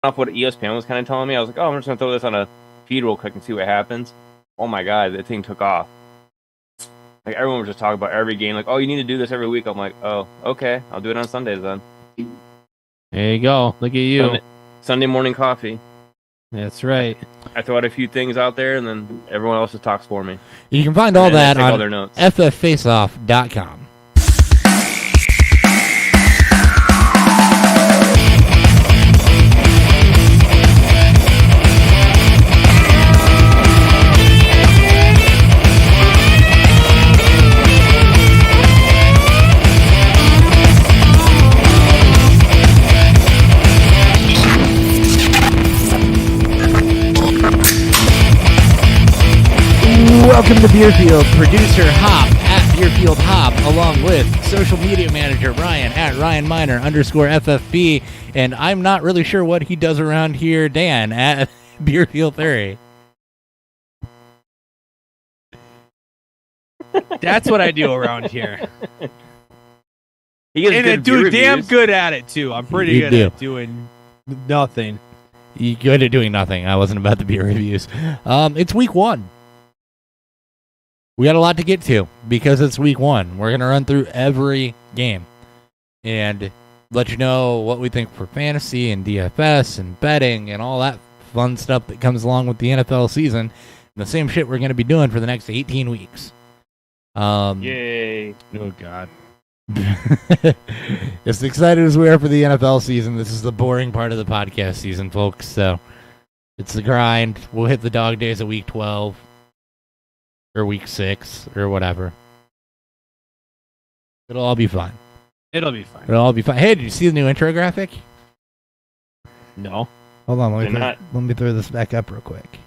off what ESPN was kind of telling me. I was like, oh, I'm just gonna throw this on a feed real quick and see what happens. Oh my god, that thing took off. Like everyone was just talking about every game. Like, oh, you need to do this every week. I'm like, oh, okay, I'll do it on Sundays then. There you go. Look at you. Sunday morning coffee. That's right. I throw out a few things out there, and then everyone else just talks for me. You can find all that on notes. fffaceoff.com. Welcome to Beerfield, producer Hop at Beerfield Hop, along with social media manager Ryan at RyanMiner_FFB, and I'm not really sure what he does around here, Dan at Beerfield Theory. That's what I do around here. He gets And I good do beer damn reviews. good at it, too. I'm pretty You good do. at doing nothing. You're good at doing nothing. I wasn't about the beer reviews. It's week one. We got a lot to get to because it's week one. We're going to run through every game and let you know what we think for fantasy and DFS and betting and all that fun stuff that comes along with the NFL season. And the same shit we're going to be doing for the next 18 weeks. Yay. Oh, God. As excited as we are for the NFL season, this is the boring part of the podcast season, folks. So it's the grind. We'll hit the dog days of week 12 or week 6 or whatever. It'll all be fun. It'll be fine. It'll all be fun. Hey, did you see the new intro graphic? No. Hold on, Did not. let me throw this back up real quick.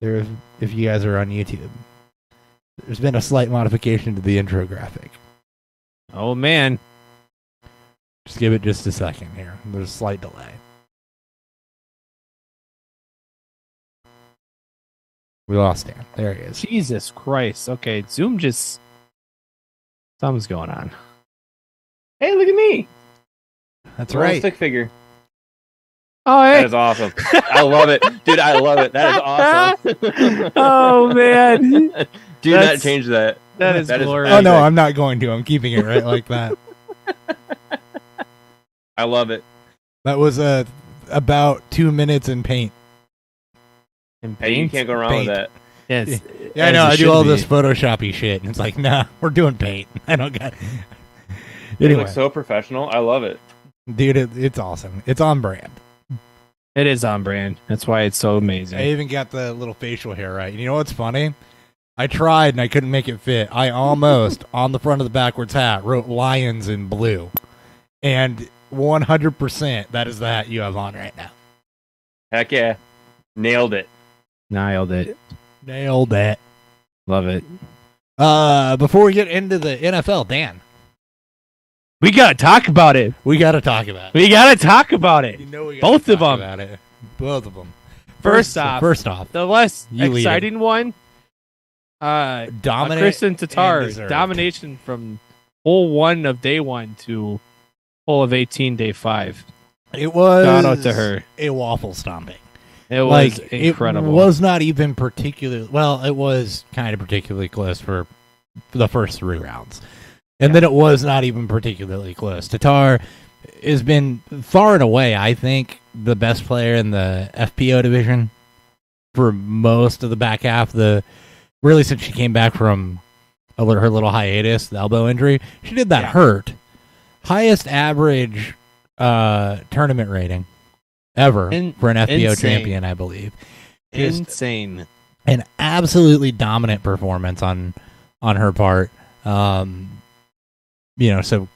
If you guys are on YouTube, there's been a slight modification to the intro graphic. Oh, man. Just give it just a second here. There's a slight delay. We lost Dan. There he is. Jesus Christ. Okay, Zoom just... Something's going on. Hey, look at me. That's We're on a right. stick figure. Oh, That hey. is awesome. I love it. Dude, I love it. That is awesome. Oh, man. Do not change that. That is That is glorious. Oh, no, I'm not going to. I'm keeping it right like that. I love it. That was about 2 minutes in paint. And Hey, you can't go wrong Paint. with that. Yes. Yeah, I as know. it I do should all be. this Photoshoppy shit, and it's like, nah, we're doing paint. I don't got. It Anyway, looks so professional. I love it. dude, it's awesome. It's on brand. It is on brand. That's why it's so amazing. I even got the little facial hair right. And you know what's funny? I tried and I couldn't make it fit. I almost, on the front of the backwards hat, wrote Lions in blue. And 100% that is the hat you have on right now. Heck yeah. Nailed it. Nailed it. Nailed it. Love it. Before we get into the NFL, Dan, We got to talk about it. we got to talk about it. We got to talk about it. You know we Both gotta of talk them. about it. Both of them. First off, the less You lead exciting one, Dominant Kristen and Tatar deserved. domination from hole 1 of day 1 to hole of 18 day 5. It was Shout out to her. a waffle stomping. It was incredible. It was not even particularly well. It was kind of particularly close for the first 3 rounds, and then it was not even particularly close. Tatar has been far and away, I think, the best player in the FPO division for most of the back half. Really since she came back from her little hiatus, the elbow injury, she did that hurt. Highest average tournament rating ever for an FBO insane. champion, I believe. Just insane. an absolutely dominant performance on her part. So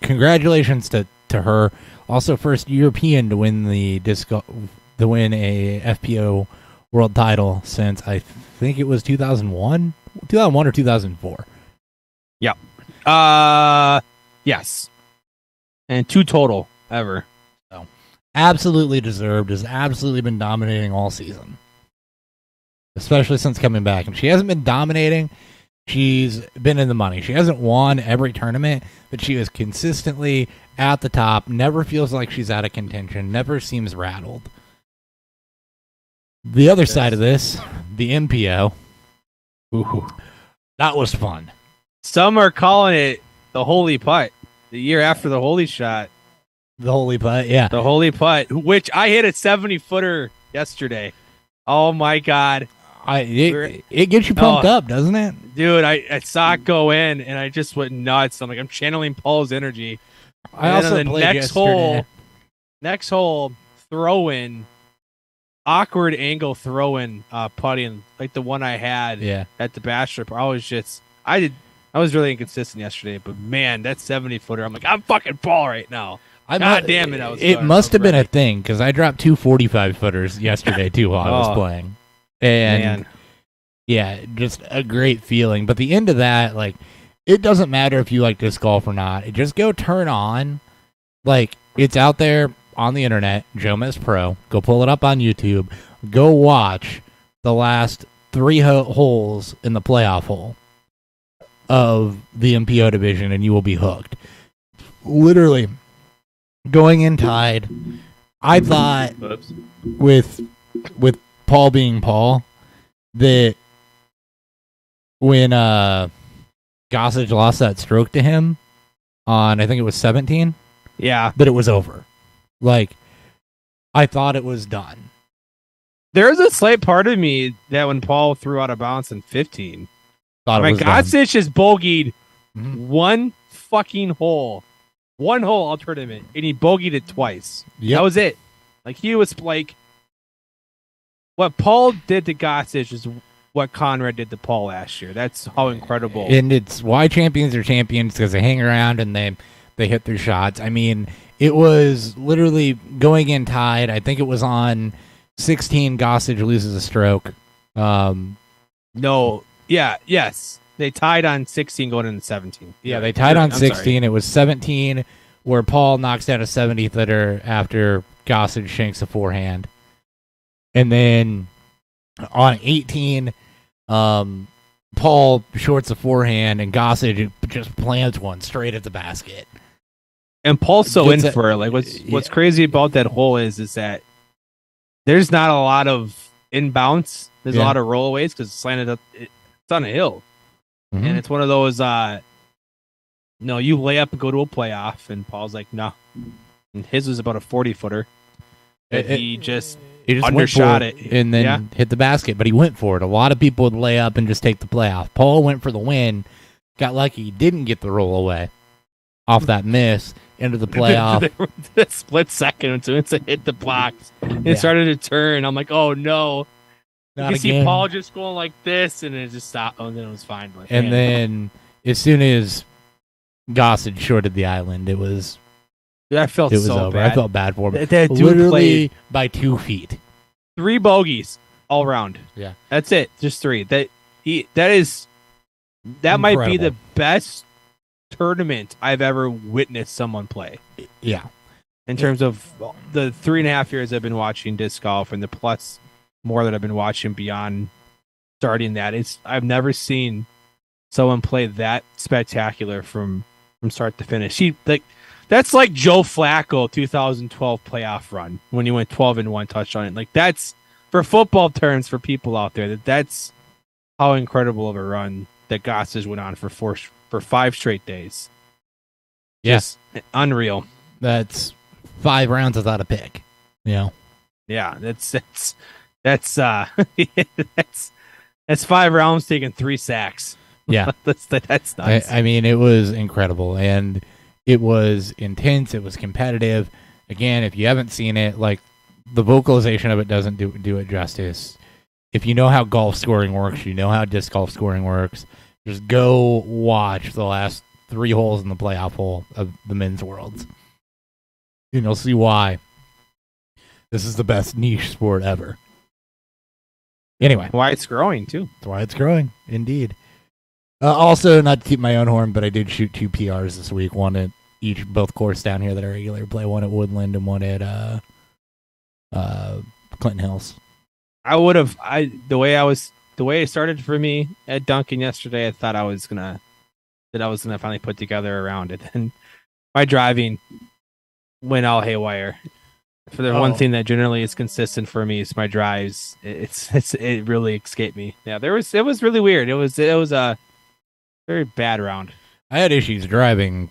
congratulations to her. Also, first European to win a FPO world title since I think it was 2001 or 2004. Yes. And 2 total ever. Absolutely deserved. Has absolutely been dominating all season, especially since coming back. And she hasn't been dominating. She's been in the money. She hasn't won every tournament, but she is consistently at the top. Never feels like she's out of contention. Never seems rattled. The other side of this, the MPO. Ooh, that was fun. Some are calling it the holy putt. The year after the holy shot. The holy putt, yeah. The holy putt, which I hit a 70-footer yesterday. Oh my God. It gets you pumped up, doesn't it? Dude, I saw it go in and I just went nuts. I'm channeling Paul's energy. I And also then the played yesterday. next hole, throw in, awkward angle throw in putting, like the one I had at the Bachelor. I was really inconsistent yesterday, but man, that 70-footer, I'm like, I'm fucking Paul right now. God damn it! It must have been a thing because I dropped 2 45-footers yesterday too while I was playing, and yeah, just a great feeling. But the end of that, like, it doesn't matter if you like disc golf or not. It just go turn on, like, it's out there on the internet. Jomez Pro. Go pull it up on YouTube. Go watch the last 3 holes in the playoff hole of the MPO division, and you will be hooked. Literally. Going in tied, I thought with Paul being Paul that when Gossage lost that stroke to him on, I think it was 17, that it was over. Like, I thought it was done. There's a slight part of me that when Paul threw out of bounds in 15, Gossage has bogeyed one fucking hole. One hole all tournament, and he bogeyed it twice. Yep. That was it. Like, he was like, what Paul did to Gossage is what Conrad did to Paul last year. That's how incredible. And it's why champions are champions, because they hang around and they hit their shots. I mean, it was literally going in tied. I think it was on 16. Gossage loses a stroke. Yes. They tied on 16 going into 17. Yeah, they tied on 16. It was 17 where Paul knocks down a 70-footer after Gossage shanks a forehand. And then on 18, Paul shorts a forehand and Gossage just plants one straight at the basket. And Paul's so in for it. Like, what's crazy about that hole is that there's not a lot of inbounds. There's a lot of rollaways because it's slanted up. It's on a hill. Mm-hmm. And it's one of those, you lay up and go to a playoff, and Paul's like, no. And his was about a 40-footer. He just undershot it. And then hit the basket, but he went for it. A lot of people would lay up and just take the playoff. Paul went for the win, got lucky, he didn't get the roll away off that miss into the playoff. The split second until it hit the blocks. It started to turn. I'm like, oh, no. You can see Paul just going like this, and it just stopped. Oh, and then it was fine. But, then as soon as Gossage shorted the island, it was over. Bad. I felt bad for him. That dude literally played by 2 feet. 3 bogeys all around. Yeah, that's it. Just 3. That might be the best tournament I've ever witnessed someone play. Yeah, in terms of the 3.5 years I've been watching disc golf and the plus more that I've been watching beyond starting that. I've never seen someone play that spectacular from start to finish. That's like Joe Flacco 2012 playoff run when he went 12-1 touchdown it. Like, that's for football terms for people out there. That's how incredible of a run that Gossage went on for 5 straight days. Yes, unreal. That's 5 rounds without a pick. Yeah, that's 5 rounds taking 3 sacks. Yeah, that's nuts. I mean, it was incredible, and it was intense. It was competitive. Again, if you haven't seen it, like, the vocalization of it doesn't do it justice. If you know how golf scoring works, you know how disc golf scoring works. Just go watch the last 3 holes in the playoff hole of the men's worlds, and you'll see why this is the best niche sport ever. Anyway, why it's growing too. That's why it's growing, indeed. Also, not to keep my own horn, but I did shoot 2 PRs this week. One at both courses down here that I regularly play. One at Woodland and one at Clinton Hills. The way it started for me at Duncan yesterday, I thought I was gonna finally put together around it. And my driving went all haywire. For the one thing that generally is consistent for me is my drives. It really escaped me. Yeah, it was really weird. It was a very bad round. I had issues driving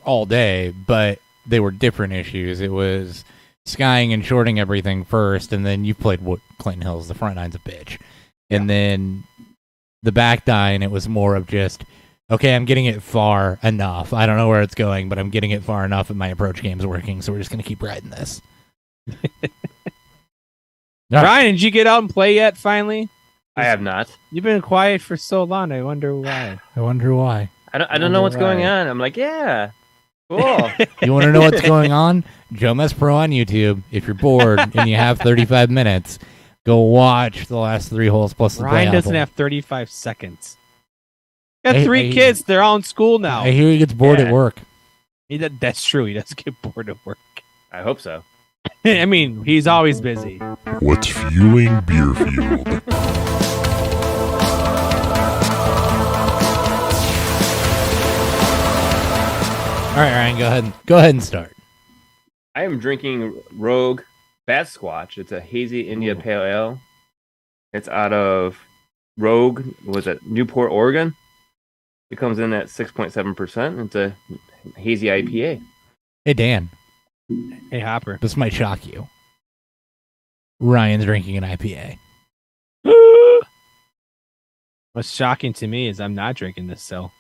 all day, but they were different issues. It was skying and shorting everything first, and then you played Clinton Hills. The front nine's a bitch. And then the back nine, it was more of just, okay, I'm getting it far enough. I don't know where it's going, but I'm getting it far enough, and my approach game's working, so we're just going to keep riding this. Ryan, did you get out and play yet, finally? I have not. You've been quiet for so long. I wonder why. I don't know what's going on. I'm like, yeah, cool. You want to know what's going on? Joe Mess Pro on YouTube. If you're bored and you have 35 minutes, go watch the last 3 holes plus the Ryan play doesn't apple. have 35 seconds. Got 3 kids. They're all in school now. I hear he gets bored at work. That's true. He does get bored at work. I hope so. I mean, he's always busy. What's fueling Beer Fueled? All right, Ryan, go ahead and start. I am drinking Rogue Bat Squatch. It's a hazy India Pale Ale. It's out of Rogue. Was it Newport, Oregon? It comes in at 6.7%. It's a hazy IPA. Hey, Dan, Hey, Hopper. this might shock you. Ryan's drinking an IPA. What's shocking to me is I'm not drinking this still.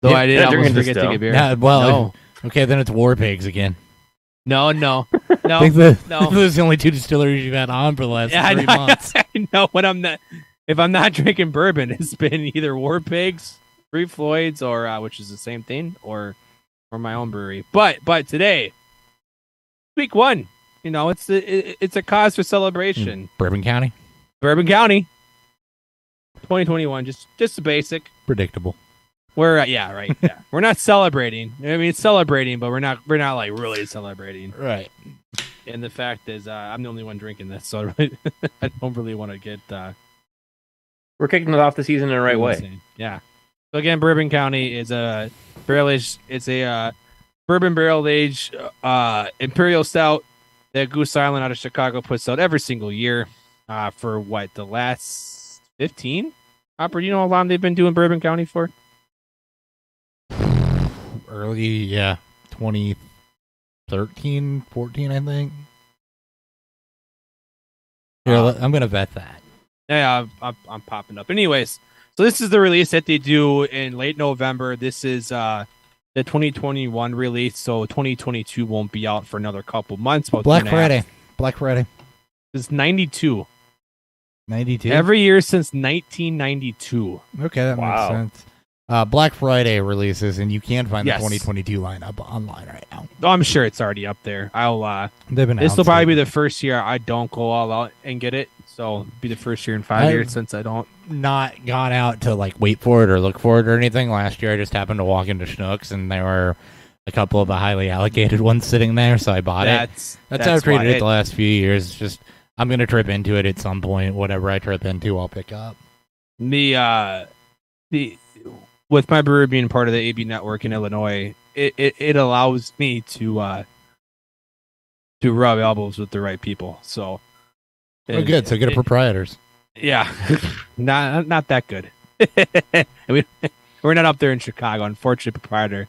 Though Yeah, I did you're almost drinking this forget to still. get beer. Nah, well, No. okay, then it's War Pigs again. No. I think no. those are the only 2 distilleries you've had on for the last 3 months. I know when I'm not. If I'm not drinking bourbon, it's been either War Pigs, Three Floyds, or which is the same thing, or my own brewery. But today, week 1, you know, it's a cause for celebration. Bourbon County? Bourbon County, 2021, just the basic. Predictable. We're yeah. We're not celebrating. I mean, it's celebrating, but we're not like really celebrating. Right. And the fact is, I'm the only one drinking this, so I don't really want to get. We're kicking it off the season in the right way. insane. Yeah. So again, Bourbon County is a barrel aged. It's a bourbon barrel aged imperial stout that Goose Island out of Chicago puts out every single year. For what, the last 15? Hopper, do you know how long they've been doing Bourbon County for? Early, yeah. 2013, 14, I think. Here, I'm going to bet that. Yeah, I'm popping up. Anyways, so this is the release that they do in late November. This is the 2021 release, so 2022 won't be out for another couple months. About Black 2.5. Friday. Black Friday. It's 92. 92. Every year since 1992. Okay, that Wow. makes sense. Black Friday releases, and you can find Yes. the 2022 lineup online right now. Oh, I'm sure it's already up there. They've been This will announced probably it. be the first year I don't go all out and get it. So it'll be the first year in 5 I've- years since I don't. Not gone out to like wait for it or look for it or anything. Last year, I just happened to walk into Schnucks, and there were a couple of the highly allocated ones sitting there, so I bought it. That's how I've treated why it the last few years. It's just I'm gonna trip into it at some point. Whatever I trip into, I'll pick up. the with my brewery being part of the AB network in Illinois, it allows me to rub elbows with the right people. So Oh, good. So get a proprietors. Yeah, not that good. We're not up there in Chicago. Unfortunately, proprietor, a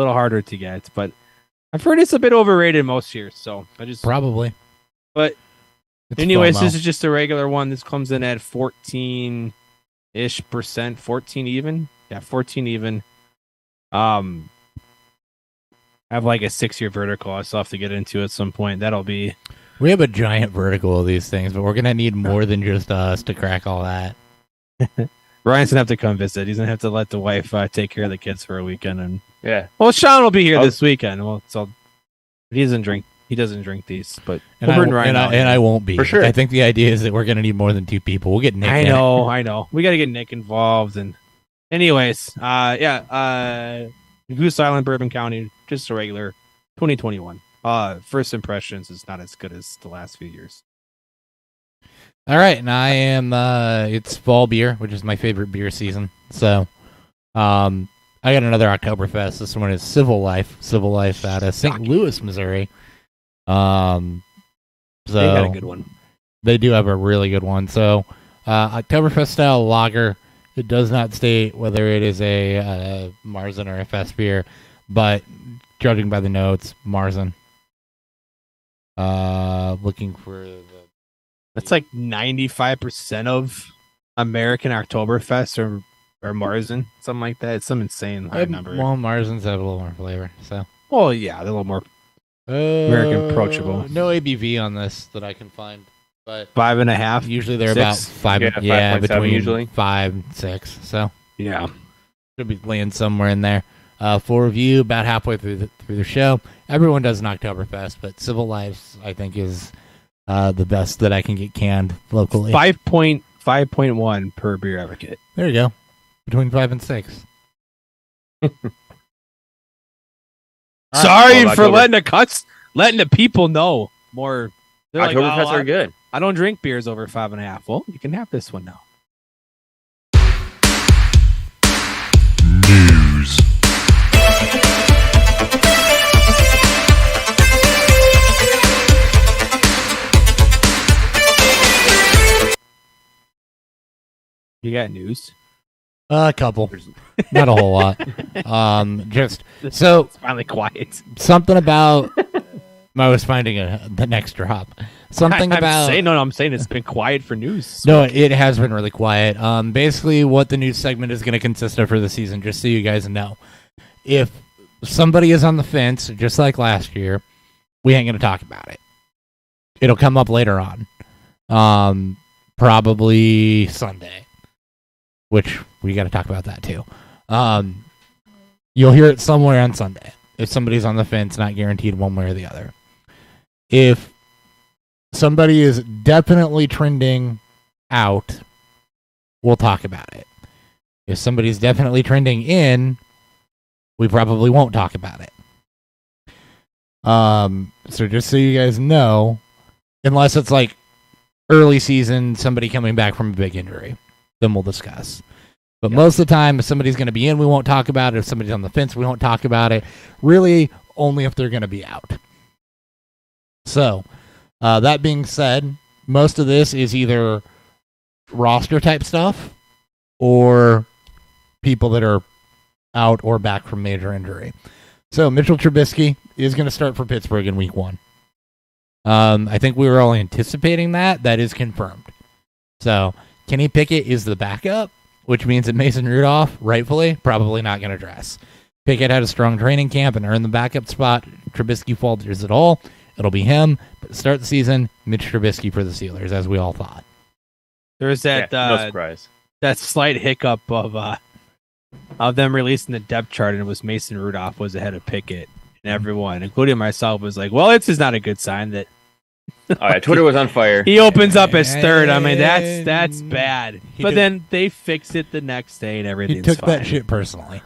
little harder to get, but I've heard it's a bit overrated most years. So I just Probably. But It's anyways, FOMO. this is just a regular one. This comes in at 14-ish%, 14 even. Yeah, 14 even. I have like a 6-year vertical. I still have to get into at some point. That'll be We have a giant vertical of these things, but we're gonna need more than just us to crack all that. Ryan's gonna have to come visit. He's gonna have to let the wife take care of the kids for a weekend, and Yeah. well, Sean will be here Oh. this weekend. Well, so he doesn't drink. He doesn't drink these, but And, we'll bring Ryan out. I won't be. For sure. I think the idea is that we're gonna need more than 2 people. We'll get Nick. I in it. know. We got to get Nick involved. And anyways, Goose Island, Bourbon County, just a regular 2021. First impressions is not as good as the last few years. All right, and I am. It's fall beer, which is my favorite beer season. So, I got another Oktoberfest. This one is Civil Life. Civil Life out of St. Louis, Missouri. So They got a good one. They do have a really good one. So, Oktoberfest style lager. It does not state whether it is a Marzen or a Fest beer, but judging by the notes, Marzen. Looking for the. That's like 95% of American Oktoberfest or Marzen, something like that. It's some insane high number. Well, Marzen's have a little more flavor. So. Well, yeah, they're a little more American approachable. No ABV on this that I can find, but 5.5. usually they're 6? about 5. Yeah, Yeah, 5.7 between usually. 5 and 6. So Yeah. should be laying somewhere in there. Full review about halfway through the show. Everyone does an Oktoberfest, but Civil Life I think is the best that I can get canned locally. 5.1 per beer advocate. There you go. Between 5 and 6. Sorry Well, for Oktober- letting the people know more. They're like, Oktoberfest "Oh, are good. I don't drink beers over 5.5. Well, you can have this one now. News. You got news? A couple, not a whole lot. Just so It's finally quiet. something about. I was finding the next drop. Something I'm about. I'm saying it's been quiet for news. No, it has been really quiet. Basically, what the news segment is going to consist of for the season, just so you guys know. If somebody is on the fence, just like last year, we ain't going to talk about it. It'll come up later on. Probably Sunday, which we got to talk about that too. You'll hear it somewhere on Sunday. If somebody's on the fence, not guaranteed one way or the other. If somebody is definitely trending out, we'll talk about it. If somebody's definitely trending in, we probably won't talk about it. So just so you guys know, unless it's like early season, somebody coming back from a big injury, then we'll discuss. But most of the time, if somebody's going to be in, we won't talk about it. If somebody's on the fence, we won't talk about it. Really, only if they're going to be out. So, that being said, most of this is either roster type stuff or people that are out or back from major injury. So, Mitchell Trubisky is going to start for Pittsburgh in week 1. I think we were all anticipating that. That is confirmed. So, Kenny Pickett is the backup, which means that Mason Rudolph, rightfully, probably not going to dress. Pickett had a strong training camp and earned the backup spot. Trubisky falters it all. It'll be him. But to start the season, Mitch Trubisky for the Steelers, as we all thought. There's that Yeah, no surprise. that slight hiccup of them releasing the depth chart, and it was Mason Rudolph was ahead of Pickett, and everyone, including myself, was like, "Well, this is not a good sign that Oh, yeah, Twitter was on fire. he opens up as third." I mean, that's bad. He But took- then they fixed it the next day, and He everything's took fine. that shit personally.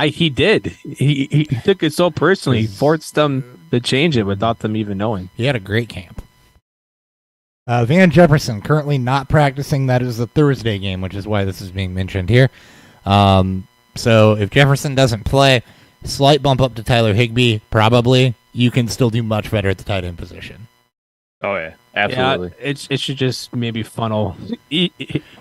He did. He took it so personally. He forced them to change it without them even knowing. He had a great camp. Van Jefferson currently not practicing. That is the Thursday game, which is why this is being mentioned here. So if Jefferson doesn't play, slight bump up to Tyler Higbee, probably. You can still do much better at the tight end position. Oh yeah, absolutely. Yeah, it should just maybe funnel a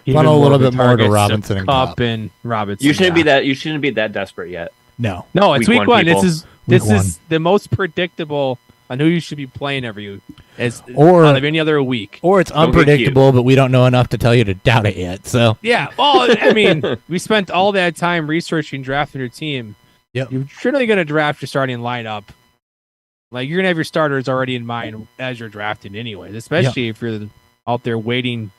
little bit more to Robinson and Cup Cup. and Robinson. You shouldn't yeah. be that. You shouldn't be that desperate yet. No. No, it's Week week one, one. people. This Week is the most predictable on who you should be playing every as Or- out of any other week. Or it's Don't get unpredictable, but we don't know enough to tell you to doubt it yet. So Yeah. Well, I mean, we spent all that time researching drafting your team. Yep. You're surely going to draft your starting lineup. Like you're going to have your starters already in mind as you're drafting, anyways. Especially if you're out there waiting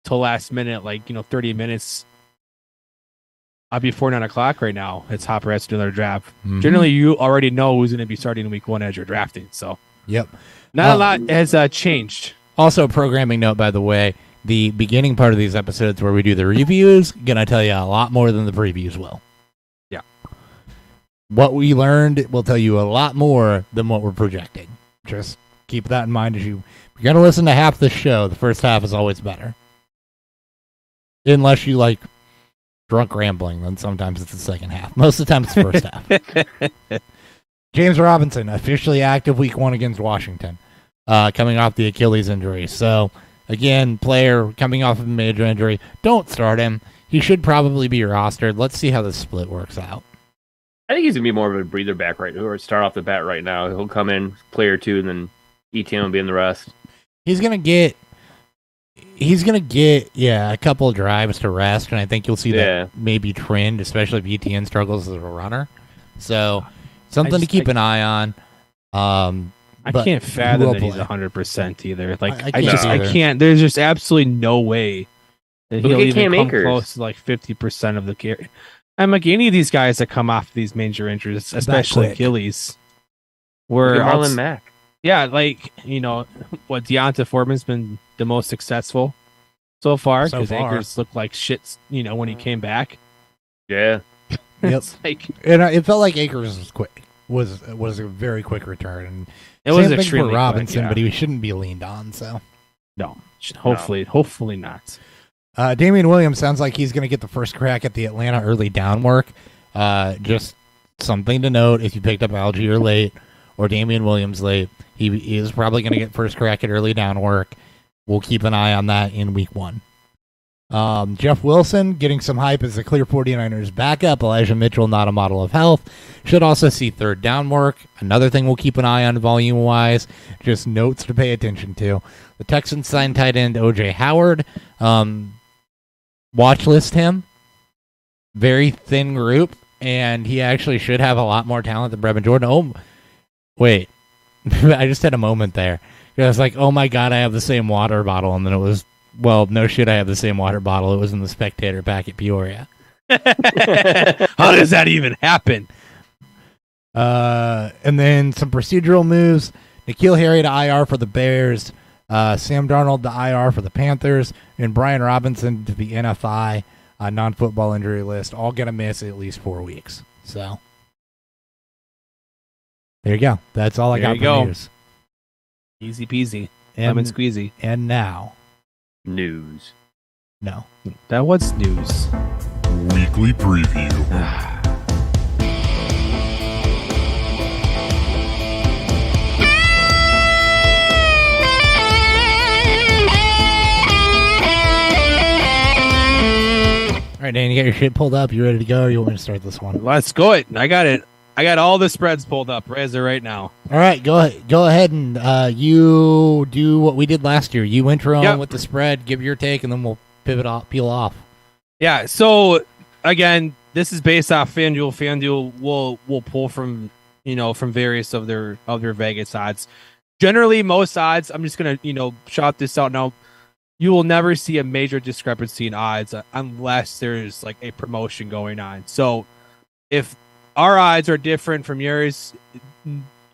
till last minute, 30 minutes before 9 o'clock right now. It's Hopper has to do another draft. mhm. Generally, you already know who's going to be starting in week 1 as you're drafting. So Yep. not a lot has changed. Also, programming note, by the way, the beginning part of these episodes where we do the reviews, gonna tell you a lot more than the previews will. Yeah. What we learned will tell you a lot more than what we're projecting. Just keep that in mind as you're gonna listen to half the show. The first half is always better. Unless you like drunk rambling, then sometimes it's the second half. Most of the time it's the first half. James Robinson, officially active week 1 against Washington, coming off the Achilles injury. So, again, player coming off of a major injury. Don't start him. He should probably be rostered. Let's see how this split works out. I think he's going to be more of a breather back right or start off the bat right now. He'll come in, player 2, and then ETN will be in the rest. He's gonna get a couple of drives to rest, and I think you'll see that maybe trend, especially if ETN struggles as a runner. So something to keep an eye on. I can't fathom that he's 100% either. Like I either. can't. There's just absolutely no way that Look he'll at even Cam come Akers. close to like 50% of the carry. I'm like any of these guys that come off these major injuries, especially quick. Achilles, Look were at Marlon Mack. yeah, like what Deonta Foreman's been the most successful so far So because far. Akers looked like shit. When he came back, Yeah. Yep. it's like And it felt like Akers was quick. Was a very quick return. And it was same thing extremely for Robinson, quick, yeah. but he shouldn't be leaned on. So No, hopefully not. Damian Williams sounds like he's going to get the first crack at the Atlanta early down work. Just something to note: if you picked up Algier late or Damian Williams late, he is probably going to get first crack at early down work. We'll keep an eye on that in week 1. Jeff Wilson getting some hype as the clear 49ers backup. Elijah Mitchell, not a model of health. Should also see third down work. Another thing we'll keep an eye on volume-wise. Just notes to pay attention to. The Texans signed tight end O.J. Howard. Watch list him. Very thin group, and he actually should have a lot more talent than Brevin Jordan. Oh, wait. I just had a moment there. I was like, oh my God, I have the same water bottle. And then it was, well, no shit, I have the same water bottle. It was in the Spectator back at Peoria. How does that even happen? And then some procedural moves. N'Keal Harry to IR for the Bears. Sam Darnold to IR for the Panthers. And Brian Robinson to the NFI non-football injury list. All going to miss at least 4 weeks. So there you go. That's all I There got you for go. news. Easy peasy, lemon squeezy. And now, News. no. That was news. Weekly preview. All right, Dan, you got your shit pulled up. You ready to go? Or you want me to start this one? Let's go. I got it. I got all the spreads pulled up right as of right now. All right, go ahead and you do what we did last year. You intro Yep. on with the spread, give your take, and then we'll peel off. Yeah. So again, this is based off FanDuel. FanDuel will pull from from various of their Vegas odds. Generally, most odds. I'm just gonna shout this out now. You will never see a major discrepancy in odds unless there's like a promotion going on. So if our odds are different from yours,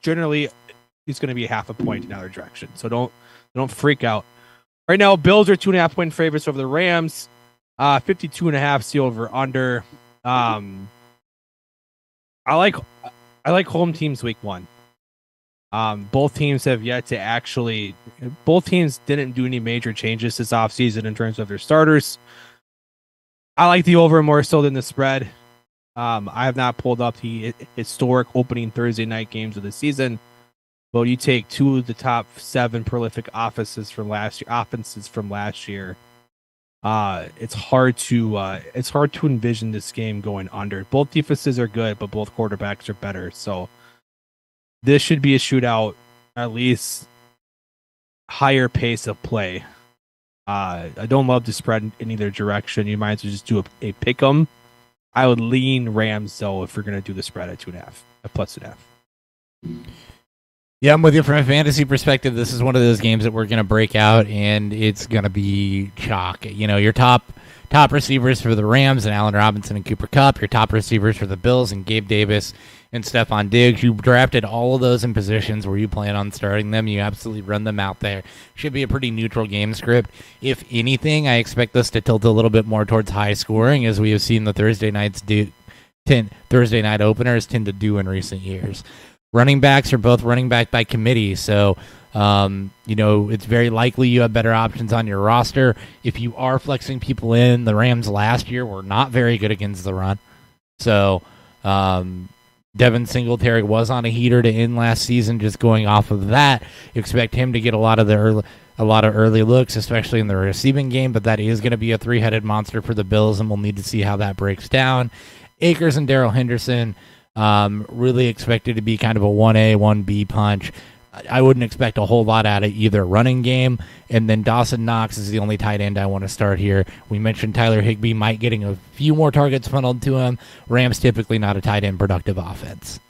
generally it's going to be half a point in either direction. So don't freak out. Right now, Bills are 2.5 point favorites over the Rams. 52.5 see over under. I like home teams week 1. Both teams have yet to actually. Both teams didn't do any major changes this offseason in terms of their starters. I like the over more so than the spread. I have not pulled up the historic opening Thursday night games of the season, but you take 2 of the top 7 prolific offenses from last year. It's hard to envision this game going under. Both defenses are good, but both quarterbacks are better. So this should be a shootout, at least higher pace of play. I don't love to spread in either direction. You might as well just do a pick 'em. I would lean Rams though if we're gonna do the spread at 2.5, at +2.5. Yeah, I'm with you from a fantasy perspective. This is one of those games that we're going to break out, and it's going to be chalk. Your top receivers for the Rams and Allen Robinson and Cooper Kupp. Your top receivers for the Bills and Gabe Davis and Stephon Diggs. You drafted all of those in positions where you plan on starting them. You absolutely run them out there. Should be a pretty neutral game script. If anything, I expect this to tilt a little bit more towards high scoring, as we have seen the Thursday night openers tend to do in recent years. Running backs are both running back by committee, so it's very likely you have better options on your roster. If you are flexing people in, the Rams last year were not very good against the run. So Devin Singletary was on a heater to end last season. Just going off of that, you expect him to get a lot of early looks, especially in the receiving game. But that is going to be a three-headed monster for the Bills, and we'll need to see how that breaks down. Akers and Darrell Henderson, really expected to be kind of a 1A, 1B punch. I wouldn't expect a whole lot out of either running game. And then Dawson Knox is the only tight end I want to start here. We mentioned Tyler Higbee might getting a few more targets funneled to him. Rams typically not a tight end productive offense.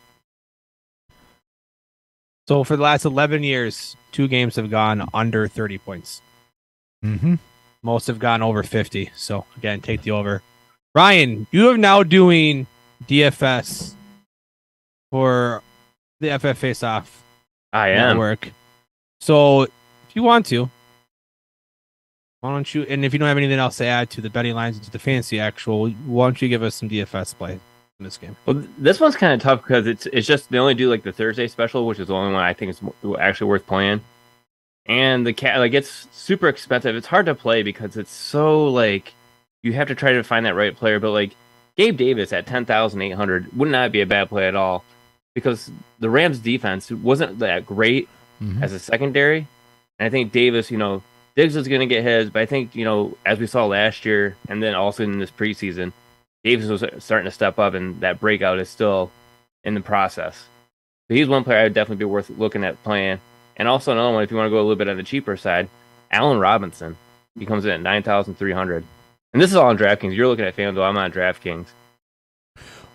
So for the last 11 years, 2 games have gone under 30 points. Mm-hmm. Most have gone over 50. So again, take the over. Ryan, you are now doing DFS for the FF Face Off I am. network. So if you want to, why don't you, and if you don't have anything else to add to the betting lines and to the fantasy actual, why don't you give us some DFS play in this game? Well, this one's kind of tough because it's just they only do like the Thursday special, which is the only one I think is actually worth playing. And the cat it's super expensive. It's hard to play because it's so like you have to try to find that right player. But like Gabe Davis at 10,800 would not be a bad play at all because the Rams defense wasn't that great as a secondary. And I think Davis, Diggs is going to get his, but I think, as we saw last year and then also in this preseason, Davis was starting to step up, and that breakout is still in the process. So he's one player I would definitely be worth looking at playing. And also another one, if you want to go a little bit on the cheaper side, Allen Robinson. He comes in at 9,300. And this is all on DraftKings. You're looking at FanDuel. I'm on DraftKings.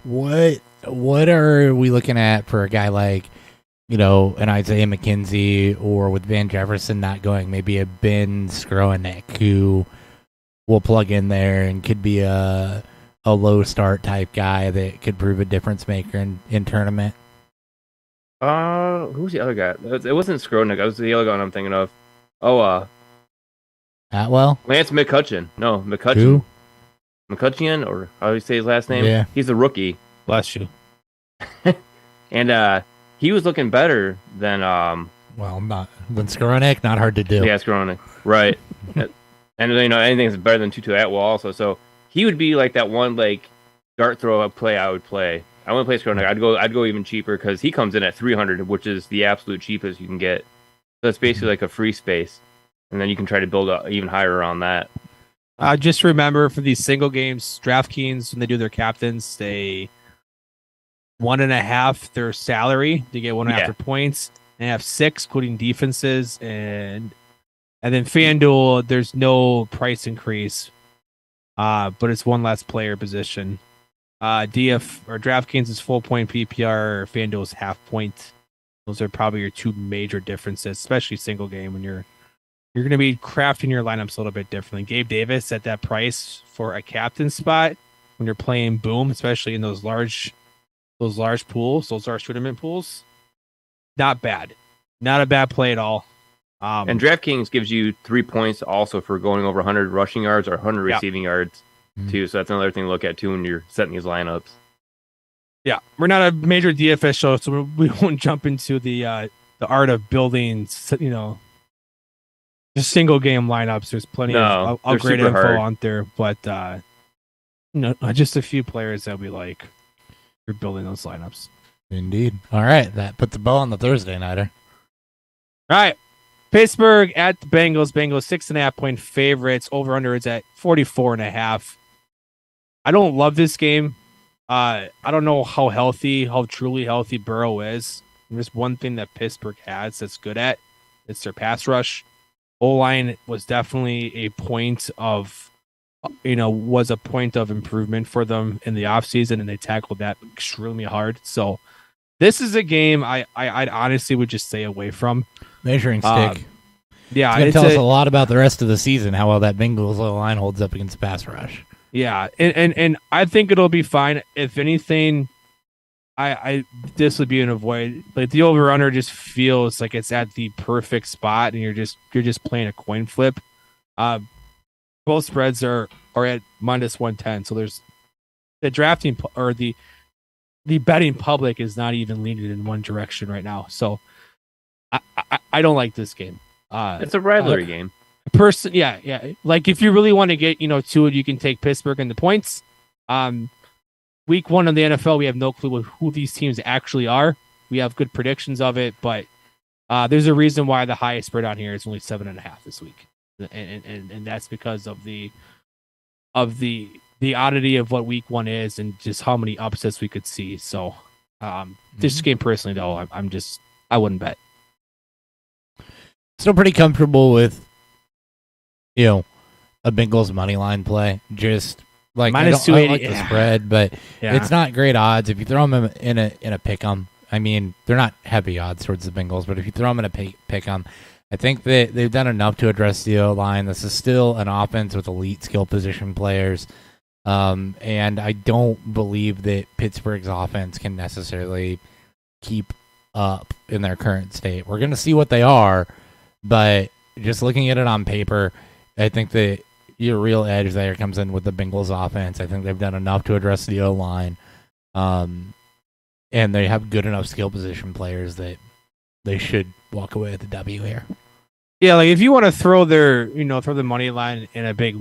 What are we looking at for a guy like, an Isaiah McKenzie, or with Van Jefferson not going, maybe a Ben Skroenik who will plug in there and could be a low start type guy that could prove a difference maker in tournament? Who's the other guy? It wasn't Skroenik. That was the other guy I'm thinking of. Atwell? Lance McCutcheon. No, McCutcheon. Who? McCutcheon, or how do you say his last name? Yeah. He's a rookie. Bless you. And he was looking better than Not than Skroenik. Not hard to do. yeah, Skroenik. Right. And anything's better than Tutu Atwell also. So he would be like that one like dart throw up play I would play. I wouldn't play Skroenik. I'd go even cheaper because he comes in at 300, which is the absolute cheapest you can get. So it's basically like a free space, and then you can try to build up even higher around that. Just remember for these single games, DraftKings, when they do their captains, they 1.5 their salary to get 1.5 their points. They have 6, including defenses, and then FanDuel, there's no price increase, but it's one less player position. DraftKings is full point PPR, FanDuel is half point. Those are probably your 2 major differences, especially single game when you're going to be crafting your lineups a little bit differently. Gabe Davis at that price for a captain spot when you're playing boom, especially in those large pools, those large tournament pools, not bad. Not a bad play at all. And DraftKings gives you 3 points also for going over 100 rushing yards or 100 receiving yards too. So that's another thing to look at too when you're setting these lineups. Yeah, we're not a major DFS show, so we won't jump into the art of building, just single game lineups. There's plenty of great info out there, but just a few players that we like. You're building those lineups. Indeed. All right, that puts the bow on the Thursday nighter. All right, Pittsburgh at the Bengals. Bengals 6.5 point favorites. Over under is at 44.5. I don't love this game. I don't know how truly healthy Burrow is. There's one thing that Pittsburgh has that's good at. It's their pass rush. O-line was definitely a point of improvement for them in the offseason, and they tackled that extremely hard. So this is a game I honestly would just stay away from. Measuring stick. Yeah, it's going to tell us a lot about the rest of the season, how well that Bengals line holds up against pass rush. Yeah, and I think it'll be fine. If anything, this would be an avoid. Like the over under just feels like it's at the perfect spot, and you're just playing a coin flip. Both spreads are at -110, so there's the drafting or the betting public is not even leaning in one direction right now. So I don't like this game. It's a rivalry game. Yeah. Like if you really want to get to it, you can take Pittsburgh in the points. week 1 of the NFL, we have no clue who these teams actually are. We have good predictions of it, but there's a reason why the highest spread on here is only 7.5 this week, and that's because of the oddity of what week 1 is and just how many upsets we could see. So, this game personally, though, I wouldn't bet. Still pretty comfortable with, a Bengals money line play. Just like minus I don't like 280, the spread, but Yeah. it's not great odds. If you throw them in a pick 'em, I mean, they're not heavy odds towards the Bengals, but if you throw them in a pick 'em, I think that they've done enough to address the O-line. This is still an offense with elite skill position players. And I don't believe that Pittsburgh's offense can necessarily keep up in their current state. We're going to see what they are, but just looking at it on paper, I think that your real edge there comes in with the Bengals offense. I think they've done enough to address the O-line. And they have good enough skill position players that they should walk away with the W here. Yeah, like if you want to throw throw the money line in a big,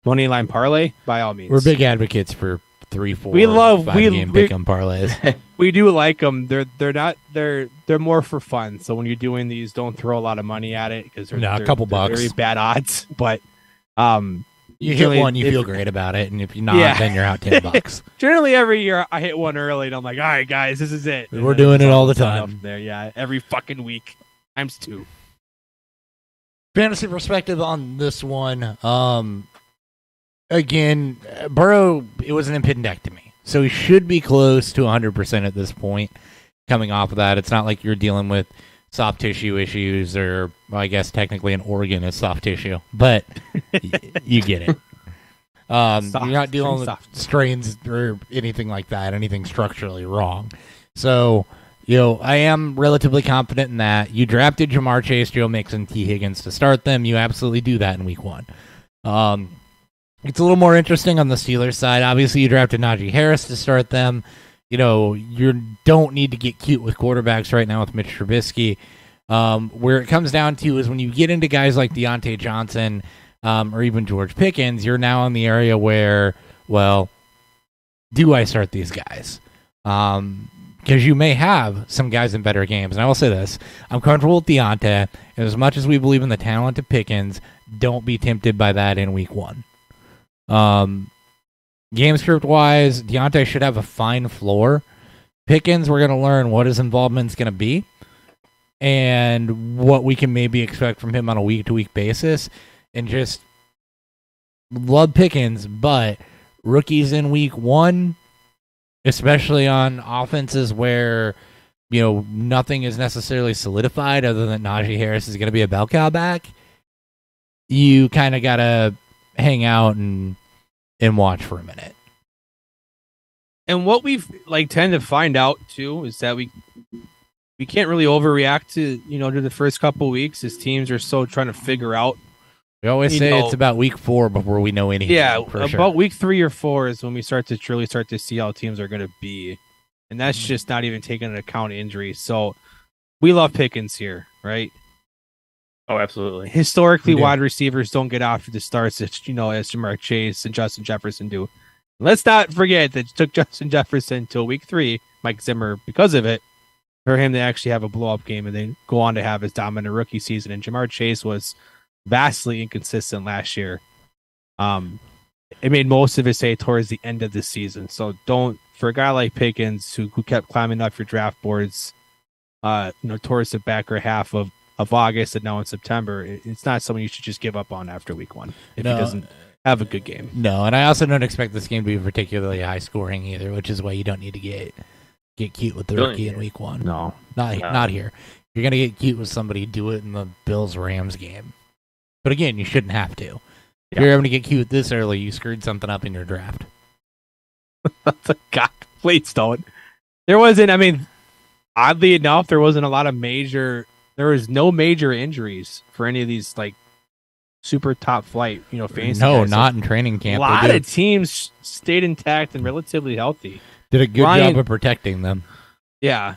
money line parlay, by all means. We're big advocates for 3, 4, We love- 5 we- game we- pick 'em parlays. We do like them. They're more for fun. So when you're doing these, don't throw a lot of money at it because No, a couple bucks. Very bad odds, but You generally, hit one, you if- feel great about it, and if you're not, Yeah. then you're out $10. Generally, every year I hit one early, and I'm like, all right, guys, this is it. And We're then doing it's it all the set time. up There, yeah, every fucking week times 2. Fantasy perspective on this one. Again, Burrow, it was an appendectomy, so he should be close to 100% at this point. Coming off of that, it's not like you're dealing with soft tissue issues, or well, I guess technically an organ is soft tissue, but you get it. You're not dealing with soft. strains or anything like that, anything structurally wrong. So, I am relatively confident in that. You drafted Jamar Chase, Joe Mixon, T. Higgins to start them. You absolutely do that in week 1. It's a little more interesting on the Steelers side. Obviously, you drafted Najee Harris to start them. You don't need to get cute with quarterbacks right now with Mitch Trubisky. Where it comes down to is when you get into guys like Deontay Johnson or even George Pickens, you're now in the area where, well, do I start these guys? Because you may have some guys in better games. And I will say this. I'm comfortable with Deontay. And as much as we believe in the talent of Pickens, don't be tempted by that in week 1. Game script wise, Deontay should have a fine floor. Pickens, we're going to learn what his involvement's going to be and what we can maybe expect from him on a week-to-week basis. And just love Pickens, but rookies in week 1, especially on offenses where, nothing is necessarily solidified other than Najee Harris is going to be a bell cow back, you kind of got to hang out and watch for a minute. And what we've tend to find out too is that we can't really overreact to to the first couple weeks as teams are so trying to figure out. We always say it's about week 4 before we know anything. Yeah, for about sure. week 3 or 4 is when we start to truly start to see how teams are going to be, and that's just not even taking into account injuries. So we love Pickens here, right? Oh, absolutely. Historically, We do. wide receivers don't get off to the starts as Jamar Chase and Justin Jefferson do. Let's not forget that it took Justin Jefferson till week 3, Mike Zimmer, because of it, for him to actually have a blow-up game and then go on to have his dominant rookie season. And Jamar Chase was vastly inconsistent last year. It made most of his hay towards the end of the season. So for a guy like Pickens who kept climbing up your draft boards, towards the back half of August and now in September, it's not someone you should just give up on after week 1 if he doesn't have a good game. No, and I also don't expect this game to be particularly high scoring either, which is why you don't need to get cute with the Don't rookie in need week 1. No. Not here. If you're gonna get cute with somebody, do it in the Bills-Rams game. But again, you shouldn't have to. If Yeah. you're having to get cute this early, you screwed something up in your draft. God, please don't. There wasn't, oddly enough, there was no major injuries for any of these super top flight, fantasy No, guys. not in training A camp. lot They of teams stayed intact and relatively healthy. did a good Ryan- job of protecting them. Yeah.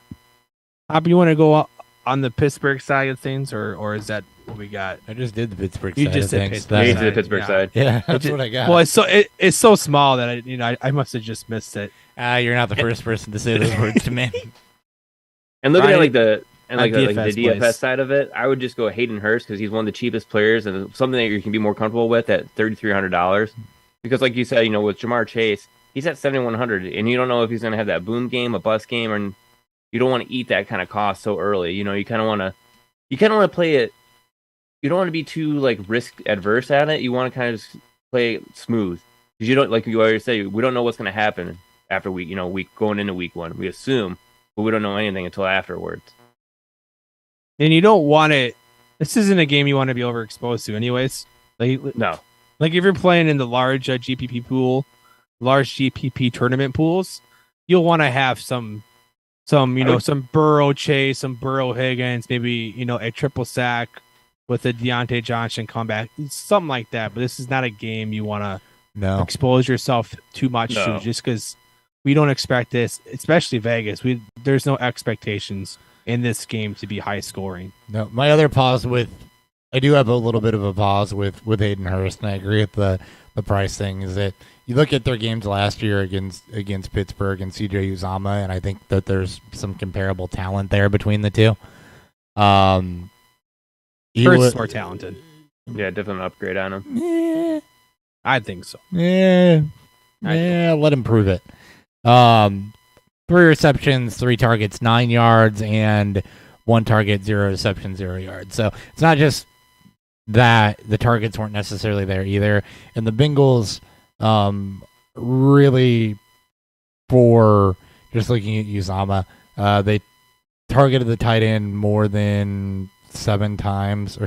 Hop, you want to go on the Pittsburgh side of things, or is that what we got. I just did the Pittsburgh You side just of said things. Pittsburgh Yeah, That's- he's to the side, Pittsburgh yeah. side. Yeah, that's Which is- what I got. Well, it's so small that I must have just missed it. You're not the first person to say those words to me. And looking at Right. the DFS DFS plays. side of it, I would just go Hayden Hurst because he's one of the cheapest players and something that you can be more comfortable with at $3,300. Because like you said, with Jamar Chase, he's at 7,100, and you don't know if he's going to have that boom game, a bust game, and you don't want to eat that kind of cost so early. You kind of want to play it. You don't want to be too like risk adverse at it. You want to kind of just play it smooth because you don't, like you already say, we don't know what's going to happen after week going into week one. We assume, but we don't know anything until afterwards. And you don't want it. This isn't a game you want to be overexposed to, anyways. No. Like if you're playing in the large GPP pool, large GPP tournament pools, you'll want to have some some Burrow Chase, some Burrow Higgins, maybe a triple sack with a Deontay Johnson comeback, something like that. But this is not a game you want to No. expose yourself too much No. to, just because we don't expect this, especially Vegas. There's no expectations in this game to be high scoring. No, my other pause I do have a little bit of a pause with Hayden Hurst, and I agree with the price thing. Is that you look at their games last year against Pittsburgh and CJ Uzama, and I think that there's some comparable talent there between the two. He Hurst wa- is more talented. Yeah, definitely an upgrade on him. Yeah, I think so. yeah, let him prove it. 3 receptions, 3 targets, 9 yards, and 1 target, 0 reception, 0 yards. So it's not just that the targets weren't necessarily there either. And the Bengals, really, for just looking at Uzama, they targeted the tight end more than 6 times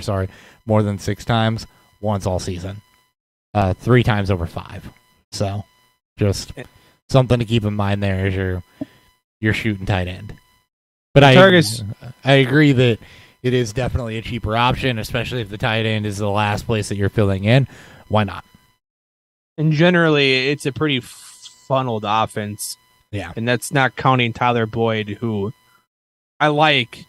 once all season. 3 times over 5. So just something to keep in mind there as you're shooting tight end. But I agree that it is definitely a cheaper option, especially if the tight end is the last place that you're filling in. Why not? And generally, it's a pretty funneled offense. Yeah. And that's not counting Tyler Boyd, who I like,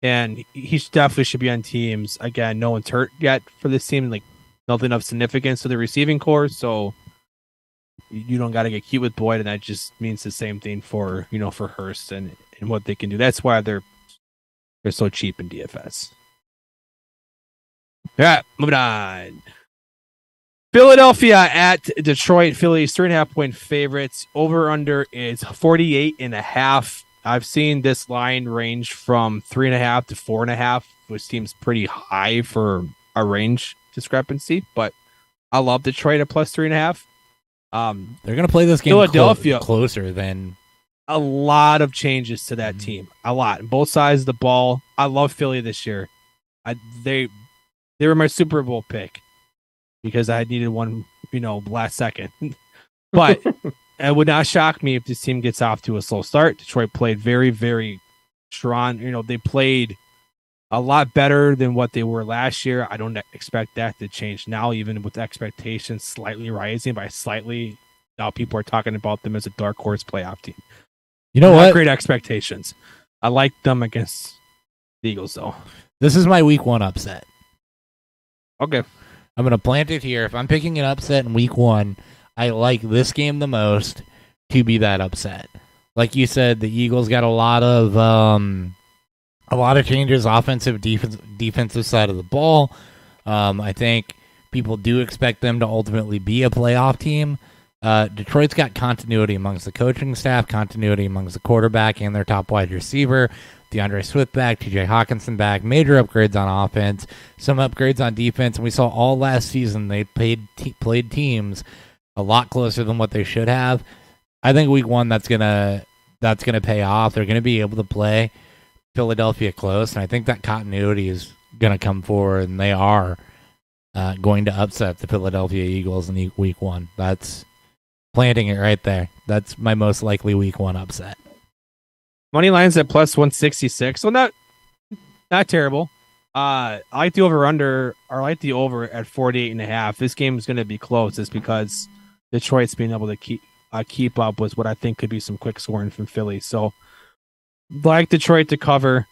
and he definitely should be on teams. Again, no one's hurt yet for this team, like nothing of significance to the receiving core, so you don't got to get cute with Boyd, and that just means the same thing for for Hurst and what they can do. That's why they're so cheap in DFS. Yeah, moving on. Philadelphia at Detroit. Phillies 3.5-point favorites. Over under is 48.5. I've seen this line range from 3.5 to 4.5, which seems pretty high for a range discrepancy. But I love Detroit at plus 3.5. They're going to play this game Philadelphia closer than a lot of changes to that team. A lot. Both sides of the ball. I love Philly this year. They were my Super Bowl pick because I needed one, last second. But it would not shock me if this team gets off to a slow start. Detroit played very, very strong. They played a lot better than what they were last year. I don't expect that to change now, even with expectations slightly rising by slightly. Now people are talking about them as a dark horse playoff team. You know Not what? great expectations. I like them against the Eagles, though. This is my week 1 upset. Okay. I'm going to plant it here. If I'm picking an upset in week 1, I like this game the most to be that upset. Like you said, the Eagles got a lot of changes, offensive, defensive side of the ball. I think people do expect them to ultimately be a playoff team. Detroit's got continuity amongst the coaching staff, continuity amongst the quarterback and their top wide receiver. DeAndre Swift back, TJ Hawkinson back, major upgrades on offense, some upgrades on defense, and we saw all last season they played teams a lot closer than what they should have. I think week 1 that's gonna pay off. They're gonna be able to play Philadelphia close, and I think that continuity is gonna come forward, and they are going to upset the Philadelphia Eagles in week 1. That's planting it right there. That's my most likely week 1 upset. Money lines at plus 166. So not terrible. I like the over-under, or I like the over at 48.5. This game is going to be close just because Detroit's being able to keep up with what I think could be some quick scoring from Philly. So like Detroit to cover.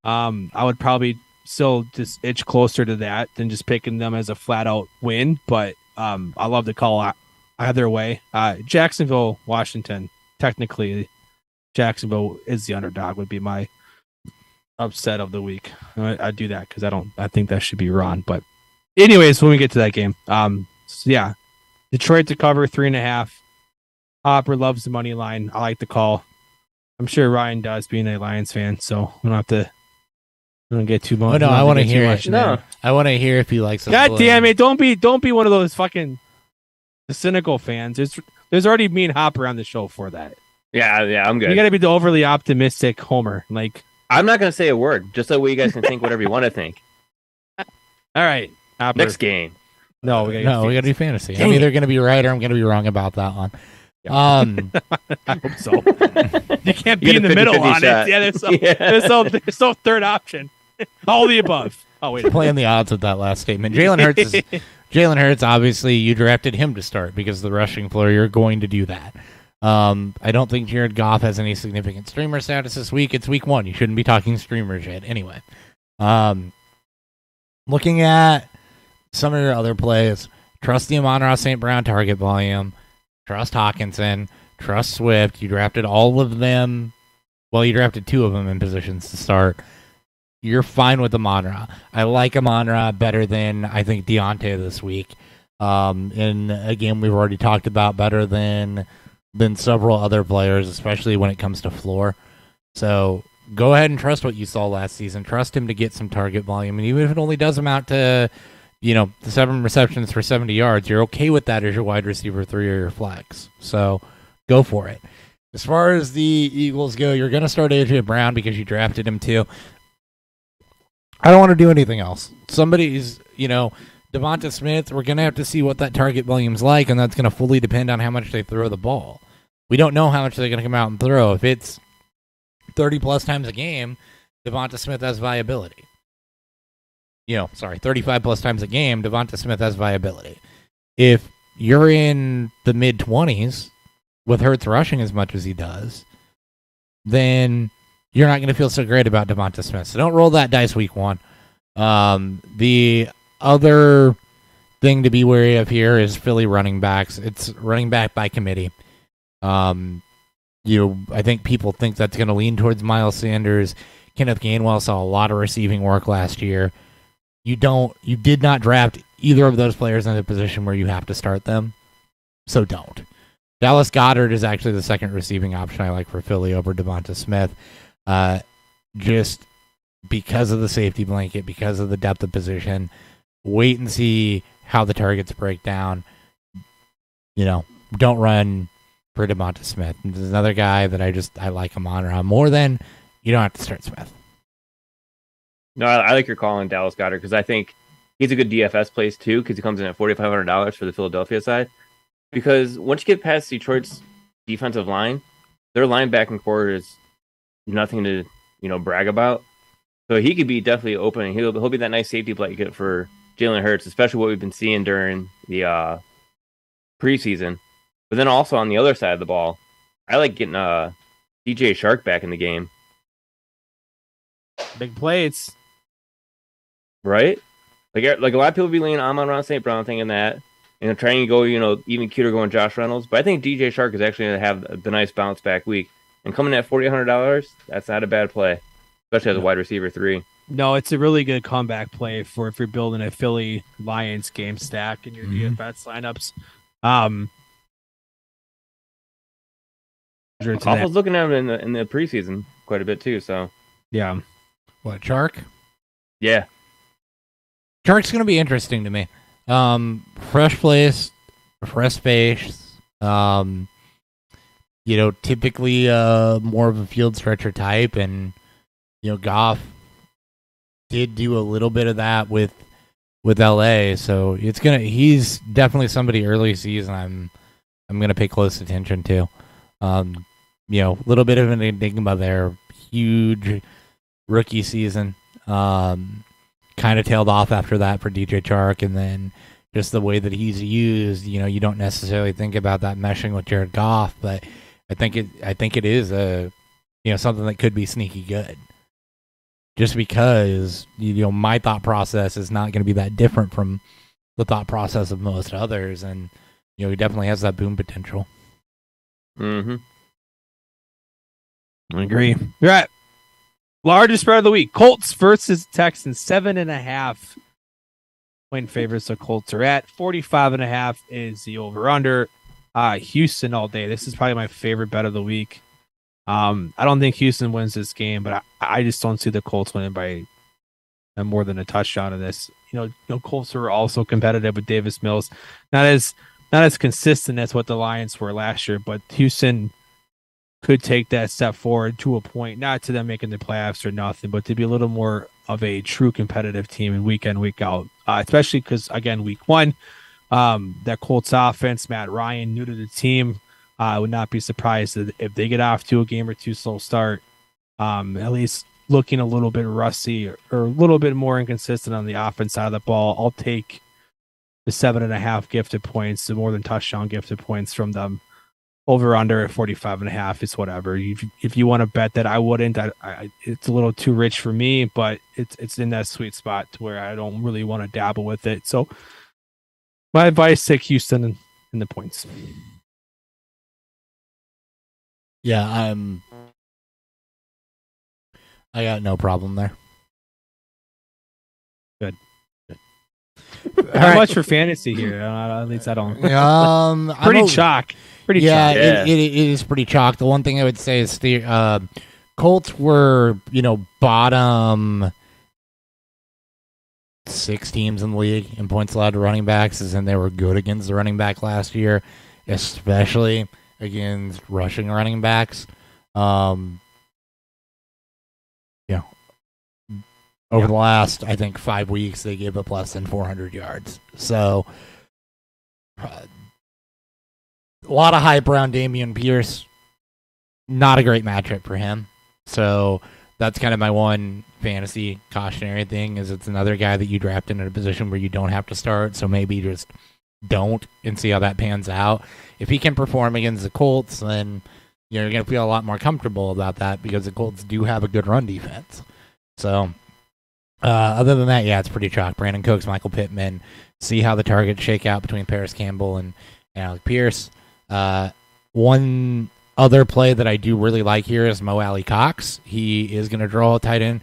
I would probably still just itch closer to that than just picking them as a flat out win. But I love the call either way. Jacksonville, Washington. Technically, Jacksonville is the underdog. Would be my upset of the week. I do that because I think that should be Ron. But anyways, when we get to that game, so yeah, Detroit to cover 3.5. Hopper loves the money line. I like the call. I'm sure Ryan does, being a Lions fan. So we don't have to. We don't get too much. Oh, no, I want to hear it. No. I want to hear if he likes. God damn it! Don't be one of those fucking cynical fans. There's already me and Hopper on the show for that. Yeah, I'm good. You got to be the overly optimistic Homer. Like, I'm not going to say a word, just that way you guys can think whatever you want to think. all right, Hopper. Next game. No, we got to do fantasy. I'm either going to be right or I'm going to be wrong about that one. I hope so. You can't be You in get the a middle 50-50 on shot. it. Yeah, there's no third option. All the above. Oh wait, playing the odds with that last statement. Jalen Hurts. Obviously, you drafted him to start because of the rushing floor. You're going to do that. I don't think Jared Goff has any significant streamer status this week. It's week 1. You shouldn't be talking streamers yet. Anyway, looking at some of your other plays, trust the Amon-Ra St. Brown target volume. Trust Hawkinson. Trust Swift. You drafted all of them. Well, you drafted 2 of them in positions to start. You're fine with Amon-Ra. I like Amon-Ra better than, I think, Deontay this week. In a game we've already talked about, better than several other players, especially when it comes to floor. So go ahead and trust what you saw last season. Trust him to get some target volume. And even if it only does amount to, the 7 receptions for 70 yards, you're okay with that as your wide receiver 3 or your flex. So go for it. As far as the Eagles go, you're going to start A.J. Brown because you drafted him too. I don't want to do anything else. Somebody's, Devonta Smith, we're going to have to see what that target volume's like, and that's going to fully depend on how much they throw the ball. We don't know how much they're going to come out and throw. If it's 30-plus times a game, Devonta Smith has viability. 35-plus times a game, Devonta Smith has viability. If you're in the mid-20s with Hurts rushing as much as he does, then you're not going to feel so great about Devonta Smith. So don't roll that dice week 1. The other thing to be wary of here is Philly running backs. It's running back by committee. I think people think that's going to lean towards Miles Sanders. Kenneth Gainwell saw a lot of receiving work last year. You did not draft either of those players in a position where you have to start them, so don't. Dallas Goedert is actually the second receiving option I like for Philly over Devonta Smith. Just because of the safety blanket, because of the depth of position. Wait and see how the targets break down. Don't run for Devonta Smith. There's another guy that I like Amon-Ra more than. You don't have to start Smith. No, I like your call on Dallas Goedert because I think he's a good DFS place too because he comes in at $4,500 for the Philadelphia side. Because once you get past Detroit's defensive line, their linebacking core is nothing to brag about. So he could be definitely open. He'll be that nice safety blanket for Jalen Hurts, especially what we've been seeing during the preseason. But then also on the other side of the ball, I like getting DJ Shark back in the game. big plays. Right? Like a lot of people be leaning Amon-Ra St. Brown thinking that, trying to go, even cuter going Josh Reynolds. But I think DJ Shark is actually going to have the nice bounce back week. And coming at $4,800, that's not a bad play, especially as a wide receiver 3. No, it's a really good comeback play for if you're building a Philly Lions game stack in your DFS lineups. I was looking at him in the preseason quite a bit too. So yeah, what Chark? Yeah, Chark's going to be interesting to me. Fresh place, fresh face. Typically more of a field stretcher type, and Goff did do a little bit of that with LA, so he's definitely somebody early season I'm gonna pay close attention to. A little bit of an enigma there. Huge rookie season. Kind of tailed off after that for DJ Chark, and then just the way that he's used, you don't necessarily think about that meshing with Jared Goff, but I think it is something that could be sneaky good. just because my thought process is not going to be that different from the thought process of most others, and he definitely has that boom potential. Mm-hmm. I agree. You're right. Largest spread of the week: Colts versus Texans, 7.5 point favorites. The Colts are at 45.5 is the over/under. Houston all day. This is probably my favorite bet of the week. I don't think Houston wins this game, but I just don't see the Colts winning by more than a touchdown in this. Colts are also competitive with Davis Mills, not as consistent as what the Lions were last year, but Houston could take that step forward to a point, not to them making the playoffs or nothing, but to be a little more of a true competitive team in week in, week out, especially because, again, week one, that Colts offense, Matt Ryan, new to the team, I would not be surprised if they get off to a game or two slow start, at least looking a little bit rusty or a little bit more inconsistent on the offense side of the ball. I'll take the 7.5 gifted points, the more than touchdown gifted points from them. Over under at 45.5 is whatever. If you want to bet that, I wouldn't. It's a little too rich for me, but it's in that sweet spot to where I don't really want to dabble with it. So my advice: take Houston in the points. Yeah, I got no problem there. Good. How much for fantasy here? At least I don't. Pretty chalk. Pretty chalk. Yeah. It is pretty chalk. The one thing I would say is the Colts were, bottom 6 teams in the league in points allowed to running backs, as in they were good against the running back last year, especially against rushing running backs. Over the last, I think, 5 weeks, they gave up less than 400 yards. So, a lot of hype around Dameon Pierce. Not a great matchup for him. So, that's kind of my one fantasy cautionary thing, is it's another guy that you draft in a position where you don't have to start. So, maybe just don't and see how that pans out. If he can perform against the Colts, then you're going to feel a lot more comfortable about that, because the Colts do have a good run defense. So, other than that, yeah, it's pretty chalk. Brandon Cooks, Michael Pittman. See how the targets shake out between Paris Campbell and Alec Pierce. One other play that I do really like here is Mo Alley Cox. He is going to draw a tight end.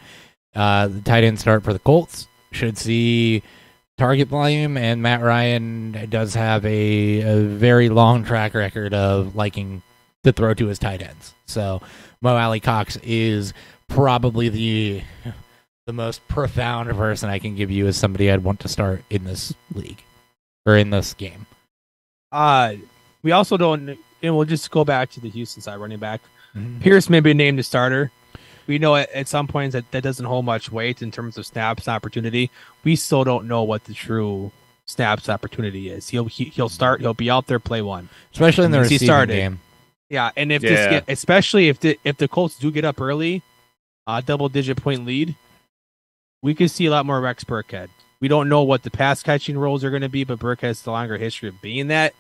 The tight end start for the Colts. Should see target volume, and Matt Ryan does have a very long track record of liking to throw to his tight ends. So Mo Alley Cox is probably the most profound person I can give you as somebody I'd want to start in this league or in this game. We also don't, and we'll just go back to the Houston side running back. Mm-hmm. Pierce may be named a starter. We know at some points that doesn't hold much weight in terms of snaps opportunity. We still don't know what the true snaps opportunity is. He'll start. He'll be out there play one, especially in the receiving game. Yeah, and especially if the Colts do get up early, double-digit point lead, we could see a lot more Rex Burkhead. We don't know what the pass catching roles are going to be, but Burkhead has the longer history of being that.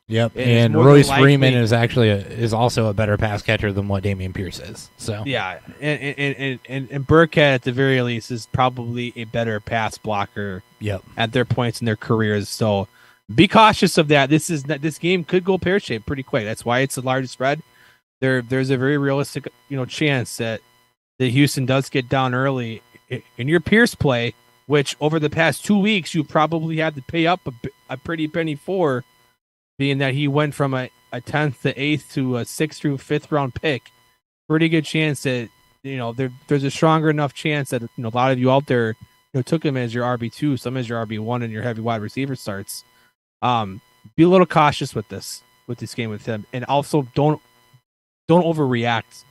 Yep, and Royce Freeman is also a better pass catcher than what Dameon Pierce is. So yeah, and Burkhead at the very least is probably a better pass blocker. Yep, at their points in their careers. So be cautious of that. This game could go pear shaped pretty quick. That's why it's the largest spread. There's a very realistic chance that Houston does get down early in your Pierce play, which over the past 2 weeks you probably had to pay up a pretty penny for, being that he went from a 10th to 8th to a 6th through 5th round pick. Pretty good chance that there's a stronger enough chance that a lot of you out there took him as your RB2, some as your RB1 and your heavy wide receiver starts. Be a little cautious with this game with him, and also don't overreact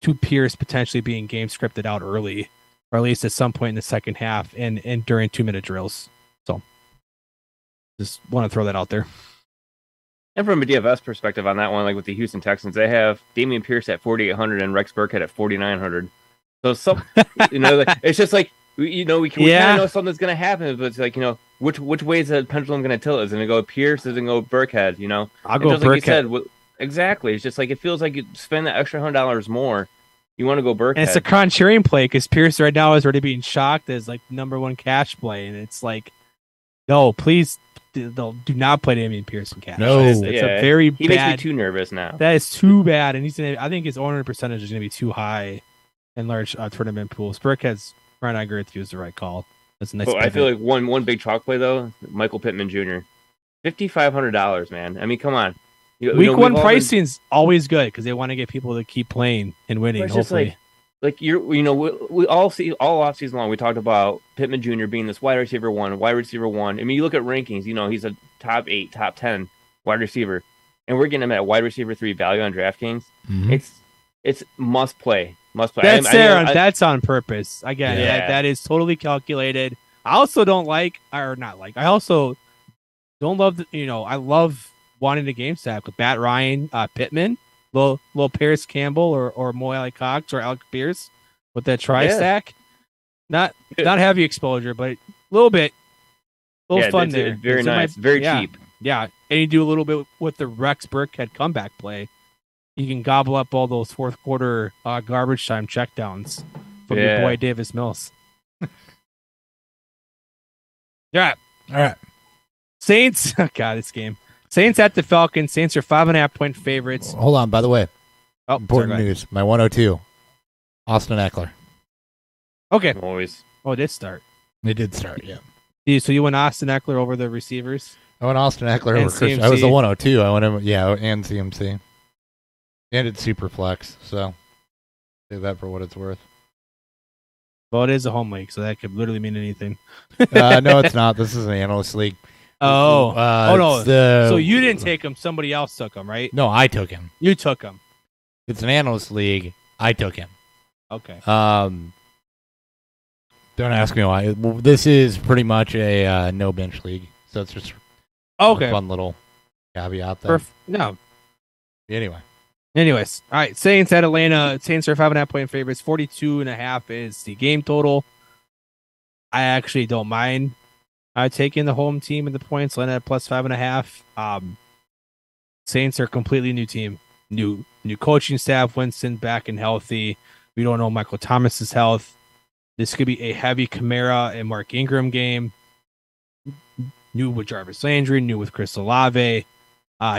to Pierce potentially being game scripted out early, or at least at some point in the second half and during 2-minute drills. So just want to throw that out there. And from a DFS perspective on that one, like with the Houston Texans, they have Dameon Pierce at 4,800 and Rex Burkhead at 4,900. So it's just like we kind of know something's gonna happen, but it's like which way is the pendulum gonna tilt? Is it gonna go Pierce? Is it gonna go Burkhead? I'll go just Burkhead. Like you said, exactly. It's just like it feels like you spend that extra $100 more You want to go And it's a Burkhead. contrarian play because Pierce right now is already being shocked as like number one cash play, and it's like, no, please, do not play Damian Pierce in cash. No. it's Yeah, a very he makes me bad. too nervous now. That is too bad, and I think his owner percentage is gonna be too high in large tournament pools. Burkhead's, Brian, I agree with you, is the right call. That's a nice. But I feel pivot. like one big chalk play though, Michael Pittman Jr. $5,500, man. I mean, come on. Week one we've all been- pricing's always good because they want to get people to keep playing and winning. It's just Hopefully, like we all see all off season long. We talked about Pittman Jr. being this wide receiver one. I mean, you look at rankings. He's a top 8, top 10 wide receiver, and we're getting him at wide receiver 3 value on DraftKings. Mhm. It's must play. that's on purpose. Again, Yeah. that is totally calculated. I also don't like, or not like. I also don't love. I love wanting the game stack with Matt Ryan, Pittman, little Paris Campbell, or Mo Ali Cox or Alec Pierce with that tri Yeah. stack. Not heavy exposure, but a little bit. A little fun it's there. very So it nice, might- very yeah. cheap. Yeah, and you do a little bit with the Rex Burkhead comeback play. You can gobble up all those fourth quarter garbage time checkdowns from your Yeah. boy Davis Mills. Yeah, All right. Saints. Oh, God, this game. Saints at the Falcons. Saints are 5.5-point favorites. Hold on. By the way, Oh, important sorry, go news. My 102, Austin Eckler. ahead. Okay. Always. Oh, it did start. It did start, yeah. So you went Austin Eckler over the receivers? I went Austin Eckler And over Christian. I was CMC. the 102. I went him, yeah, and CMC. And it's super flex, so say that for what it's worth. Well, it is a home league, so that could literally mean anything. No, it's not. This is an analyst league. Oh. No. it's the- So you didn't take him. Somebody else took him, right? No, I took him. You took him. It's an analyst league. I took him. Okay. Don't ask me why. Well, this is pretty much a no bench league, so it's just Okay. a fun little caveat there. No. Anyway, Anyways, all right. Saints at Atlanta. Saints are 5.5-point favorites. 42.5 is the game total. I actually don't mind taking the home team and the points. Atlanta at plus 5.5. Saints are a completely new team. New coaching staff. Winston back and healthy. We don't know Michael Thomas's health. This could be a heavy Kamara and Mark Ingram game. New with Jarvis Landry. New with Chris Olave.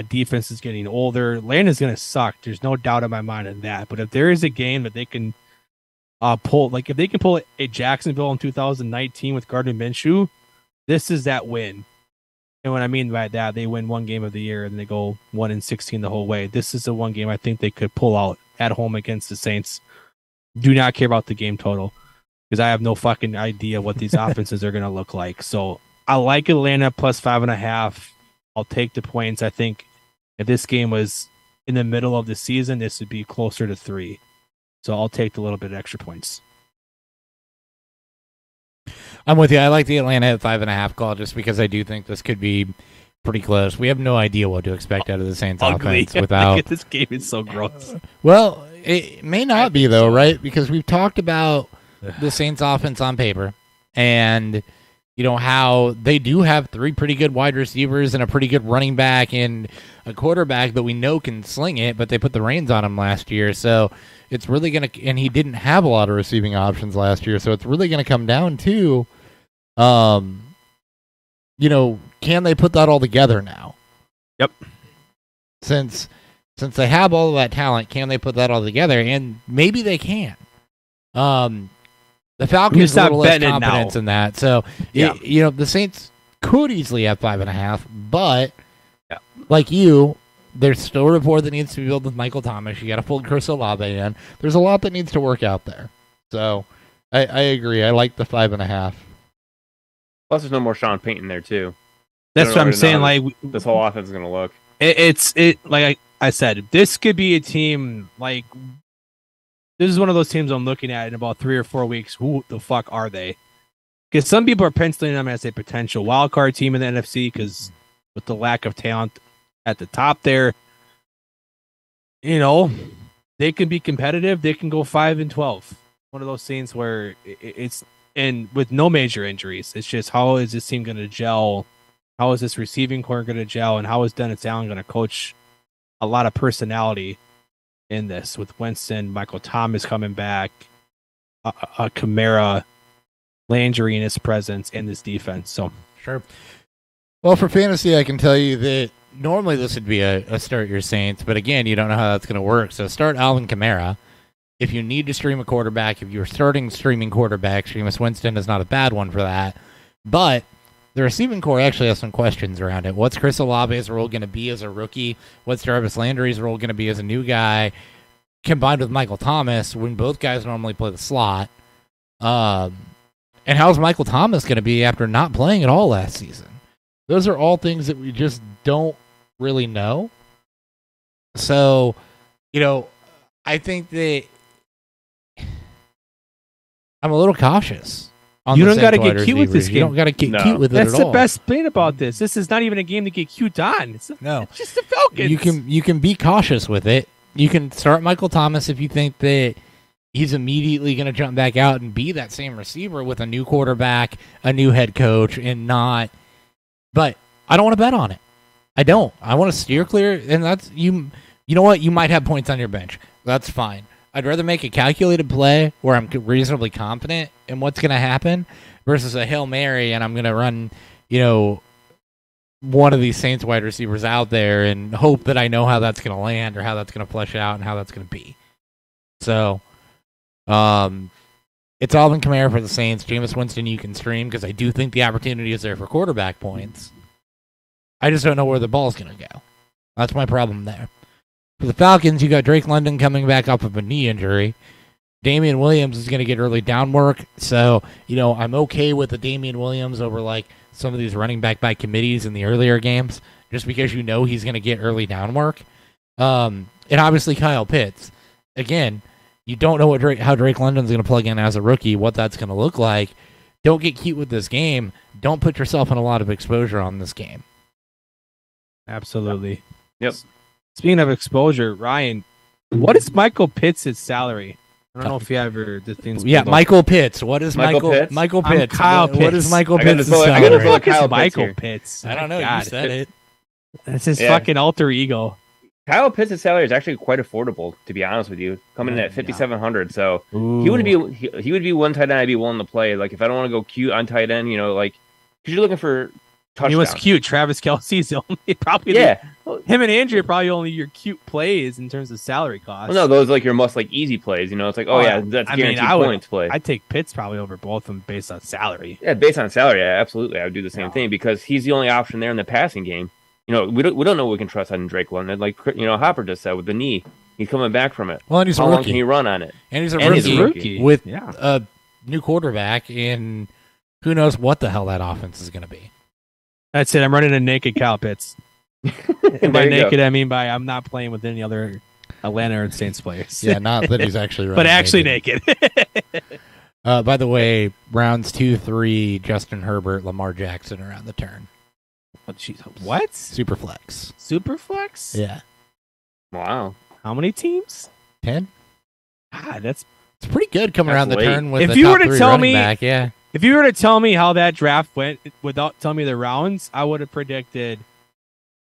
Defense is getting older. Atlanta's going to suck. There's no doubt in my mind on that. But if there is a game that they can pull, like if they can pull a Jacksonville in 2019 with Gardner Minshew, this is that win. And what I mean by that, they win one game of the year and they go 1-16 the whole way. This is the one game I think they could pull out at home against the Saints. Do not care about the game total because I have no fucking idea what these offenses are going to look like. So I like Atlanta plus 5.5. I'll take the points. I think if this game was in the middle of the season, this would be closer to 3. So I'll take the little bit extra points. I'm with you. I like the Atlanta at 5.5 call just because I do think this could be pretty close. We have no idea what to expect out of the Saints offense without. This game is so gross. Well, it may not be though, right? Because we've talked about the Saints offense on paper, and you know how they do have 3 pretty good wide receivers and a pretty good running back and a quarterback that we know can sling it, but they put the reins on him last year, so it's really gonna. And he didn't have a lot of receiving options last year, so it's really gonna come down to, can they put that all together now? Yep. Since they have all of that talent, can they put that all together? And maybe they can. The Falcons have a little less confidence in that. So, Yeah. the Saints could easily have 5.5, but Yeah. like you, there's still a rapport that needs to be built with Michael Thomas. You got to pull Chris Olave in. There's a lot that needs to work out there. So, I agree. I like the 5.5. Plus, there's no more Sean Payton there too. That's I what don't I'm really saying. know Like how this whole offense is gonna look. it's like I said, this could be a team like this is one of those teams I'm looking at in about 3 or 4 weeks. Who the fuck are they? Because some people are penciling them as a potential wild card team in the NFC because with the lack of talent at the top there, they can be competitive. They can go 5-12. One of those things where it's and with no major injuries. It's just how is this team going to gel? How is this receiving core going to gel? And how is Dennis Allen going to coach a lot of personality in this with Winston, Michael Thomas coming back, Kamara, Landry in his presence, and this defense. So Sure. Well, for fantasy, I can tell you that normally this would be a start your Saints, but again, you don't know how that's going to work. So start Alvin Kamara. If you need to stream a quarterback, if you're starting streaming quarterbacks, Jameis Winston is not a bad one for that. But the receiving core actually has some questions around it. What's Chris Olave's role going to be as a rookie? What's Jarvis Landry's role going to be as a new guy? Combined with Michael Thomas, when both guys normally play the slot. And how's Michael Thomas going to be after not playing at all last season? Those are all things that we just don't really know. So, I think that I'm a little cautious. You don't got to get cute with this game. You don't got to get cute with it That's at all. the best thing about this. This is not even a game to get cute on. It's just the Falcons. You can be cautious with it. You can start Michael Thomas if you think that he's immediately going to jump back out and be that same receiver with a new quarterback, a new head coach, and not. But I don't want to bet on it. I don't. I want to steer clear, and that's you. You know what? You might have points on your bench. That's fine. I'd rather make a calculated play where I'm reasonably confident in what's going to happen versus a Hail Mary and I'm going to run, one of these Saints wide receivers out there and hope that I know how that's going to land or how that's going to flesh out and how that's going to be. So, it's Alvin Kamara for the Saints. Jameis Winston you can stream because I do think the opportunity is there for quarterback points. I just don't know where the ball's going to go. That's my problem there. For the Falcons, you got Drake London coming back off of a knee injury. Damian Williams is going to get early down work. So, I'm okay with the Damian Williams over like some of these running back by committees in the earlier games, just because he's going to get early down work. And obviously Kyle Pitts. Again, you don't know how Drake London's going to plug in as a rookie, what that's going to look like. Don't get cute with this game. Don't put yourself in a lot of exposure on this game. Absolutely. Yep. Speaking of exposure, Ryan, what is Michael Pitts' salary? I don't know if you ever the things. Yeah, Michael Pitts. What is Michael Pitts? Michael I'm Pitts. Kyle What Pitts. is Michael I gotta Pitts' pull- I salary? gotta Who pull the fuck is Kyle Pitts Michael here. Pitts? I don't know. God. You said it. That's his Yeah. fucking alter ego. Kyle Pitts' salary is actually quite affordable, to be honest with you, coming in at 5,700. So he would be one tight end I'd be willing to play. Like if I don't want to go cute on tight end, because you're looking for touchdowns. He was cute. Travis Kelce's the only probably. Yeah. Him and Andrew are probably only your cute plays in terms of salary costs. Well, no, those like your most like easy plays. It's like, oh yeah, that's guaranteed points play. I'd take Pitts probably over both of them based on salary. Yeah, based on salary, yeah, absolutely, I would do the same thing because he's the only option there in the passing game. We don't know what we can trust on Drake London. Like Hopper just said with the knee, he's coming back from it. Well, and he's How a long rookie. can he run on it? And he's a And he's rookie, a rookie. with Yeah. a new quarterback, and who knows what the hell that offense is going to be. That's it. I'm running a naked Kyle Pitts. And There by you go. naked, I mean by I'm not playing with any other Atlanta Saints players. Yeah, not that he's actually running. but actually naked. By the way, rounds 2-3, Justin Herbert, Lamar Jackson are on the turn. What? Super flex. Superflex? Yeah. Wow. How many teams? 10? God, that's It's pretty good coming That's around the late. turn with If the you top were to three tell running me- back, yeah. if you were to tell me how that draft went without telling me the rounds, I would have predicted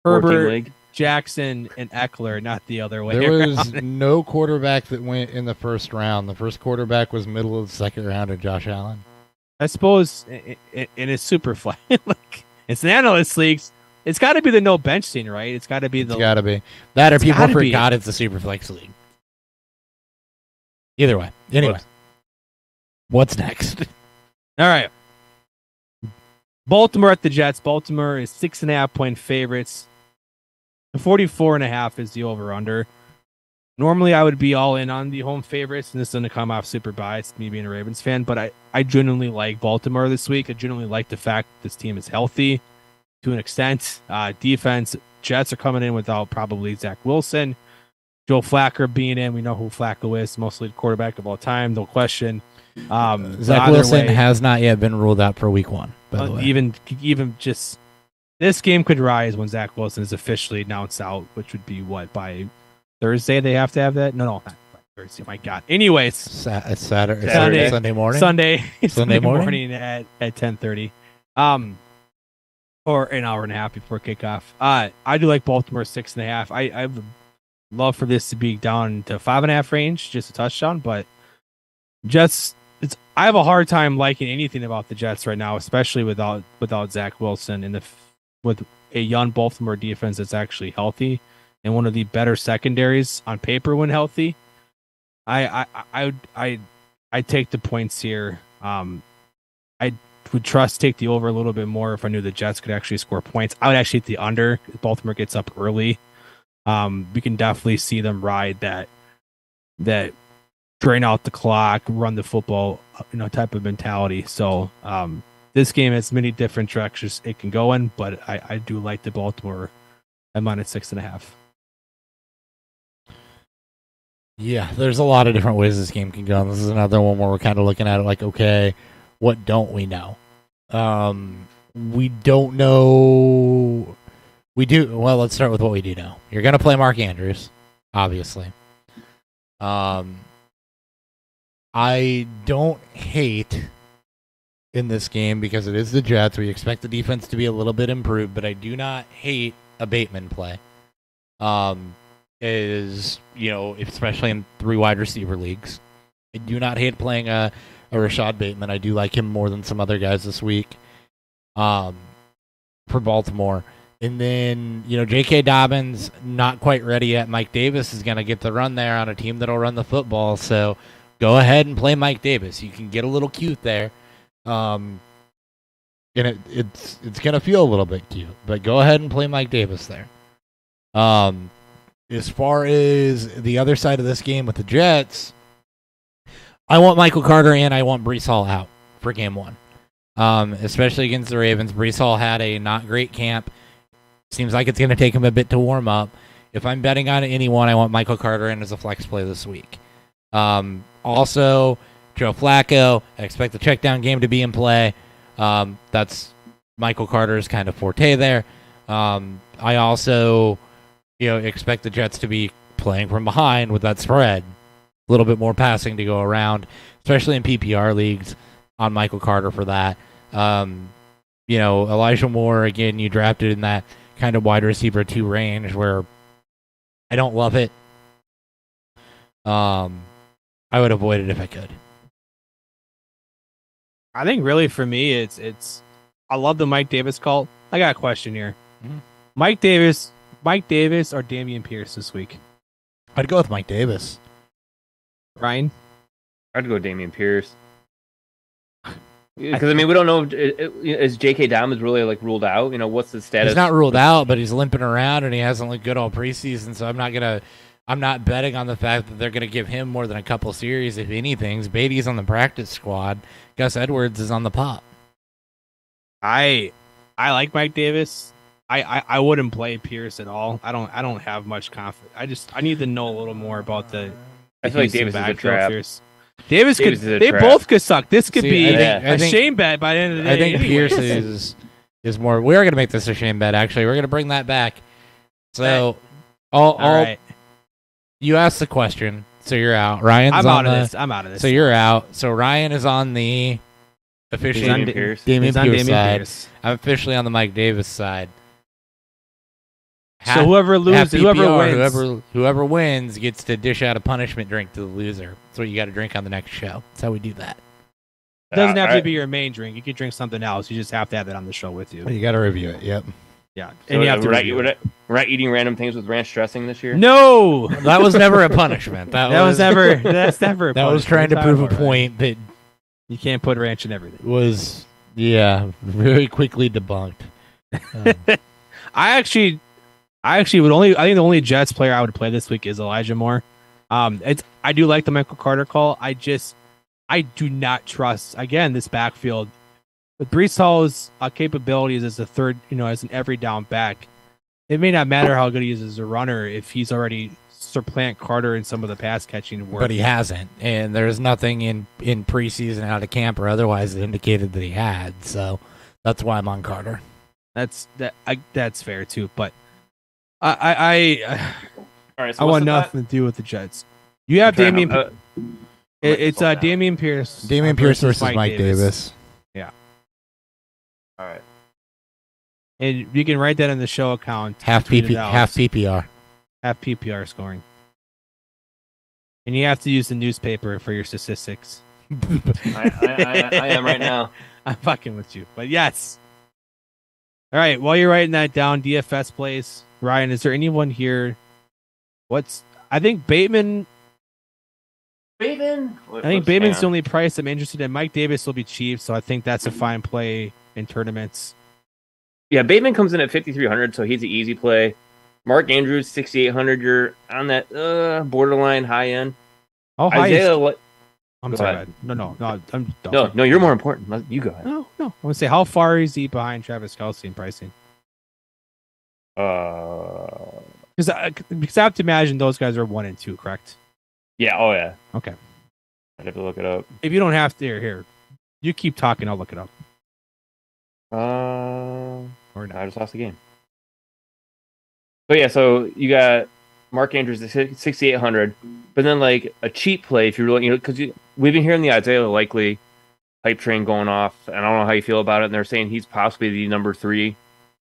14 Herbert, league. Jackson, and Eckler, not the other way. There around. was no quarterback that went in the first round. The first quarterback was middle of the second round of Josh Allen. I suppose in a super flat, like it's an analyst leagues. It's got to be the no bench scene, right? It's got to be It's the got to be. That or It's people gotta be. forgot it's a super flex league. Either way. Anyway. What's next? All right. Baltimore at the Jets. Baltimore is 6.5-point favorites. The 44.5 is the over/under. Normally, I would be all in on the home favorites, and this is going to come off super biased, me being a Ravens fan, but I genuinely like Baltimore this week. I genuinely like the fact that this team is healthy to an extent. Defense, Jets are coming in without probably Zach Wilson. Joe Flacco being in, we know who Flacco is, mostly the quarterback of all time, no question. Zach Either Wilson way, has not yet been ruled out for week 1, by the way. even just this game could rise when Zach Wilson is officially announced out, which would be what, by Thursday they have to have that? No, not by Thursday. My God. Anyways, Saturday, Sunday. Sunday morning. Sunday morning? morning at 10:30, or an hour and a half before kickoff. I do like Baltimore 6.5. I have a love for this to be down to 5.5 range, just a touchdown. But Jets, I have a hard time liking anything about the Jets right now, especially without Zach Wilson and with a young Baltimore defense that's actually healthy and one of the better secondaries on paper when healthy. I take the points here. I would take the over a little bit more if I knew the Jets could actually score points. I would actually hit the under. If Baltimore gets up early, we can definitely see them ride that drain out the clock, run the football, type of mentality. So this game has many different directions it can go in, but I do like the Baltimore at -6.5. Yeah, there's a lot of different ways this game can go. And this is another one where we're kind of looking at it like, okay, what don't we know? We don't know. We do. Well, let's start with what we do know. You're going to play Mark Andrews, obviously. I don't hate in this game because it is the Jets. We expect the defense to be a little bit improved, but I do not hate a Bateman play. Especially in 3 wide receiver leagues. I do not hate playing a Rashad Bateman. I do like him more than some other guys this week for Baltimore. And then, J.K. Dobbins, not quite ready yet. Mike Davis is going to get the run there on a team that'll run the football. So go ahead and play Mike Davis. You can get a little cute there. And it's going to feel a little bit cute. But go ahead and play Mike Davis there. As far as the other side of this game with the Jets, I want Michael Carter and I want Breece Hall out for game 1. Especially against the Ravens. Breece Hall had a not great camp. Seems like it's going to take him a bit to warm up. If I'm betting on anyone, I want Michael Carter in as a flex play this week. Also, Joe Flacco, I expect the check down game to be in play. That's Michael Carter's kind of forte there. I also expect the Jets to be playing from behind with that spread. A little bit more passing to go around, especially in PPR leagues on Michael Carter for that. Elijah Moore, again, you drafted in that kind of wide receiver 2 range where I don't love it. I would avoid it if I could. I think really for me, it's I love the Mike Davis call. I got a question here. Mm-hmm. Mike Davis or Dameon Pierce this week? I'd go with Mike Davis. Ryan? I'd go Dameon Pierce. Because we don't know, is J.K. Dobbins really ruled out? What's the status? He's not ruled out, but he's limping around and he hasn't looked good all preseason. So I'm not betting on the fact that they're gonna give him more than a couple series. If anything, Beatty's on the practice squad. Gus Edwards is on the pop. I like Mike Davis. I wouldn't play Pierce at all. I don't have much confidence. I need to know a little more about the. I feel like Davis is a trap. Davis could. They both could suck. This could be a shame bet by the end of the day. I think Pierce is more. We are going to make this a shame bet. Actually, we're going to bring that back. So, all right. You asked the question, so you're out. Ryan's I'm on out of this. So you're out. So Ryan is on the officially Dameon Pierce side. I'm officially on the Mike Davis side. So whoever loses, whoever wins gets to dish out a punishment drink to the loser. That's what you got to drink on the next show. That's how we do that. It doesn't have to be your main drink. You could drink something else. You just have to have that on the show with you. You got to review it. Yep. Yeah. So and you have to we're not eating random things with ranch dressing this year? No. That was never a punishment. That's never a punishment. That was trying to prove a point that you can't put ranch in everything. Was very quickly debunked. I think the only Jets player I would play this week is Elijah Moore. I do like the Michael Carter call. I do not trust this backfield. With Breece Hall's capabilities as a third, as an every down back, it may not matter how good he is as a runner if he's already supplant Carter in some of the pass catching work. But he hasn't, and there's nothing in preseason, out of camp, or otherwise that indicated that he had. So that's why I'm on Carter. That's fair too. But I all right. So I want nothing to do with the Jets. You have Dameon. It's Dameon Pierce. Dameon Pierce versus Mike Davis. Yeah. All right. And you can write that in the show account. Half PPR. Half PPR scoring. And you have to use the newspaper for your statistics. I am right now. I'm fucking with you. But yes. All right. While you're writing that down, DFS plays. Ryan, is there anyone here? I think Bateman. Bateman? I think Bateman's the only price I'm interested in. Mike Davis will be cheap, so I think that's a fine play in tournaments. Yeah, Bateman comes in at 5,300, so he's an easy play. Mark Andrews, 6,800. You're on that borderline high end. How high Isaiah, I'm Go sorry. ahead. No. No, you're more important. You go ahead. No. I want to say, how far is he behind Travis Kelce in pricing? Because I have to imagine those guys are 1 and 2, correct? Yeah. Oh, yeah. Okay. I'd have to look it up. If you don't have to, here. You keep talking. I'll look it up. Or no, I just lost the game. So yeah, so you got Mark Andrews at 6,800, but then like a cheap play if you're really, because we've been hearing the Isaiah Likely hype train going off, and I don't know how you feel about it. And they're saying he's possibly the number 3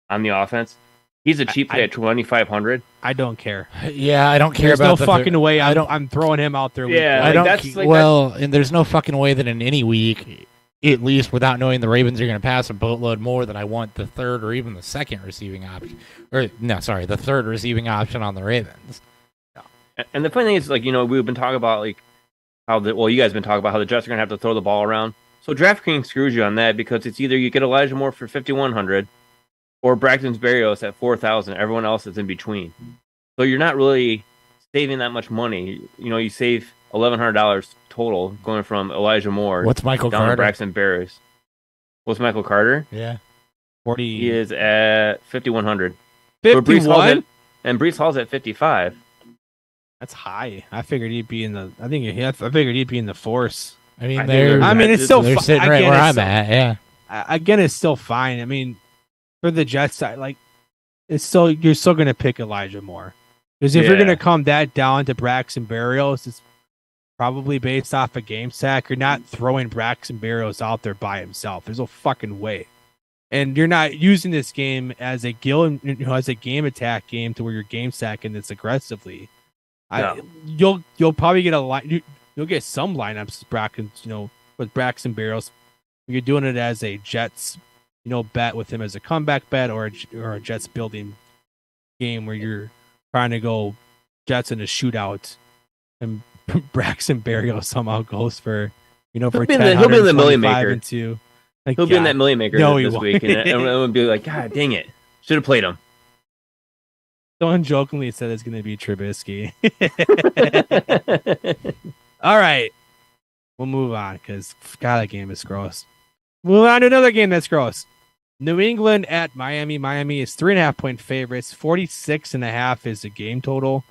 on the offense. He's a cheap play at 2,500. I don't care. Yeah, I don't care There's about no fucking way. I'm throwing him out there. Yeah, I like, don't. And there's no fucking way that in any week, at least without knowing the Ravens are going to pass a boatload more, that I want the third or even the second receiving option. The third receiving option on the Ravens. And the funny thing is, like, we've been talking about like you guys have been talking about how the Jets are going to have to throw the ball around. So DraftKings screws you on that because it's either you get Elijah Moore for 5,100 or Braxton Berrios at 4,000. Everyone else is in between. So you're not really saving that much money. You save $1,100 total going from Elijah Moore. What's Michael down Carter? to Braxton Berrios. What's Michael Carter? Yeah. 40. He is at 5,100. 51? And Brees Hall's at 55. That's high. I figured he'd be in the. I figured he'd be in the force. I mean, it's still. They're sitting right where I'm at. Yeah. Again, it's still fine. I mean, for the Jets side, like, you're still going to pick Elijah Moore because if you're going to come that down to Braxton Berrios, it's probably based off a game sack. You're not throwing Braxton Berrios out there by himself. There's no fucking way. And you're not using this game as a game attack game to where you're game sacking this aggressively. No. You'll probably get you'll get some lineups with Braxton Berrios. You're doing it as a Jets, bet with him as a comeback bet or a Jets building game where you're trying to go Jets in a shootout, and Braxton Berrios somehow goes for he'll be in the Million Maker. And 2. Like, he'll be in that Million Maker this week, and everyone will be like, God dang it, should have played him. Someone jokingly said it's going to be Trubisky. All right. We'll move on because, God, that game is gross. Move on to another game that's gross. New England at Miami. Miami is 3.5-point favorites. 46.5 is the game total.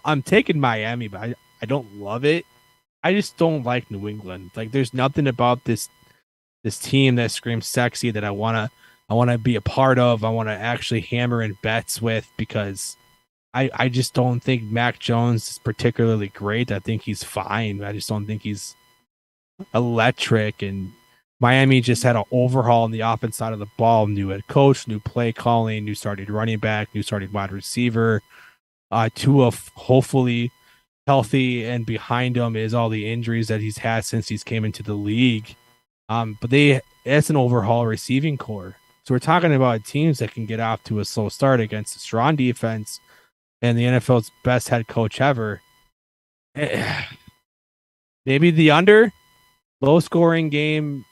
I'm taking Miami, but I don't love it. I just don't like New England. Like, there's nothing about this team that screams sexy that I want to be a part of. I want to actually hammer in bets with because I just don't think Mac Jones is particularly great. I think he's fine. I just don't think he's electric. And Miami just had an overhaul on the offense side of the ball. New head coach, new play calling, new starting running back, new starting wide receiver. Tua hopefully healthy, and behind him is all the injuries that he's had since he's came into the league. But it's an overhaul receiving core. So we're talking about teams that can get off to a slow start against a strong defense and the NFL's best head coach ever. Maybe the under, low scoring game.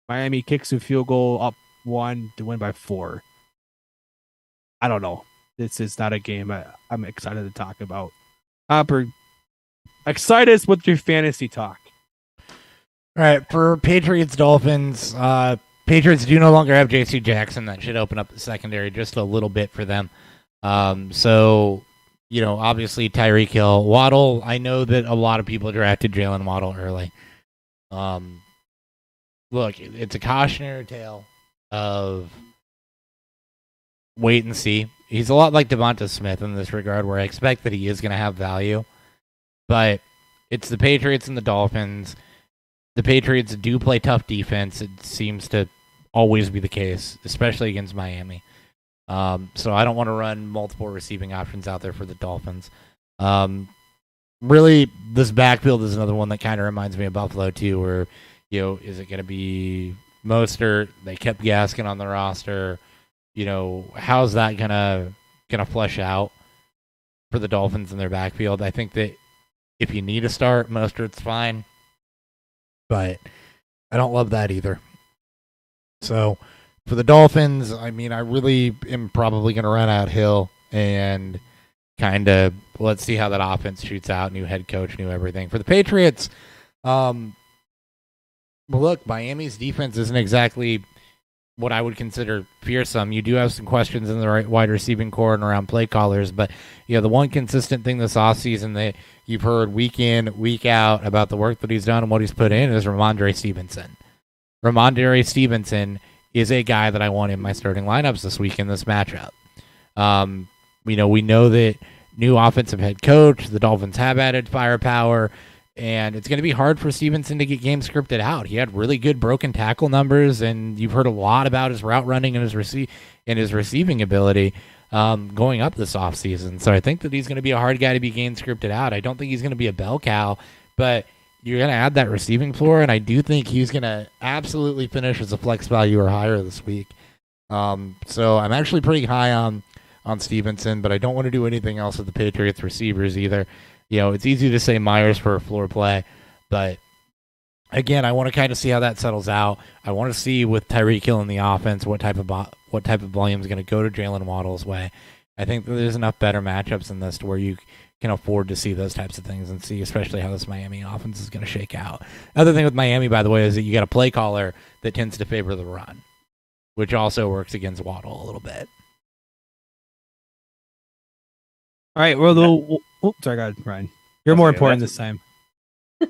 Miami kicks a field goal up 1 to win by 4. I don't know. This is not a game I'm excited to talk about. Hopper, excite us with your fantasy talk. All right, for Patriots Dolphins, Patriots do no longer have J.C. Jackson. That should open up the secondary just a little bit for them. So, obviously Tyreek Hill, Waddle. I know that a lot of people drafted Jalen Waddle early. Look, it's a cautionary tale of wait and see. He's a lot like Devonta Smith in this regard, where I expect that he is going to have value. But it's the Patriots and the Dolphins. The Patriots do play tough defense. It seems to always be the case, especially against Miami. So I don't want to run multiple receiving options out there for the Dolphins. Really, this backfield is another one that kind of reminds me of Buffalo too, where is it going to be Mostert? They kept Gaskin on the roster. How's that gonna flesh out for the Dolphins in their backfield? I think that if you need to start, Mostert's fine, but I don't love that either. So for the Dolphins, I mean, I really am probably going to run out Hill and kind of let's see how that offense shoots out. New head coach, new everything. For the Patriots, well, look, Miami's defense isn't exactly what I would consider fearsome. You do have some questions in the right wide receiving core and around play callers, but the one consistent thing this offseason that you've heard week in, week out about the work that he's done and what he's put in is Ramondre Stevenson. Ramondre Stevenson is a guy that I want in my starting lineups this week in this matchup. We know that new offensive head coach, the Dolphins have added firepower, and it's going to be hard for Stevenson to get games scripted out. He had really good broken tackle numbers, and you've heard a lot about his route running and his receiving ability going up this offseason. So I think that he's going to be a hard guy to be game scripted out. I don't think he's going to be a bell cow, but you're going to add that receiving floor, and I do think he's going to absolutely finish as a flex value or higher this week. So I'm actually pretty high on Stevenson, but I don't want to do anything else with the Patriots receivers either. It's easy to say Myers for a floor play, but again, I want to kind of see how that settles out. I want to see with Tyreek Hill in the offense what type of volume is going to go to Jalen Waddle's way. I think that there's enough better matchups in this to where you can afford to see those types of things and see especially how this Miami offense is going to shake out. Other thing with Miami, by the way, is that you got a play caller that tends to favor the run, which also works against Waddle a little bit. All right, well, sorry, go ahead, Ryan. You're more important this time. I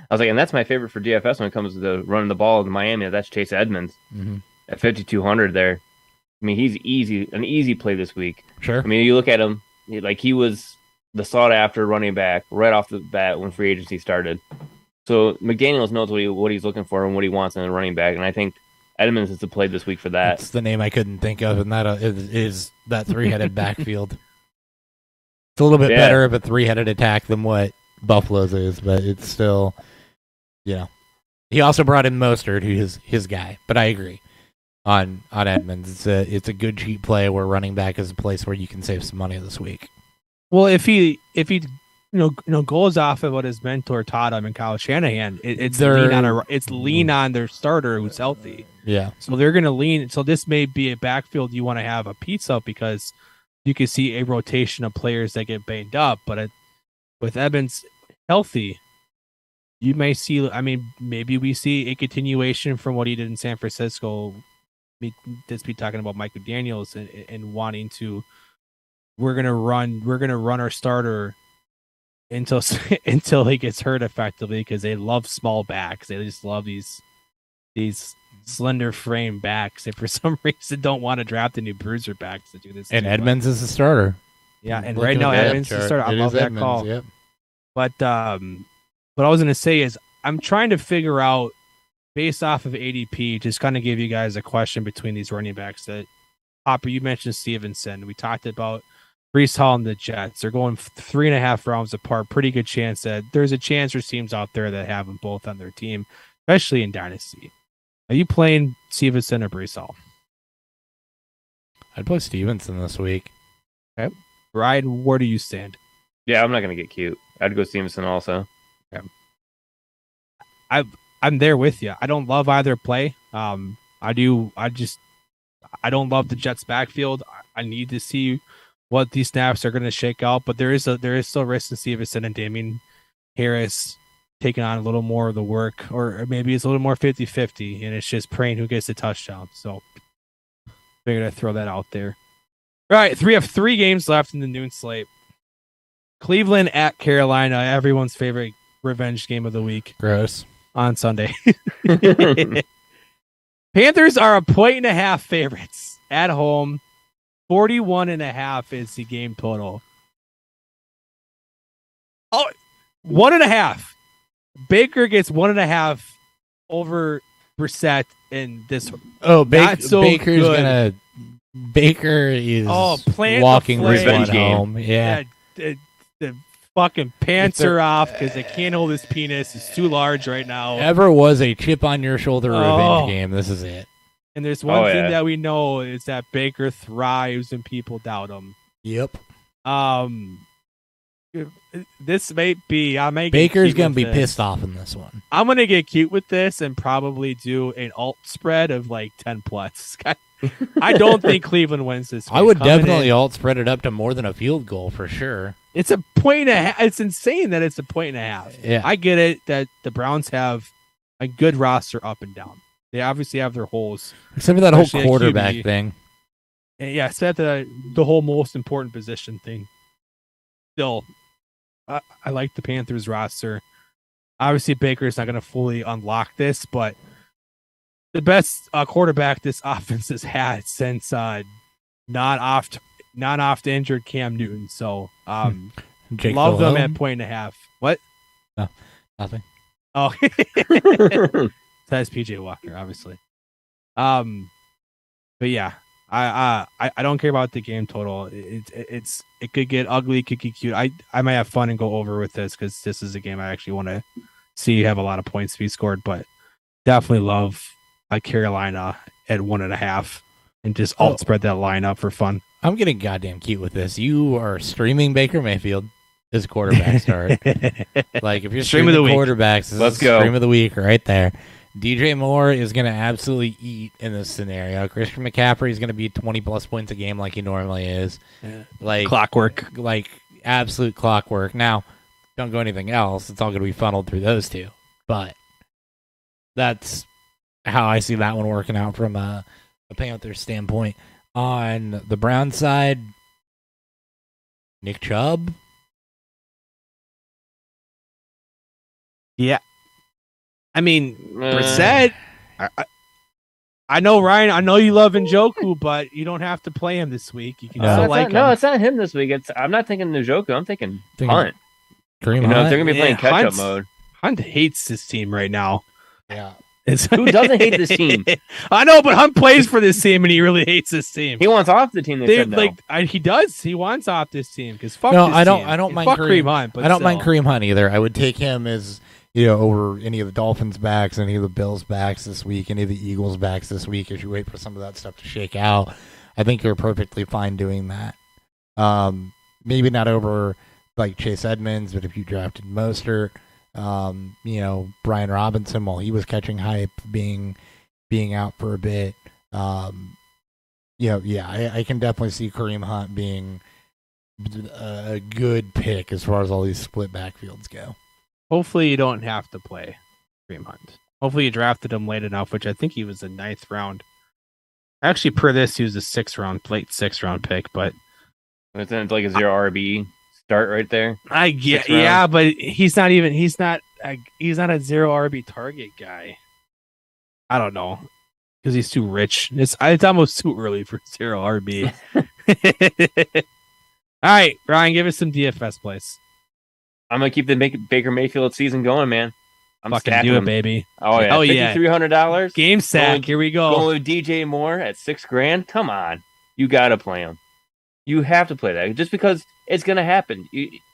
was like, and that's my favorite for DFS when it comes to running the ball in Miami. That's Chase Edmonds at 5,200 there. I mean, he's an easy play this week. Sure. I mean, you look at him, he was the sought-after running back right off the bat when free agency started. So McDaniels knows what he's looking for and what he wants in a running back, and I think Edmonds is the play this week for that. That's the name I couldn't think of, and that is that three-headed backfield. It's a little bit better of a three-headed attack than what Buffalo's is, but it's still, He also brought in Mostert, who's his guy, but I agree on Edmonds. It's a good cheap play where running back is a place where you can save some money this week. Well, if he goes off of what his mentor taught him in Kyle Shanahan, it's lean on their starter who's healthy. Yeah. So they're going to lean. So this may be a backfield you want to have a piece of because you can see a rotation of players that get banged up. But with Evans healthy, you may see. I mean, maybe we see a continuation from what he did in San Francisco. Just be talking about Michael Daniels and wanting to. We're gonna run our starter until he gets hurt effectively because they love small backs. They just love these slender frame backs. They for some reason don't want to draft any bruiser backs to do this. And Edmonds is the starter. Yeah, and right now Edmonds is the starter. I love that call. Yep. But what I was gonna say is I'm trying to figure out based off of ADP, just kind of give you guys a question between these running backs that Hopper, you mentioned Stevenson. We talked about Breece Hall and the Jets. They're going 3.5 rounds apart. Pretty good chance that there's a chance there's teams out there that have them both on their team, especially in Dynasty. Are you playing Stevenson or Breece Hall? I'd play Stevenson this week. Okay. Ryan, where do you stand? Yeah, I'm not going to get cute. I'd go Stevenson also. Okay. I'm there with you. I don't love either play. I don't love the Jets backfield. I need to see what these snaps are going to shake out, but there is still risk to Stevenson and Damien Harris taking on a little more of the work, or maybe it's a little more 50-50, and it's just praying who gets the touchdown. So figured I'd throw that out there. All right, we have 3 games left in the noon slate. Cleveland at Carolina, everyone's favorite revenge game of the week. Gross. On Sunday. Panthers are 1.5 favorites at home. 41.5 is the game total. Oh, 1.5. Baker gets 1.5 over Brissett in this. Oh, Baker's gonna Baker is plant walking the this flag. one Revenge game. home. Yeah. The fucking pants If there- are off because they can't hold his penis. It's too large right now. Ever was a chip on your shoulder Oh. revenge game. This is it. And there's one Oh, thing yeah. that we know is that Baker thrives when people doubt him. Yep. This may be. I may. Baker's gonna be pissed off in this one. I'm gonna get cute with this and probably do an alt spread of like 10 plus. I don't think Cleveland wins this. I game. would Coming definitely in, alt spread it up to more than a field goal for sure. It's a point and a half. It's insane that it's a point and a half. Yeah. I get it that the Browns have a good roster up and down. They obviously have their holes. Except for that whole Especially at quarterback QB. thing. And yeah, except the whole most important position thing. Still, I like the Panthers roster. Obviously, Baker's not going to fully unlock this, but the best quarterback this offense has had since not off injured Cam Newton. So Jake love them Delhomme? at point and a half. What? Nothing. Oh, that's PJ Walker, obviously. But yeah, I don't care about the game total. It could get ugly, it could get cute. I might have fun and go over with this because this is a game I actually want to see have a lot of points to be scored. But definitely love Carolina at 1.5 and just alt spread that line up for fun. I'm getting goddamn cute with this. You are streaming Baker Mayfield as quarterback start. Like if you're Stream of streaming the week. quarterbacks, this Let's is go. Stream of the week right there. DJ Moore is going to absolutely eat in this scenario. Christian McCaffrey is going to be 20 plus points a game like he normally is. Like Clockwork. like absolute clockwork. Now, don't go anything else. It's all going to be funneled through those two. But that's how I see that one working out from a Panthers standpoint. On the Brown side, Nick Chubb. Yeah. I mean, Eh. Brissett. I know, Ryan. I know you love Njoku, but you don't have to play him this week. You can No, still it's like not, no, him. it's not him this week. I'm not thinking Njoku. I'm thinking Thinking Hunt. Kareem You know, Hunt. they're gonna be playing Yeah, catch up Hunt's- mode. Hunt hates this team right now. Yeah. Who doesn't hate this team? I know, but Hunt plays for this team, and he really hates this team. He wants off the team. They said no. He does. He wants off this team because fuck. No, this I don't- team. I don't And mind fuck Kareem. Hunt. But I don't mind still. Kareem Hunt either. I would take him as over any of the Dolphins backs, any of the Bills backs this week, any of the Eagles backs this week. As you wait for some of that stuff to shake out, I think you're perfectly fine doing that. Maybe not over like Chase Edmonds, but if you drafted Mostert, Brian Robinson while he was catching hype, being out for a bit. I can definitely see Kareem Hunt being a good pick as far as all these split backfields go. Hopefully, you don't have to play Kareem Hunt. Hopefully, you drafted him late enough, which I think he was the 9th round. Actually, per this, he was a late 6th round pick. But It's like a 0 RB start right there. I get, 6th round. yeah, but he's not a 0 RB target guy. I don't know because he's too rich. It's almost too early for 0 RB. All right, Ryan, give us some DFS plays. I'm gonna keep the Baker Mayfield season going, man. I'm Fucking stacking do it, them. baby. Oh yeah, Oh, yeah. $5,300. Game sack. Going- Here we go. Going with DJ Moore at $6,000. Come on, you gotta play him. You have to play that just because it's gonna happen.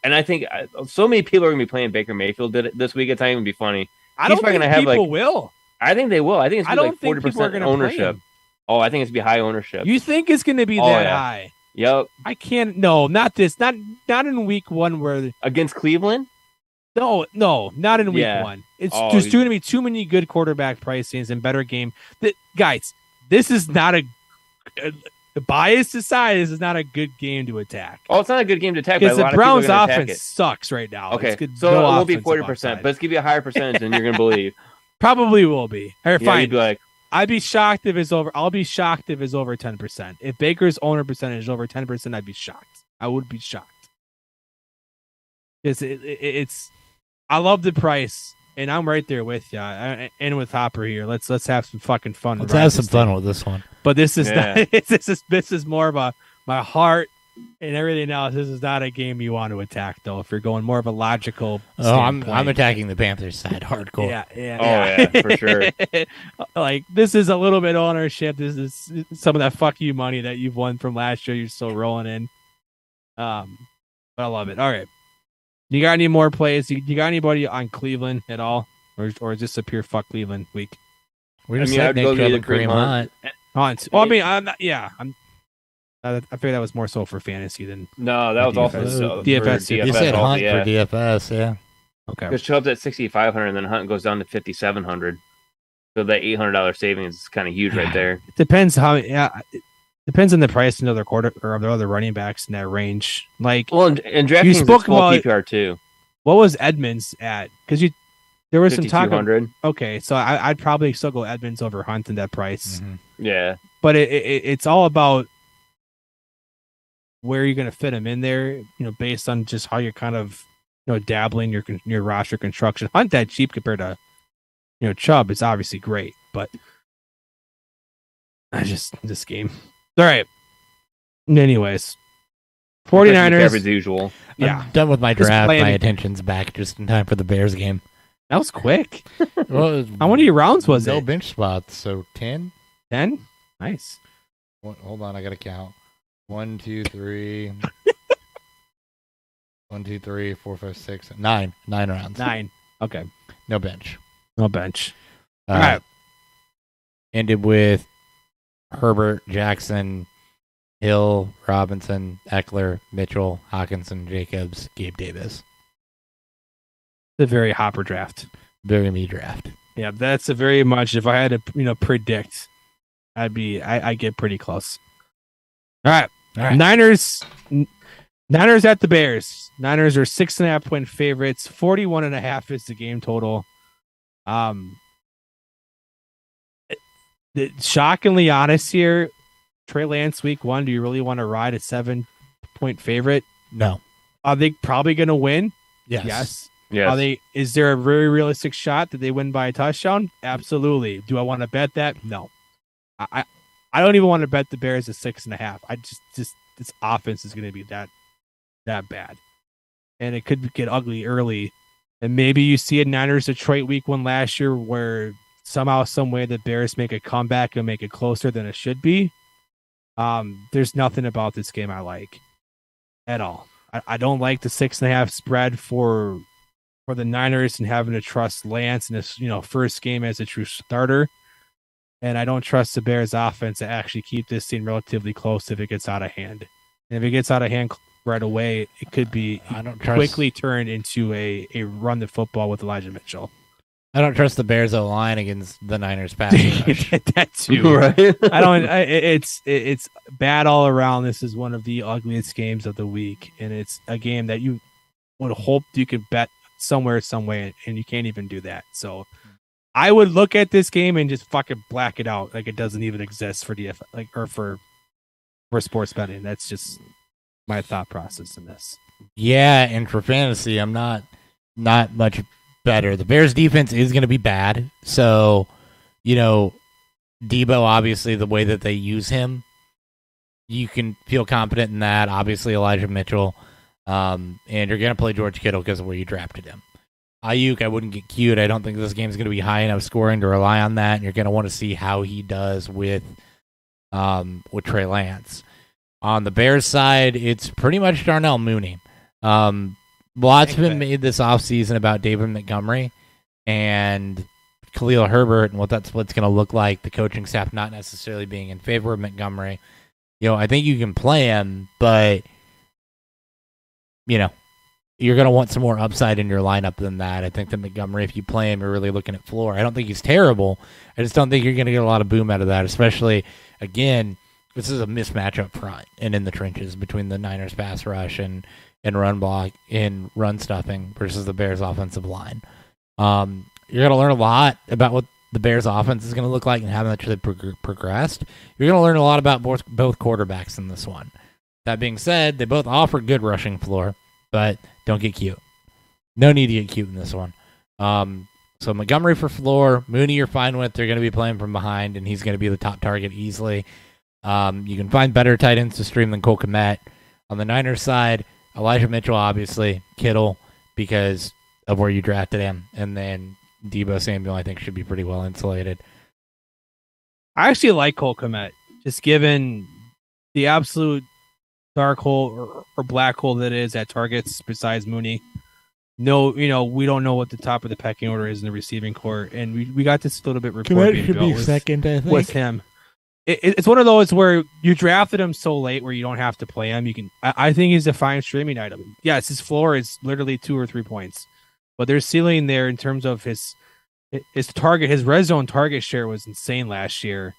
And I think so many people are gonna be playing Baker Mayfield this week. It's not even gonna be funny. I don't probably think gonna have, people like- will. I think they will. I think it's I gonna be don't think like people are 40% going to play ownership. him. Oh, I think it's gonna be high ownership. You think it's going to be Oh, that yeah. high? Yep. I can't. No, not this. Not in week one. Where Against Cleveland. no, not in week Yeah. one. It's Oh, there's you- going to be too many good quarterback pricings and better game. Guys, this is not the bias aside. This is not a good game to attack Oh, it's not a good game to attack. But because a the lot of people are Browns' gonna attack offense it. sucks right now. Okay, It's good- so no it will be offensive 40%, upside. but let's give you a higher percentage than you're gonna believe. Probably will be. All right, Yeah, fine. you'd be like, I'd be shocked if it's over. I'll be shocked if it's over 10%. If Baker's owner percentage is over 10%, I'd be shocked. I would be shocked. It's. I love the price, and I'm right there with you. And with Hopper here, let's have some fucking fun. Let's and ride have some this fun thing. with this one. But this is Yeah. not. This is more of my heart and everything else, this is not a game you want to attack, though. If you're going more of a logical, I'm standpoint. attacking the Panthers side hardcore. Yeah. Oh, yeah, for sure. Like, this is a little bit ownership. This is some of that fuck you money that you've won from last year. You're still rolling in. But I love it. All right. You got any more plays? You got anybody on Cleveland at all? Or is this a pure fuck Cleveland week? We're just I'd Nick go Chubb either and Kareem Kareem Hunt. Hunt. Well, I mean, I figured that was more so for fantasy than No, that was also DFS. for DFS. You said also, Hunt yeah. for DFS, yeah. okay. Because Chubb's at 6,500, and then Hunt goes down to 5,700. So that $800 savings is kind of huge right there. It depends how. Yeah, it depends on the price of the quarter or of the other running backs in that range. Like, Well, and DraftKings is spoke full about- PPR too. what was Edmonds at? Because there was some talk. Of, 5,200. okay, so I'd probably still go Edmonds over Hunt in that price. Mhm. Yeah. But it's all about where you're going to fit him in there. Based on just how you're kind of dabbling your roster construction. Hunt that cheap compared to Chubb is obviously great, but I just this game. All right. Anyways, 49ers. As usual. Yeah, I'm done with my Just draft. playing- My attention's back just in time for the Bears game. that was quick. Well, How many rounds was no it? bench spots, so 10? 10. Nice. Hold on, I gotta count. 1, 2, 3. 1, 2, 3, 4, 5, 6, 9. 9 rounds. 9. Okay. No bench. No bench. Uh, All right. Ended with Herbert, Jackson, Hill, Robinson, Eckler, Mitchell, Hawkinson, Jacobs, Gabe Davis. It's a very Hopper draft. Very me draft. Yeah, that's a very much. If I had to, predict, I get pretty close. All right. All right. Niners at the Bears. Niners are 6.5 point favorites. 41.5 is the game total. Shockingly honest here. Trey Lance week 1. Do you really want to ride a 7-point favorite? No. Are they probably going to win? Yes. Yes. Yes. Are they? Is there a very realistic shot that they win by a touchdown? Absolutely. Do I want to bet that? No. I don't even want to bet the Bears at 6.5. I just this offense is going to be that bad, and it could get ugly early. And maybe you see a Niners Detroit week 1 last year where somehow, some way, the Bears make a comeback and make it closer than it should be. There's nothing about this game I like at all. I don't like the 6.5 spread for the Niners and having to trust Lance in his first game as a true starter. And I don't trust the Bears offense to actually keep this thing relatively close if it gets out of hand. And if it gets out of hand right away, it could be I don't trust, quickly turned into a run the football with Elijah Mitchell. I don't trust the Bears O-line against the Niners passing rush. That too. right. I don't. It's bad all around. This is one of the ugliest games of the week, and it's a game that you would hope you could bet somewhere, some way, and you can't even do that. So I would look at this game and just fucking black it out like it doesn't even exist for DF or for sports betting. That's just my thought process in this. Yeah, and for fantasy, I'm not much better. The Bears defense is going to be bad. So, Debo, obviously, the way that they use him, you can feel confident in that. Obviously, Elijah Mitchell. And you're going to play George Kittle because of where you drafted him. Ayuk, I wouldn't get cute. I don't think this game's going to be high enough scoring to rely on that. And you're going to want to see how he does with Trey Lance. On the Bears side, it's pretty much Darnell Mooney. Lots been made this offseason about David Montgomery and Khalil Herbert and what that split's going to look like. The coaching staff not necessarily being in favor of Montgomery. I think you can play him, but, you're going to want some more upside in your lineup than that. I think that Montgomery, if you play him, you're really looking at floor. I don't think he's terrible. I just don't think you're going to get a lot of boom out of that, especially, again, this is a mismatch up front and in the trenches between the Niners pass rush and run block in run stuffing versus the Bears offensive line. You're going to learn a lot about what the Bears offense is going to look like and how much they progressed. You're going to learn a lot about both quarterbacks in this one. That being said, they both offer good rushing floor, but don't get cute. No need to get cute in this one. So Montgomery for floor, Mooney you're fine with. They're going to be playing from behind, and he's going to be the top target easily. You can find better tight ends to stream than Cole Kmet. On the Niners side, Elijah Mitchell, obviously, Kittle, because of where you drafted him, and then Deebo Samuel, I think, should be pretty well insulated. I actually like Cole Kmet, just given the absolute dark hole or black hole that is at targets besides Mooney. No, we don't know what the top of the pecking order is in the receiving corps, and we got this a little bit report being built with, second, I think. with him. It's one of those where you drafted him so late where you don't have to play him. You can. I think he's a fine streaming item. Yes, his floor is literally 2 or 3 points, but there's ceiling there in terms of his target. His red zone target share was insane last year,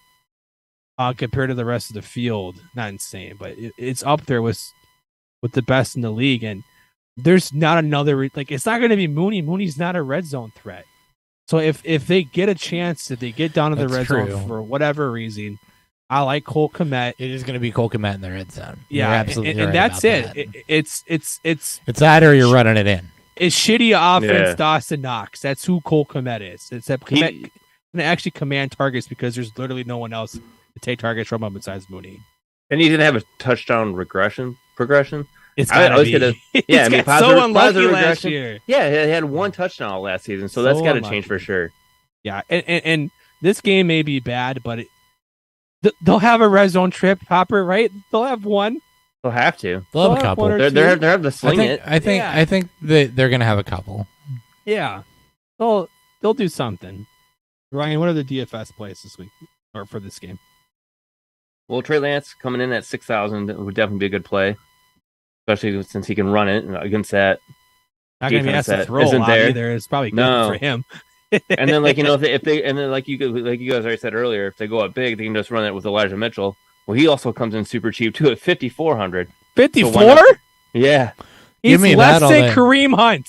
compared to the rest of the field. Not insane, but it's up there with the best in the league. And there's not another it's not going to be Mooney. Mooney's not a red zone threat. So if they get a chance, if they get down to the red zone for whatever reason, I like Cole Kmet. It is going to be Cole Kmet in the red zone. Yeah, you're absolutely and right that's about it. That. It's that or you're running it in. It's shitty offense, Yeah. Dawson Knox. That's who Cole Kmet is. It's that Kmet can actually command targets because there's literally no one else to take targets from him besides Mooney. And he's gonna have a touchdown progression. It's I gotta was be. gonna- He's yeah, I mean, got so positive unlucky last regression. year. Yeah, he had 1 touchdown last season, so that's So got to unlucky. change for sure. Yeah, and this game may be bad, but they'll have a red zone trip, Hopper, right? They'll have one. They'll have to. They'll have a They'll have couple. one or They're two. have to sling it. I think that they're going to have a couple. Yeah, they'll do something. Ryan, what are the DFS plays this week or for this game? Well, Trey Lance coming in at 6,000 would definitely be a good play, especially since he can run it against that. Not going to be Defense asked to that throw a isn't lot there. either. It's probably good No. for him. And then, if they and then like you guys already said earlier, if they go up big, they can just run it with Elijah Mitchell. Well, he also comes in super cheap too at 5,400. 54? So why not? Yeah, He's Give me less that all than day. Kareem Hunt.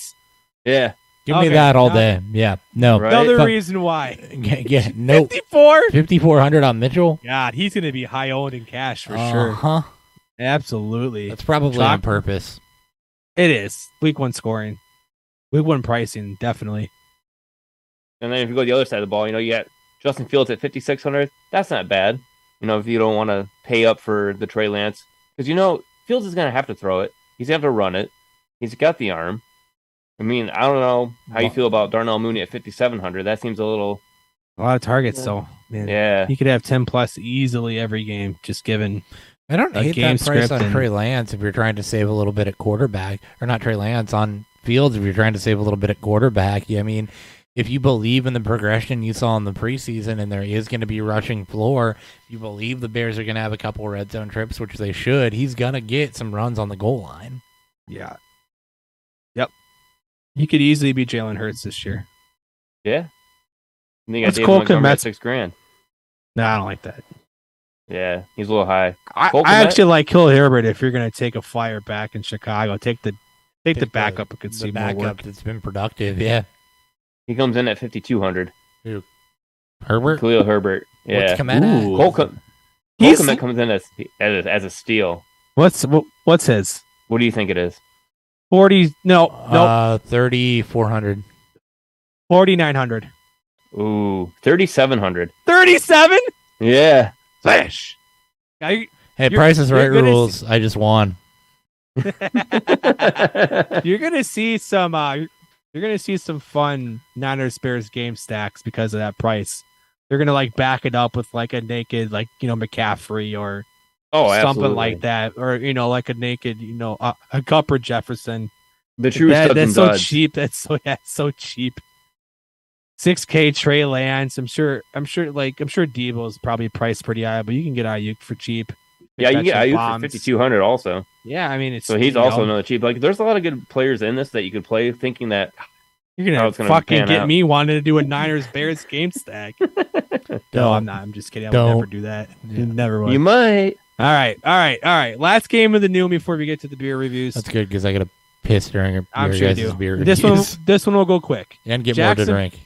yeah. Give Okay, me that all now- day. Yeah. No. Right. Another But- reason why. Yeah. Nope. 54? 5,400 on Mitchell. God, he's going to be high owned in cash for sure. Huh. Absolutely. That's probably Chalk- on purpose. It is. Week 1 scoring. Week 1 pricing, definitely. And then if you go to the other side of the ball, you got Justin Fields at 5,600. That's not bad. If you don't want to pay up for the Trey Lance, because Fields is going to have to throw it. He's going to have to run it. He's got the arm. I mean, I don't know how you feel about Darnell Mooney at 5,700. That seems a little. A lot of targets, though. Man, Yeah. he could have 10 plus easily every game, just given. I don't A hate game that price script on and- Trey Lance if you're trying to save a little bit at quarterback, or not Trey Lance on Fields if you're trying to save a little bit at quarterback. I mean, if you believe in the progression you saw in the preseason and there is going to be rushing floor, if you believe the Bears are going to have a couple red zone trips, which they should, he's going to get some runs on the goal line. Yeah. Yep. He could easily be Jalen Hurts this year. Yeah. And then you got What's David Cole Montgomery at Kmet's- $6,000. No, I don't like that. Yeah, he's a little high. I Cole Kmet? actually like Kill Herbert if you're going to take a flyer back in Chicago. Take the backup and could The see more backup work. that's been productive. Yeah. He comes in at 5,200. Herbert? Khalil Herbert. Yeah. What's Kmet at? Ooh. Cole He's- Kmet comes in as a steal. What's his? What do you think it is? 40? No, 3,400. 4,900. Ooh, 3,700. 37? Yeah. Flash. Hey, You're- Price is you're Right gonna rules. I just won. You're gonna see some. You're gonna see some fun Niners Bears game stacks because of that price. They're gonna back it up with a naked McCaffrey or Oh, something absolutely. like that, or a naked a Cup or Jefferson. The true That- studs that's and so duds. cheap. That's so cheap. 6K Trey Lance. I'm sure Debo is probably priced pretty high, but you can get Ayuk for cheap. Yeah, you can get Catching Ayuk for bombs. 5,200 also. Yeah, I mean it's So he's also another cheap. There's a lot of good players in this that you could play thinking that. you're how gonna it's gonna fucking pan get out. me wanting to do a Niners Bears game stack. No, I'm not. I'm just kidding. I would Don't. never do that. Yeah. Never would. You might. All right. Last game of the new before we get to the beer reviews. That's good because I got to piss during I'm your sure you guys' do. beer This reviews. one will go quick. And get Jackson- more to drink.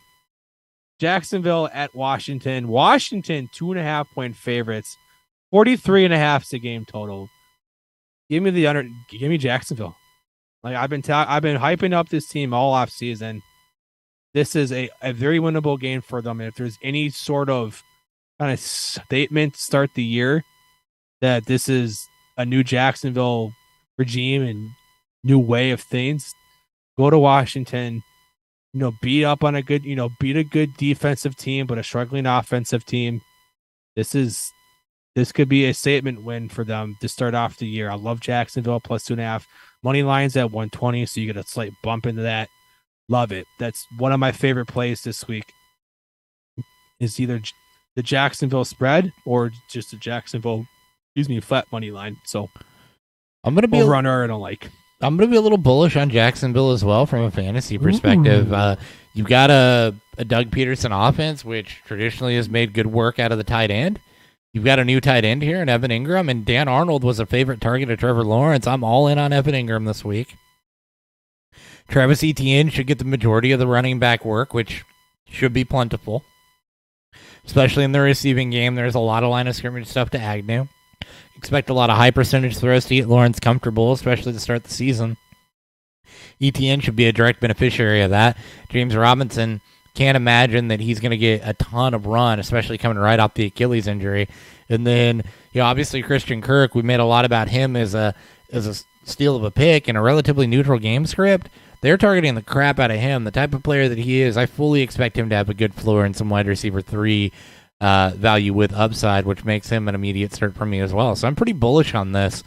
Jacksonville at Washington. Washington 2.5-point favorites. 43.5 is the game total. Give me the under. Give me Jacksonville. I've been hyping up this team all off season. This is a very winnable game for them. And if there's any sort of kind of statement to start the year that this is a new Jacksonville regime and new way of things. Go to Washington, beat up on beat a good defensive team, but a struggling offensive team. This could be a statement win for them to start off the year. I love Jacksonville plus 2.5. Money lines at 120, so you get a slight bump into that. Love it. That's one of my favorite plays this week. Is either the Jacksonville spread or just the Jacksonville, flat money line. So I'm gonna be over under I don't like. I'm gonna be a little bullish on Jacksonville as well from a fantasy perspective. You've got a Doug Peterson offense, which traditionally has made good work out of the tight end. You've got a new tight end here in Evan Ingram, and Dan Arnold was a favorite target of Trevor Lawrence. I'm all in on Evan Ingram this week. Travis Etienne should get the majority of the running back work, which should be plentiful. Especially in the receiving game, there's a lot of line of scrimmage stuff to Agnew. Expect a lot of high percentage throws to get Lawrence comfortable, especially to start the season. Etienne should be a direct beneficiary of that. James Robinson, can't imagine that he's going to get a ton of run, especially coming right off the Achilles injury. And then, obviously Christian Kirk, we made a lot about him as a steal of a pick in a relatively neutral game script. They're targeting the crap out of him. The type of player that he is, I fully expect him to have a good floor and some wide receiver 3 value with upside, which makes him an immediate start for me as well. So I'm pretty bullish on this.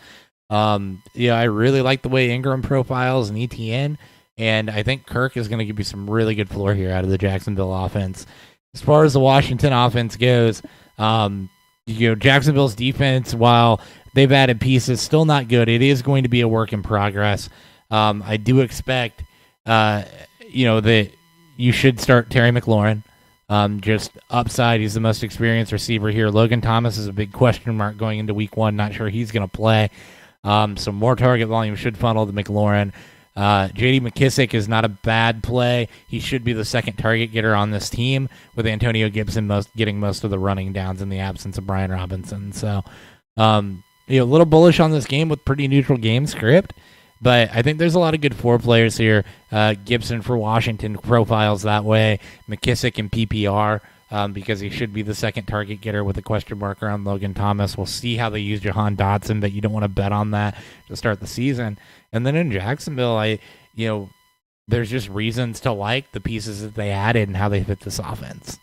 I really like the way Ingram profiles and ETN, and I think Kirk is going to give you some really good floor here out of the Jacksonville offense. As far as the Washington offense goes, Jacksonville's defense, while they've added pieces, still not good. It is going to be a work in progress. I do expect, that you should start Terry McLaurin. Just upside, he's the most experienced receiver here. Logan Thomas is a big question mark going into week 1. Not sure he's going to play. So more target volume should funnel to McLaurin. J.D. McKissick is not a bad play. He should be the second target getter on this team, with Antonio Gibson getting most of the running downs in the absence of Brian Robinson. So, a little bullish on this game with pretty neutral game script. But I think there's a lot of good 4 players here. Gibson for Washington profiles that way. McKissick in PPR because he should be the second target getter with a question mark around Logan Thomas. We'll see how they use Jahan Dotson, but you don't want to bet on that to start the season. And then in Jacksonville, there's just reasons to like the pieces that they added and how they fit this offense.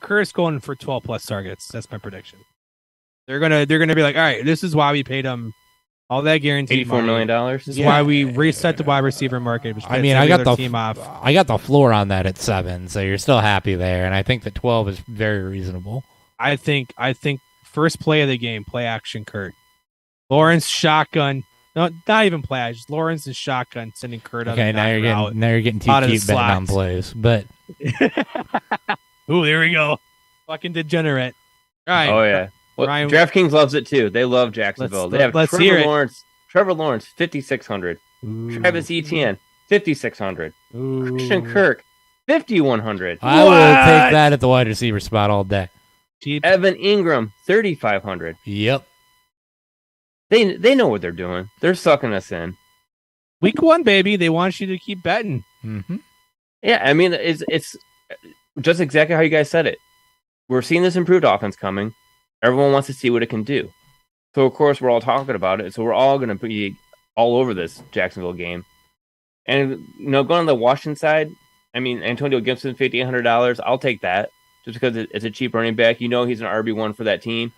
Kerr's going for 12+ targets. That's my prediction. They're gonna be like, all right, this is why we paid him all that guaranteed $84 million. This is why we reset the wide receiver market. I got the floor on that at 7, so you're still happy there, and I think that 12 is very reasonable. I think first play of the game, play action Kurt. Lawrence shotgun. No, not even play. Just Lawrence is shotgun sending Kurt out. Okay, now you're getting too cute betting on plays, but ooh, there we go. Fucking degenerate. All right. Oh yeah. Well, Ryan, DraftKings loves it too. They love Jacksonville. They have Trevor Lawrence, 5,600. Travis Etienne, 5,600. Christian Kirk, 5,100. I will take that at the wide receiver spot all day. Cheap. Evan Ingram, 3,500. Yep. They know what they're doing. They're sucking us in. Week 1, baby. They want you to keep betting. Mm-hmm. Yeah, I mean, it's just exactly how you guys said it. We're seeing this improved offense coming. Everyone wants to see what it can do. So, of course, we're all talking about it. So we're all going to be all over this Jacksonville game. And, going on the Washington side, I mean, Antonio Gibson, $5,800. I'll take that just because it's a cheap running back. He's an RB1 for that team.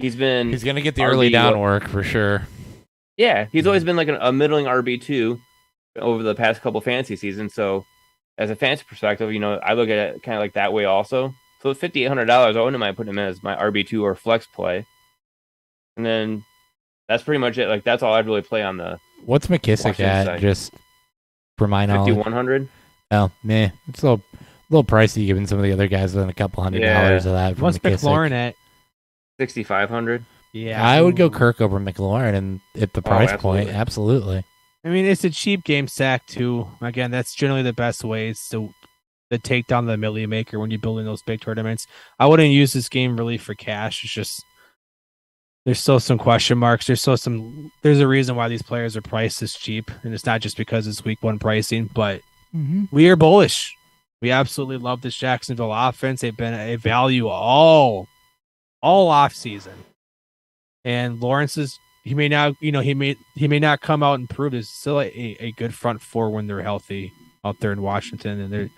He's going to get the early down work for sure. Yeah, he's always been like a middling RB2 over the past couple fantasy seasons. So, as a fantasy perspective, I look at it kind of like that way also. So with $5,800, I wouldn't mind putting him in as my RB2 or flex play. And then that's pretty much it. Like, that's all I'd really play on the What's McKissick Washington at, side. just for my knowledge? 5,100. Oh, meh. It's a little pricey given some of the other guys than a couple $100 of that. What's McLaurin at? 6,500. Yeah. I would go Kirk over McLaurin and at the price absolutely. point. Absolutely. I mean, it's a cheap game sack, too. Again, that's generally the best ways to take down the milli maker when you're building those big tournaments. I wouldn't use this game really for cash. It's just there's still some question marks. There's a reason why these players are priced this cheap, and it's not just because it's week 1 pricing, but we are bullish. We absolutely love this Jacksonville offense. They've been a value all off season. And Lawrence is he may not, he may not come out and prove there's still a good front four when they're healthy out there in Washington, and their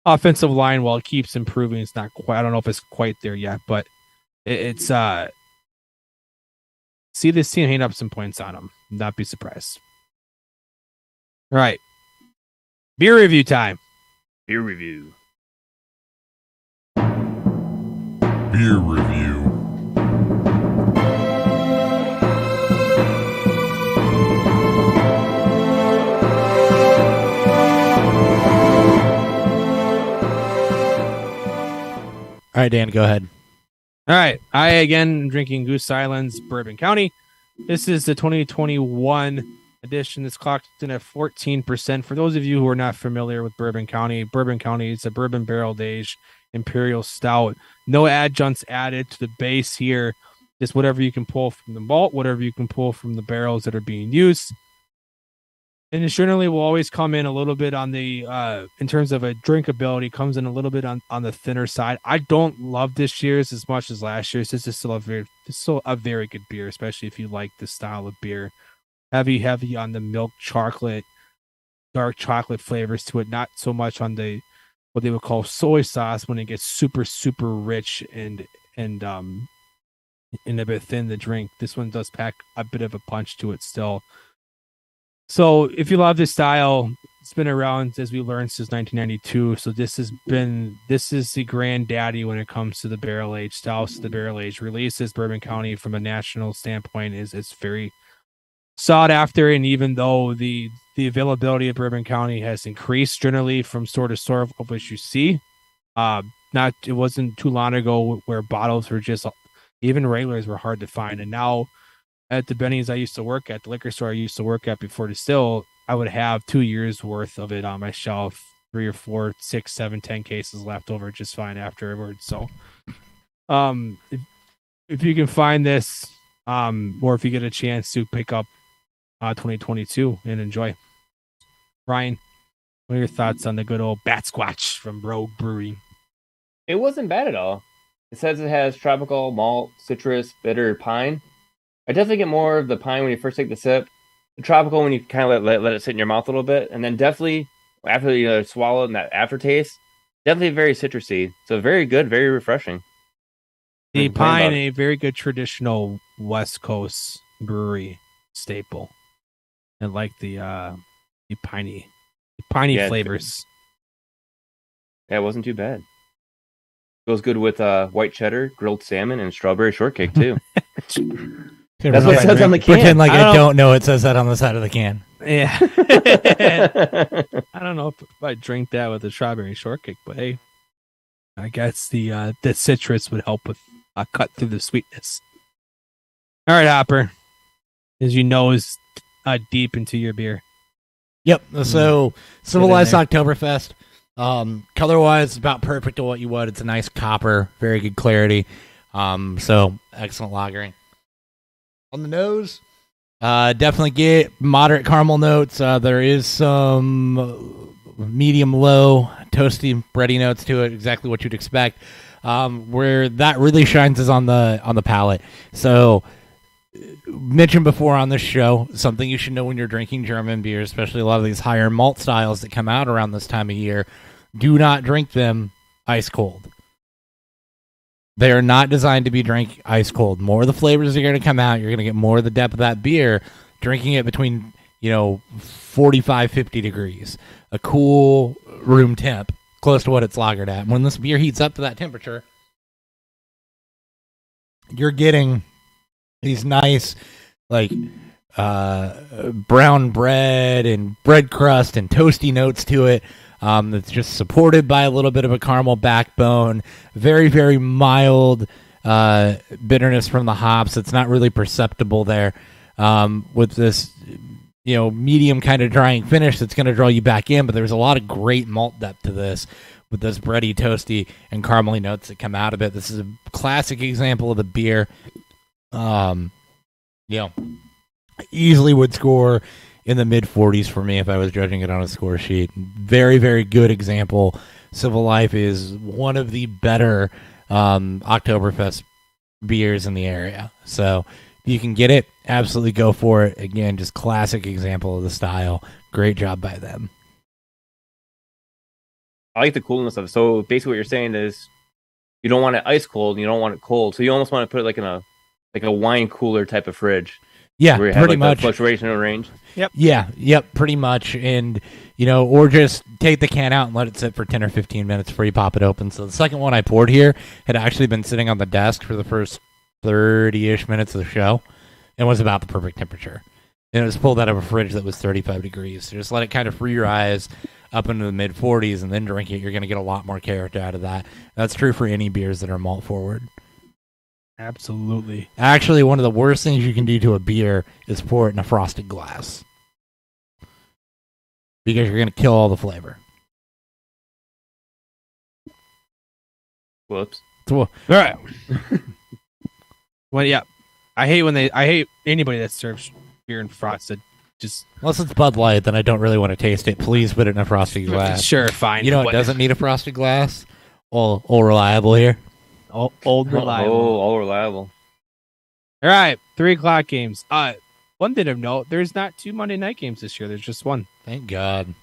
offensive line, while it keeps improving, it's not quite. I don't know if it's quite there yet, but it's see this team hang up some points on them. Not be surprised. All right, beer review time. Beer review. Beer review. All right, Dan, go ahead. All right, I again am drinking Goose Island's Bourbon County. This is the 2021 edition. It's clocked in at 14%. For those of you who are not familiar with Bourbon County is a bourbon barrel aged imperial stout. No adjuncts added to the base here. Just whatever you can pull from the malt, whatever you can pull from the barrels that are being used. And it generally will always come in a little bit on the, in terms of a drinkability, comes in a little bit on the thinner side. I don't love this year's as much as last year's. This is still a very good beer, especially if you like this style of beer. Heavy on the milk chocolate, dark chocolate flavors to it. Not so much on the what they would call soy sauce when it gets super, super rich and a bit thin to drink. This one does pack a bit of a punch to it still. So if you love this style, it's been around, as we learned, since 1992. So this is the granddaddy when it comes to the barrel aged styles. The barrel aged releases. Bourbon County, from a national standpoint, is very sought after. And even though the availability of Bourbon County has increased generally from store to store, of which you see, it wasn't too long ago where bottles were just, even regulars were hard to find, and now at the Benny's I used to work at, the liquor store I used to work at before Distill, I would have 2 years worth of it on my shelf, 3 or 4, 6, 7, 10 cases left over just fine afterwards. So, if you can find this, or if you get a chance to pick up 2022 and enjoy. Ryan, what are your thoughts on the good old Bat Squatch from Rogue Brewing? It wasn't bad at all. It says it has tropical, malt, citrus, bitter, pine. I definitely get more of the pine when you first take the sip. The tropical when you kind of let it sit in your mouth a little bit. And then definitely, after you swallow it and that aftertaste, definitely very citrusy. So very good, very refreshing. The pine, a very good traditional West Coast brewery staple. And like the piney flavors. Yeah, it wasn't too bad. Goes good with white cheddar, grilled salmon, and strawberry shortcake too. That's what it says on the can. Pretend like I don't know it says that on the side of the can. Yeah. I don't know if I drink that with a strawberry shortcake, but hey, I guess the citrus would help with cut through the sweetness. All right, Hopper, as you know, is deep into your beer. Yep. So Civilized Oktoberfest. Color-wise, about perfect to what you would. It's a nice copper, very good clarity. So excellent lagering. On the nose, definitely get moderate caramel notes. There is some medium-low toasty bready notes to it, exactly what you'd expect. Where that really shines is on the palate. So mentioned before on this show, something you should know when you're drinking German beer, especially a lot of these higher malt styles that come out around this time of year, do not drink them ice cold. They are not designed to be drank ice cold. More of the flavors are going to come out. You're going to get more of the depth of that beer drinking it between, 45, 50 degrees. A cool room temp, close to what it's lagered at. When this beer heats up to that temperature, you're getting these nice, brown bread and bread crust and toasty notes to it. That's just supported by a little bit of a caramel backbone. Very, very mild bitterness from the hops. It's not really perceptible there. With this, medium kind of drying finish that's going to draw you back in, but there's a lot of great malt depth to this with those bready, toasty, and caramely notes that come out of it. This is a classic example of the beer. Easily would score in the mid-40s for me if I was judging it on a score sheet. Very, very good example. Civil Life is one of the better Oktoberfest beers in the area. So you can get it, absolutely go for it. Again, just classic example of the style. Great job by them. I like the coolness of it. So basically, what you're saying is, you don't want it ice cold, and you don't want it cold. So you almost want to put it like in a wine cooler type of fridge. Yeah, where you have pretty like much. the fluctuation range. Yep, pretty much. And, or just take the can out and let it sit for 10 or 15 minutes before you pop it open. So the second one I poured here had actually been sitting on the desk for the first 30-ish minutes of the show and was about the perfect temperature. And it was pulled out of a fridge that was 35 degrees. So just let it kind of free your eyes up into the mid-40s and then drink it. You're going to get a lot more character out of that. That's true for any beers that are malt forward. Absolutely. Actually, one of the worst things you can do to a beer is pour it in a frosted glass. Because you're going to kill all the flavor. Whoops. All right. Well, yeah. I hate anybody that serves beer in frosted. Just Unless it's Bud Light, then I don't really want to taste it. Please put it in a frosted glass. sure, fine. You know it doesn't need a frosted glass? All reliable here. Old reliable. All reliable. All right, 3:00 games. One thing of note: there's not 2 Monday night games this year. There's just one. Thank God.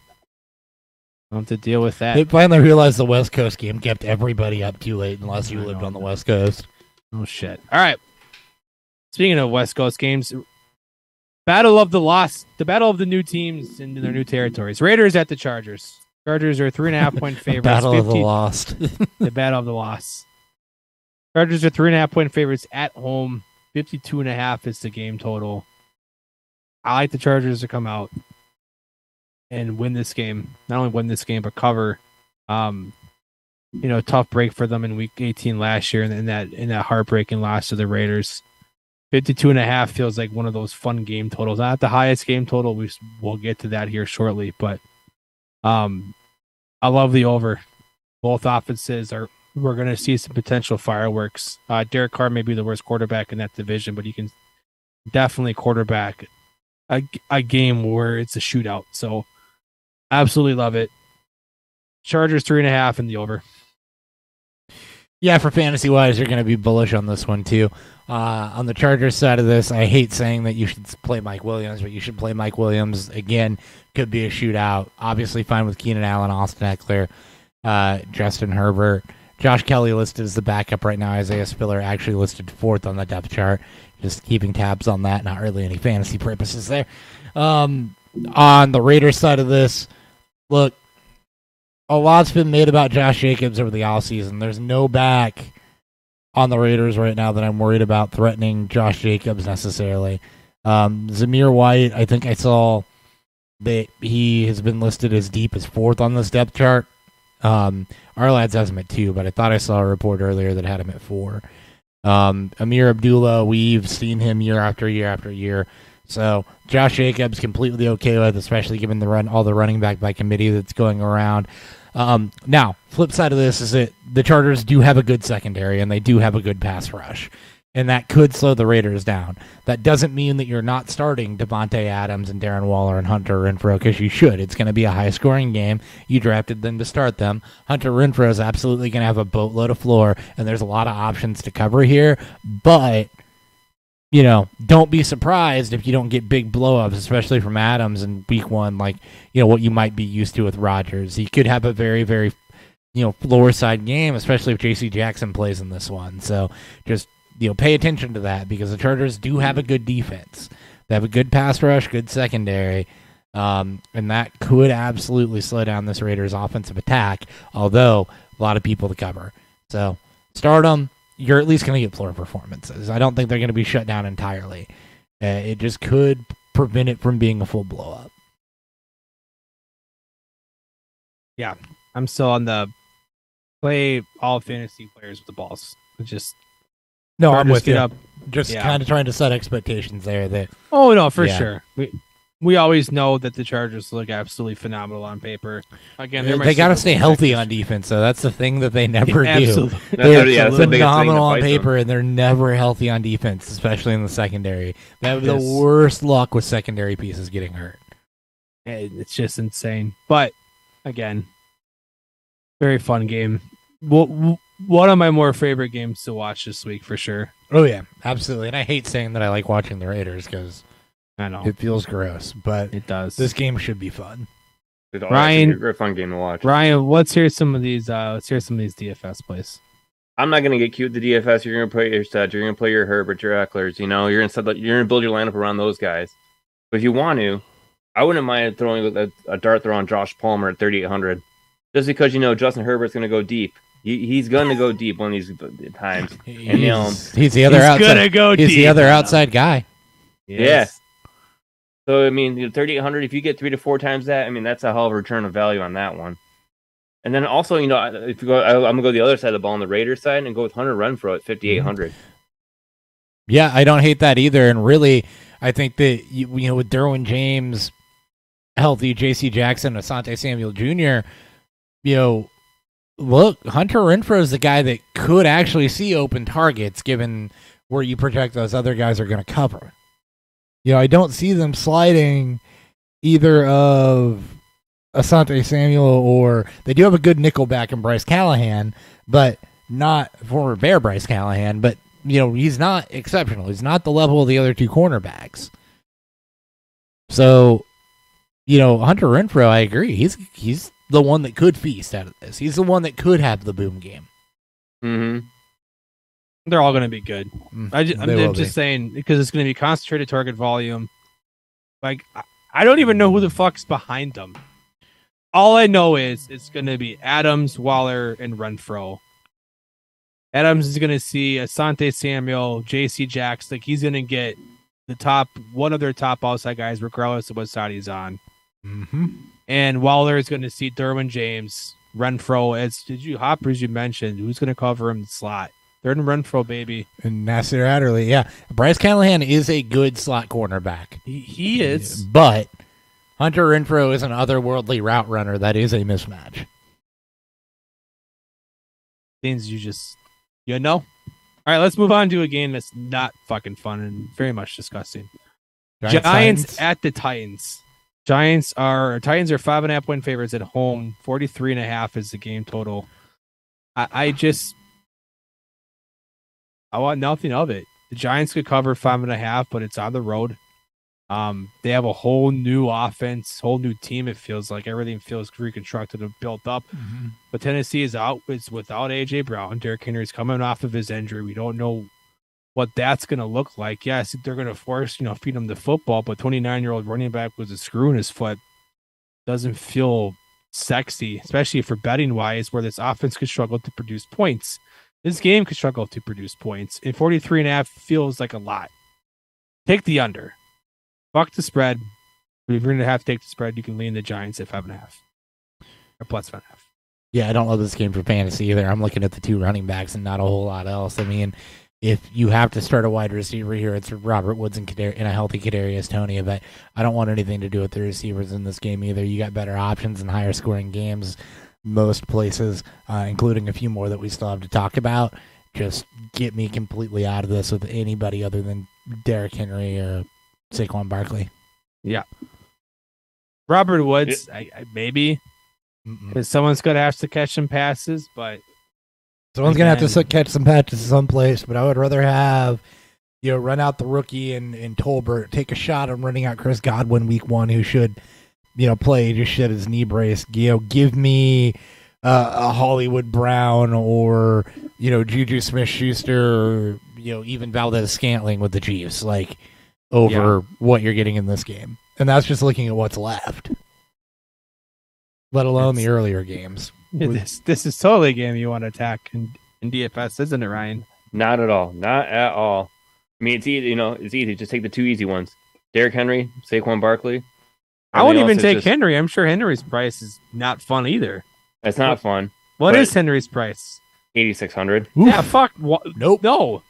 Don't have to deal with that. They finally realized the West Coast game kept everybody up too late unless you I lived know. on the West Coast. Oh shit! All right. Speaking of West Coast games, battle of the new teams in their new territories. Raiders at the Chargers. Chargers are 3.5-point favorites. Battle of the Lost. The battle of the loss. Chargers are 3.5-point favorites at home. 52.5 is the game total. I like the Chargers to come out and win this game. Not only win this game, but cover. Tough break for them in Week 18 last year, and in that heartbreaking loss to the Raiders. 52.5 feels like one of those fun game totals. Not the highest game total. We'll get to that here shortly, but I love the over. Both offenses we're going to see some potential fireworks. Derek Carr may be the worst quarterback in that division, but he can definitely quarterback a game where it's a shootout. So absolutely love it. Chargers 3.5 and the over. Yeah, for fantasy wise, you're going to be bullish on this one too. On the Chargers side of this, I hate saying that you should play Mike Williams, but you should play Mike Williams. Again, could be a shootout. Obviously fine with Keenan Allen, Austin Eckler, Justin Herbert. Josh Kelly listed as the backup right now. Isaiah Spiller actually listed 4th on the depth chart. Just keeping tabs on that. Not really any fantasy purposes there. On the Raiders side of this, look, a lot's been made about Josh Jacobs over the offseason. There's no back on the Raiders right now that I'm worried about threatening Josh Jacobs necessarily. Zamir White, I think I saw that he has been listed as deep as 4th on this depth chart. Arlad's has him at 2, but I thought I saw a report earlier that had him at 4. Amir Abdullah, we've seen him year after year after year. So Josh Jacobs completely okay with, especially given all the running back by committee that's going around. Now, flip side of this is that the Chargers do have a good secondary and they do have a good pass rush. And that could slow the Raiders down. That doesn't mean that you're not starting Devontae Adams and Darren Waller and Hunter Renfrow, because you should. It's going to be a high-scoring game. You drafted them to start them. Hunter Renfrow is absolutely going to have a boatload of floor, and there's a lot of options to cover here. But, don't be surprised if you don't get big blow-ups, especially from Adams in Week 1, like, what you might be used to with Rodgers. He could have a very, very, floor-side game, especially if J.C. Jackson plays in this one. So just pay attention to that, because the Chargers do have a good defense. They have a good pass rush, good secondary, and that could absolutely slow down this Raiders offensive attack, although a lot of people to cover. So start them. You're at least going to get floor performances. I don't think they're going to be shut down entirely. It just could prevent it from being a full blow-up. Yeah, I'm still on the play all fantasy players with the balls. No, I'm with you. Up. Just Yeah. kind of trying to set expectations there. That Oh no, for Yeah. sure. We always know that the Chargers look absolutely phenomenal on paper. Again, they're my they got to Super stay Bowl healthy pickers. on defense, so that's the thing that they never do. Absolutely. They're That's the biggest thing that phenomenal on fights them. paper, and they're never healthy on defense, especially in the secondary. They have the Yes. worst luck with secondary pieces getting hurt. It's just insane. But again, very fun game. We'll one of my more favorite games to watch this week for sure. Oh yeah, absolutely. And I hate saying that I like watching the Raiders because I know it feels gross, but it does. this game should be fun. It's Ryan- a great fun game to watch. Ryan, let's hear some of these. Let's hear some of these DFS plays. I'm not gonna get cute with the DFS. You're gonna play your stud. You're gonna play your Herbert, your Ecklers. You know, you're gonna build your lineup around those guys. But if you want to, I wouldn't mind throwing a dart throw on Josh Palmer at 3,800, just because Justin Herbert's gonna go deep. He's gonna go deep one of these times. He's the other He's outside. gonna go He's deep. the other outside guy. Yes. So I mean, 3,800. If you get 3 to 4 times that, I mean, that's a hell of a return of value on that one. And then also, if you go, I'm gonna go the other side of the ball on the Raiders side and go with Hunter Renfrow at 5,800. Yeah, I don't hate that either. And really, I think that with Derwin James healthy, J.C. Jackson, Asante Samuel Jr., look, Hunter Renfrow is the guy that could actually see open targets given where you project those other guys are going to cover. I don't see them sliding either of Asante Samuel, or they do have a good nickelback in Bryce Callahan, but not former Bear Bryce Callahan, but he's not exceptional. He's not the level of the other two cornerbacks. So, Hunter Renfrow, I agree. He's the one that could feast out of this. He's the one that could have the boom game. Mm-hmm. They're all going to be good. I'm just saying because it's going to be concentrated target volume. Like I don't even know who the fuck's behind them. All I know is it's going to be Adams, Waller, and Renfrow. Adams is going to see Asante Samuel, J.C. Jacks. Like he's going to get one of their top outside guys, regardless of what side he's on. Mm-hmm. And Waller is going to see Derwin James, Renfrow. Hoppers you mentioned, who's going to cover him in the slot? Third and Renfrow, baby. And Nasir Adderley, yeah. Bryce Callahan is a good slot cornerback. He is. But Hunter Renfrow is an otherworldly route runner. That is a mismatch. Things All right, let's move on to a game that's not fucking fun and very much disgusting. Giants at the Titans. Titans are 5.5 point favorites at home. 43.5 is the game total. I want nothing of it. The Giants could cover 5.5, but it's on the road. They have a whole new offense, whole new team. It feels like everything feels reconstructed and built up. Mm-hmm. But Tennessee is out. It's without AJ Brown. Derrick Henry's coming off of his injury. We don't know what that's going to look like. Yes, they're going to force, feed him the football, but 29-year-old running back with a screw in his foot doesn't feel sexy, especially for betting wise, where this offense could struggle to produce points. This game could struggle to produce points. And 43.5 feels like a lot. Take the under. Fuck the spread. But if you're going to have to take the spread, you can lean the Giants at 5.5 or plus 5.5. Yeah, I don't love this game for fantasy either. I'm looking at the two running backs and not a whole lot else. I mean, if you have to start a wide receiver here, it's Robert Woods and a healthy Kadarius Toney. But I don't want anything to do with the receivers in this game either. You got better options and higher scoring games most places, including a few more that we still have to talk about. Just get me completely out of this with anybody other than Derrick Henry or Saquon Barkley. Yeah. Robert Woods, I maybe. Because someone's going to have to catch some passes, but someone's going to have to catch some passes someplace, but I would rather have, run out the rookie and Tolbert, take a shot on running out Chris Godwin week 1, who should, play just shit his knee brace. Give me a Hollywood Brown or, Juju Smith-Schuster or, even Valdez-Scantling with the Chiefs, over what you're getting in this game. And that's just looking at what's left. Let alone the earlier games. This is totally a game you want to attack in DFS, isn't it, Ryan? Not at all. Not at all. I mean, it's easy. It's easy. Just take the two easy ones: Derrick Henry, Saquon Barkley. I wouldn't even take Henry. I'm sure Henry's price is not fun either. It's not fun. What is Henry's price? 8,600. Yeah, fuck. Nope. No.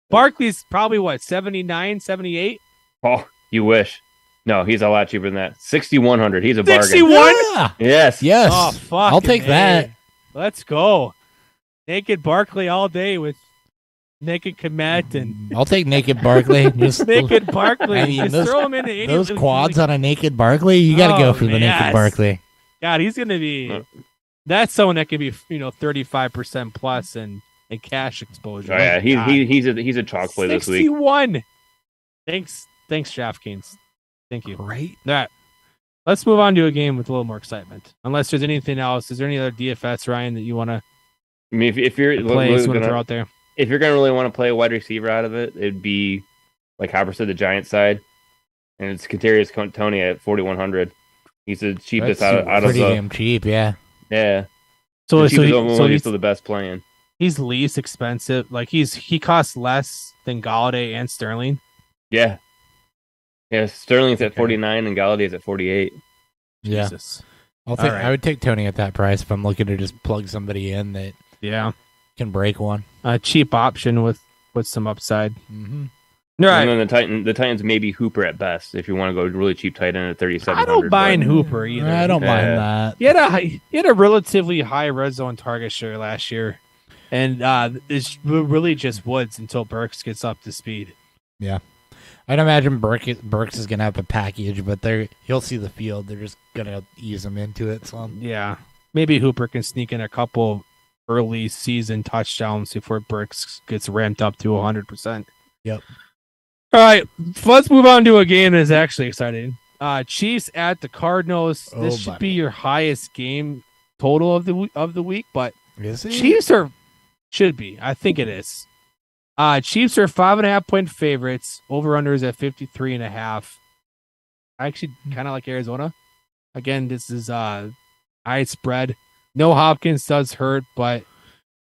Barkley's probably 79, 78? Oh, you wish. No, he's a lot cheaper than that. 6,100. He's a bargain. 61? Yeah. Yes. Oh, fuck. I'll take that. Let's go. Naked Barkley all day with naked Komet and I'll take naked Barkley. Just naked Barkley. I mean, just throw him in the 80s. Those quads on a naked Barkley, you got to go for the naked Barkley. God, he's going to be That's someone that can be 35% plus in cash exposure. Oh, yeah, God. he's a chalk play this week. 61. Thanks, DraftKings. Thank you. Right? All right. Let's move on to a game with a little more excitement. Unless there's anything else. Is there any other DFS, Ryan, that you want to I mean, if you're play? really Throw gonna, out there? if you're gonna really want to play a wide receiver out of it, it'd be like Hopper said, the Giants side, and it's Kadarius Toney at 4,100. He's the cheapest out of pretty the damn cheap, yeah. yeah. So the cheapest one, he's he's still the best playing. he's least expensive. Like he costs less than Galladay and Sterling. Yeah, yeah. Sterling's at Okay. 49 and Galladay's at 48. Yeah. Jesus. I'll think All right. I would take Tony at that price if I'm looking to just plug somebody in that Yeah. can break one. A cheap option with some upside. Mm-hmm. All And right. then the Titans maybe Hooper at best if you want to go really cheap tight end at 3,700. I don't mind Hooper either. I don't mind Yeah. that. He had a relatively high red zone target share last year, and it's really just Woods until Burks gets up to speed. I'd imagine Burks is gonna have a package, but he'll see the field. They're just gonna ease him into it. So Yeah, maybe Hooper can sneak in a couple early season touchdowns before Burks gets ramped up to 100%. Yep. All right, let's move on to a game that's actually exciting. Chiefs at the Cardinals. Oh, This should buddy. be your highest game total of the week, but is he? Chiefs should be. I think it is. Chiefs are 5.5-point favorites. Over/unders at 53.5. I actually kind of like Arizona. Again, this is high spread. No Hopkins does hurt, but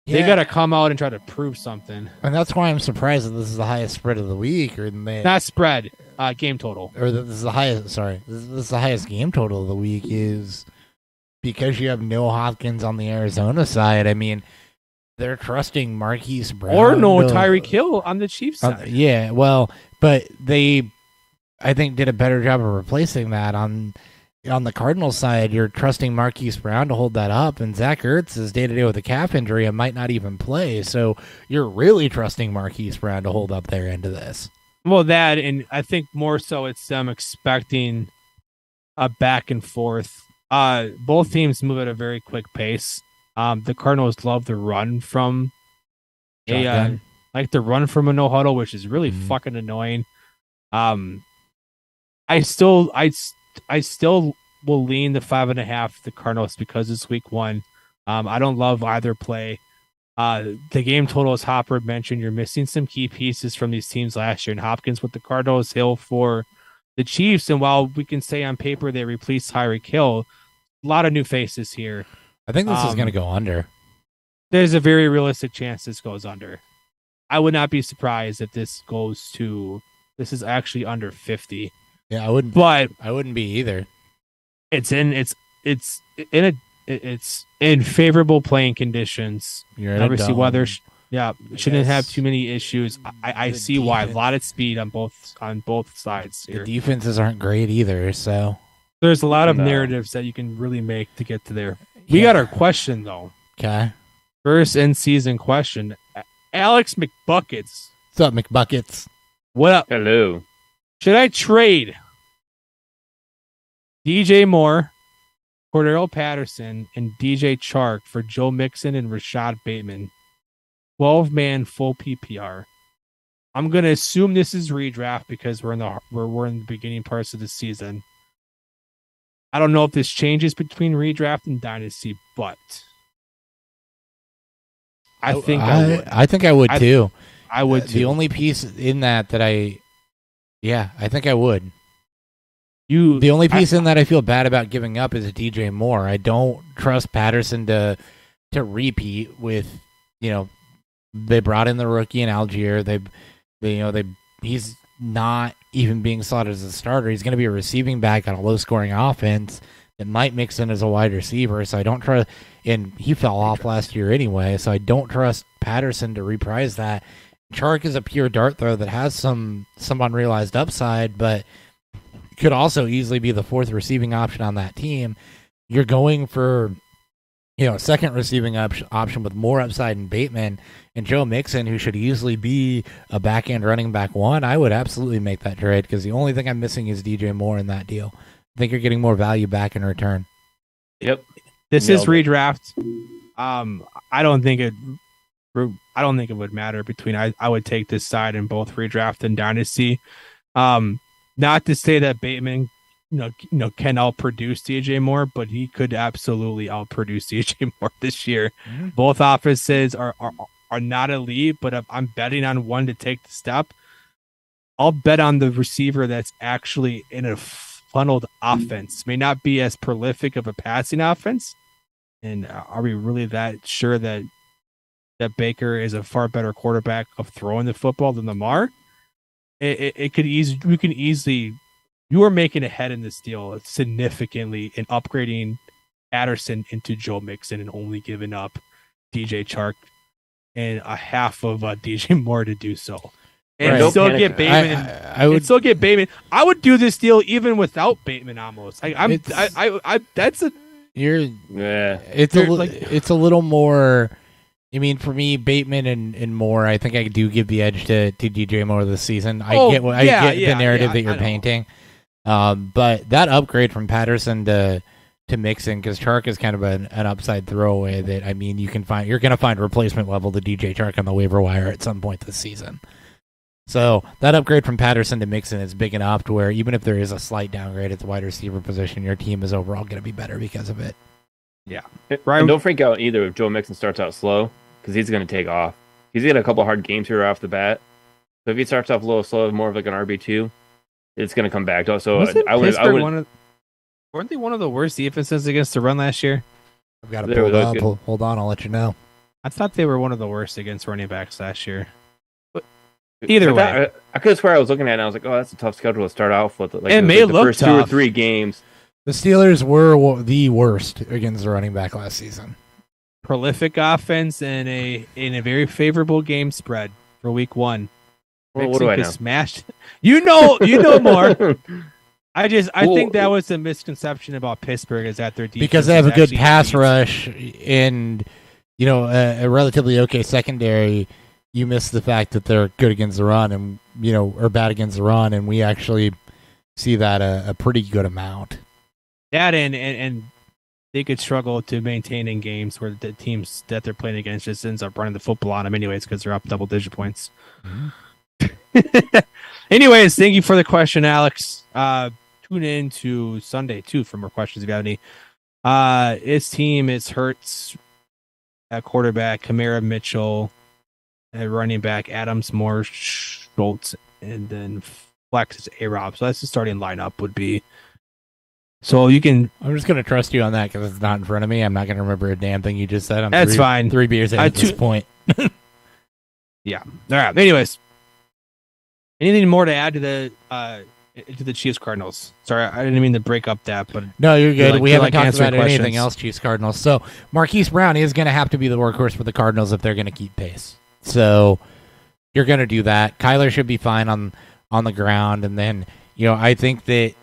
they got to come out and try to prove something. and that's why I'm surprised that this is the highest spread of the week, or Not spread. Game total. or that this is the highest. Sorry, this is the highest game total of the week is because you have no Hopkins on the Arizona side. I mean, they're trusting Marquise Brown Or no to- Tyreek Hill on the Chiefs side. yeah, well, but they, I think, did a better job of replacing that on the Cardinals side. You're trusting Marquise Brown to hold that up, and Zach Ertz is day to day with a calf injury and might not even play. So you're really trusting Marquise Brown to hold up their end of this. Well, that, and I think more so it's them expecting a back and forth. Both teams move at a very quick pace. The Cardinals love the run from Shotgun. a no huddle, which is really Mhm. fucking annoying. I still will lean the 5.5 the Cardinals because it's week 1. I don't love either play. The game total, as Hopper mentioned, you're missing some key pieces from these teams last year. And Hopkins with the Cardinals, Hill for the Chiefs. And while we can say on paper they replaced Tyreek Hill, a lot of new faces here. I think this is Um, going to go under. There's a very realistic chance this goes under. I would not be surprised if this is actually under 50. Yeah, I wouldn't. But I wouldn't be either. it's in favorable playing conditions. You're in a Obviously, dome. weather. Shouldn't have guess too many issues. I the see why. A defense- lot of speed on both sides The here. defenses aren't great either. So There's a lot of No. narratives that you can really make to get to there. We Yeah. got our question though. Okay. First in season question. Alex McBuckets. What's up, McBuckets? What up? Hello. Should I trade DJ Moore, Cordero Patterson, and DJ Chark for Joe Mixon and Rashad Bateman? 12-man full PPR. I'm gonna assume this is redraft because we're in the beginning parts of the season. I don't know if this changes between redraft and dynasty, but I think I would. I think I would I- too. I would The too. only piece in that I think I would. You The only piece in that I feel bad about giving up is DJ Moore. I don't trust Patterson to repeat with, they brought in the rookie in Algier. He's not even being slotted as a starter. He's going to be a receiving back on a low scoring offense that might mix in as a wide receiver. So I don't trust, and he fell off last year anyway. So I don't trust Patterson to reprise that. Chark is a pure dart throw that has some unrealized upside, but could also easily be the fourth receiving option on that team. You're going for, a second receiving option with more upside in Bateman and Joe Mixon, who should easily be a back end running back 1. I would absolutely make that trade because the only thing I'm missing is DJ Moore in that deal. I think you're getting more value back in return. Yep. This is Nailed it. redraft. I don't think it would matter between. I would take this side in both redraft and dynasty. Not to say that Bateman, can outproduce DJ Moore, but he could absolutely outproduce DJ Moore this year. Mhm. Both offenses are not elite, but if I'm betting on one to take the step, I'll bet on the receiver that's actually in a funneled offense. May not be as prolific of a passing offense. And are we really that sure that Baker is a far better quarterback of throwing the football than Lamar? You are making a head in this deal significantly in upgrading Patterson into Joe Mixon and only giving up DJ Chark and a half of DJ Moore to do so. And Right. still Don't get panic. Bateman. I would Still get Bateman. I would do this deal even without Bateman almost. That's a you're Yeah. it's They're like- it's a little more. I mean, for me, Bateman and Moore, I think I do give the edge to DJ Moore this season. I get the narrative that I you're know. painting, but that upgrade from Patterson to Mixon, because Chark is kind of an upside throwaway. That, I mean, you're going to find replacement level to DJ Chark on the waiver wire at some point this season. So that upgrade from Patterson to Mixon is big enough to where even if there is a slight downgrade at the wide receiver position, your team is overall going to be better because of it. Right. And don't freak out either if Joe Mixon starts out slow, because he's going to take off. He's got a couple hard games here off the bat. So if he starts off a little slow, more of like an RB2, it's going to come back. So Wasn't I would. Pittsburgh weren't they one of the worst defenses against the run last year? I've got to There pull we it go. up. Good. Hold on, I'll let you know. I thought they were one of the worst against running backs last year. Either way. I could have swear I was looking at it and I was like, oh, that's a tough schedule to start off with. Like, It may like the look first 2 or tough. 3 games. The Steelers were the worst against the running back last season. Prolific offense and a very favorable game spread for week 1. Well, what do I Mixon know? could smash. You know more. I Well, think that was the misconception about Pittsburgh is that their defense Because they have is a good actually pass elite. rush and a relatively okay secondary. You miss the fact that they're good against the run and or bad against the run, and we actually see that a pretty good amount. That and they could struggle to maintain in games where the teams that they're playing against just ends up running the football on them anyways because they're up double-digit points. Anyways, thank you for the question, Alex. Tune in to Sunday too for more questions if you have any. His team is Hurts at quarterback, Kamara, Mitchell at running back, Adams, Moore, Schultz, and then flex is A-Rob. So that's the starting lineup would be. So you can. I'm just gonna trust you on that because it's not in front of me. I'm not gonna remember a damn thing you just said. I'm That's fine. 3 beers in at this point. All right. Anyways, anything more to add to the Chiefs Cardinals? Sorry, I didn't mean to break up that, but No, you're good. We you haven't talked answering about anything questions. else, Chiefs Cardinals. So Marquise Brown is going to have to be the workhorse for the Cardinals if they're going to keep pace. So you're going to do that. Kyler should be fine on the ground, and then I think that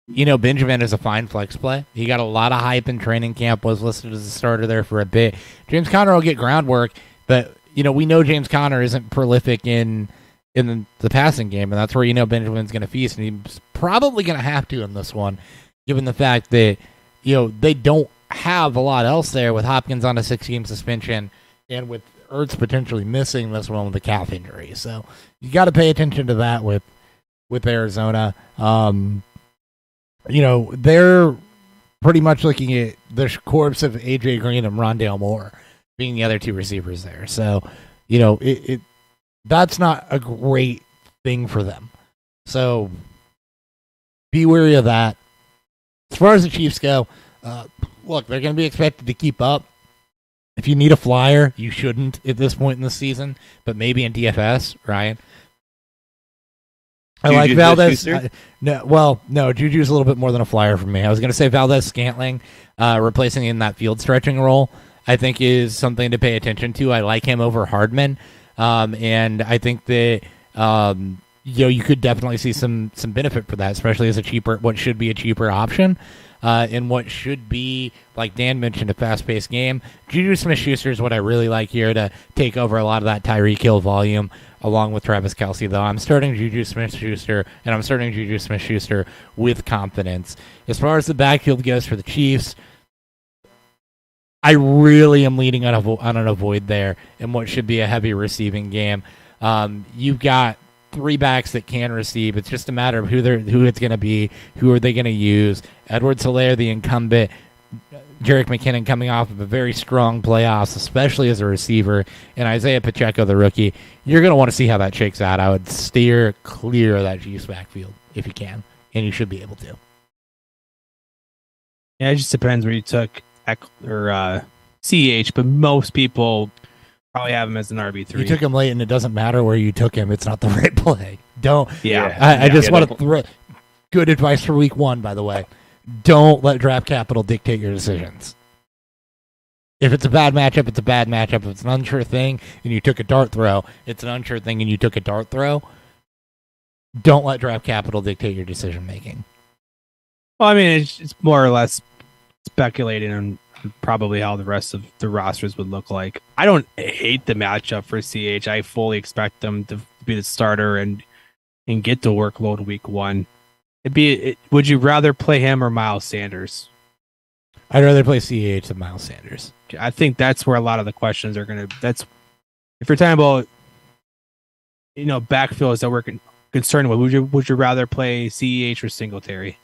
Benjamin is a fine flex play. He got a lot of hype in training camp. Was listed as a starter there for a bit. James Conner will get groundwork, but we know James Conner isn't prolific in the passing game, and that's where Benjamin's going to feast, and he's probably going to have to in this one, given the fact that they don't have a lot else there with Hopkins on a 6-game suspension and with Ertz potentially missing this one with a calf injury. So you got to pay attention to that with Arizona. They're pretty much looking at the corpse of AJ Green and Rondale Moore being the other 2 receivers there. So that's not a great thing for them. So be wary of that. As far as the Chiefs go, look, they're going to be expected to keep up. If you need a flyer, you shouldn't at this point in the season, but maybe in DFS, Ryan. I like Juju Valdez. Smith-Schuster? No, Juju's a little bit more than a flyer for me. I was going to say Valdez Scantling, replacing in that field stretching role, I think is something to pay attention to. I like him over Hardman. And I think that you could definitely see some benefit for that, especially as what should be a cheaper option, in what should be, like Dan mentioned, a fast-paced game. Juju Smith-Schuster is what I really like here to take over a lot of that Tyreek Hill volume, along with Travis Kelce. Though I'm starting Juju Smith-Schuster, and I'm starting Juju Smith-Schuster with confidence. As far as the backfield goes for the Chiefs, I really am leaning on an avoid there in what should be a heavy receiving game. You've got 3 backs that can receive. It's just a matter of who it's going to be, who are they going to use. Edwards-Helaire, the incumbent, Jerick McKinnon coming off of a very strong playoffs, especially as a receiver, and Isaiah Pacheco, the rookie. You're going to want to see how that shakes out. I would steer clear of that Chiefs backfield if you can, and you should be able to. Yeah, it just depends where you took CH, but most people probably have him as an RB3. You took him late, and it doesn't matter where you took him. It's not the right play. Don't. Yeah. I just want to throw good advice for week 1, by the way. Don't let draft capital dictate your decisions. If it's a bad matchup, it's a bad matchup. If it's an unsure thing and you took a dart throw, it's an unsure thing and you took a dart throw. Don't let draft capital dictate your decision making. Well, I mean, it's more or less speculating on probably how the rest of the rosters would look like. I don't hate the matchup for CH. I fully expect them to be the starter and get the workload week 1. Would you rather play him or Miles Sanders? I'd rather play CEH than Miles Sanders. I think that's where a lot of the questions are going to. That's if you're talking about, backfields that we're concerned with. Would you rather play CEH or Singletary?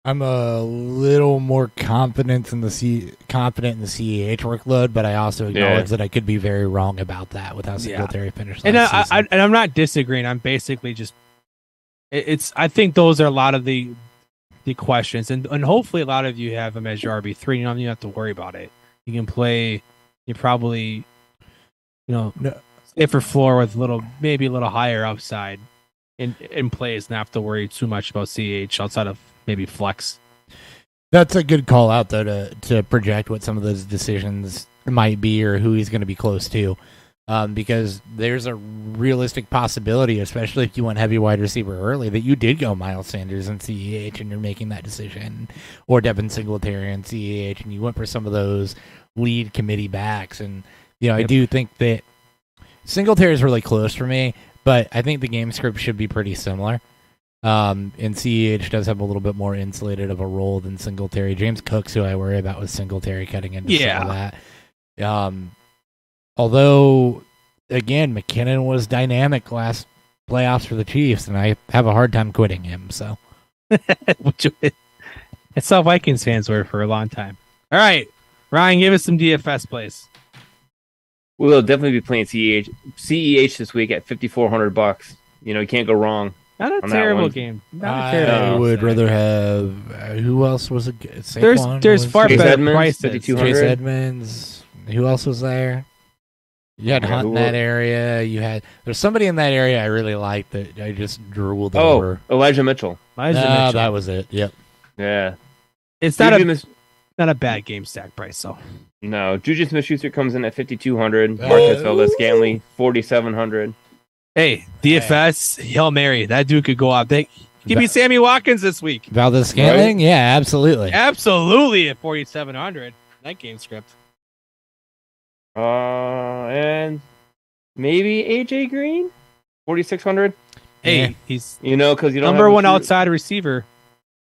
I'm a little more confident in the CEH workload, but I also acknowledge that I could be very wrong about that with how Singletary finished last season. And I'm not disagreeing. I'm basically just. I think those are a lot of the questions, and hopefully a lot of you have him as your RB3. You don't have to worry about it. You can play. You probably, safer floor with maybe a little higher upside in plays, not have to worry too much about CH outside of maybe flex. That's a good call out though to project what some of those decisions might be or who he's going to be close to. Because there's a realistic possibility, especially if you went heavy wide receiver early, that you did go Miles Sanders and CEH and you're making that decision, or Devin Singletary and CEH, and you went for some of those lead committee backs. And I do think that Singletary is really close for me, but I think the game script should be pretty similar. And CEH does have a little bit more insulated of a role than Singletary. James Cook's who I worry about with Singletary cutting into some of that. Although, again, McKinnon was dynamic last playoffs for the Chiefs, and I have a hard time quitting him. So, it's how Vikings fans were for a long time. All right, Ryan, give us some DFS plays. We'll definitely be playing CEH this week at $5,400. You can't go wrong. Not a terrible game. I would rather have who else was it? Saquon there's far better prices. 5,200. Chase Edmonds. Who else was there? You had Hunt in that area. There's somebody in that area I really liked that I just drooled over. Elijah Mitchell. That was it. Yep. Yeah. It's not a bad game stack price, so. No. Juju Smith-Schuster comes in at $5,200. Marquez Valdez-Scantling, $4,700. Hey, DFS, Hail Mary. That dude could go out. Give me Sammy Watkins this week. Valdez-Scantling? Right? Yeah, absolutely. Absolutely at $4,700. That game script. And maybe AJ Green, 4,600. Hey, he's because you don't number one outside receiver.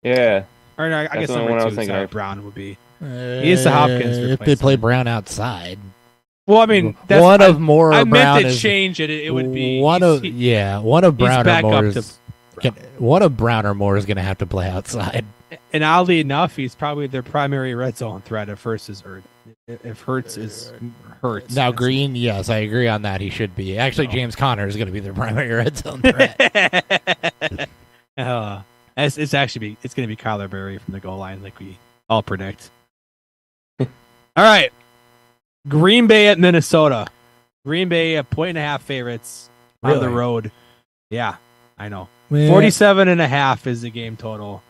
Yeah, or no, I guess number two is Brown would be. He is the Hopkins. If they play Brown outside. Well, I mean, that's one of more. I Brown meant to change it. It would be one of Brown or Moore's. One of Brown or Moore is going to have to play outside. And oddly enough, he's probably their primary red zone threat if Hurts is hurt. If Hurts is Hurts. Now Green, yes, I agree on that. He should be. Actually, James Conner is going to be their primary red zone threat. It's going to be Kyler Murray from the goal line, like we all predict. All right, Green Bay at Minnesota. Green Bay 1.5 favorites on the road. Yeah, I know. 47.5 is the game total.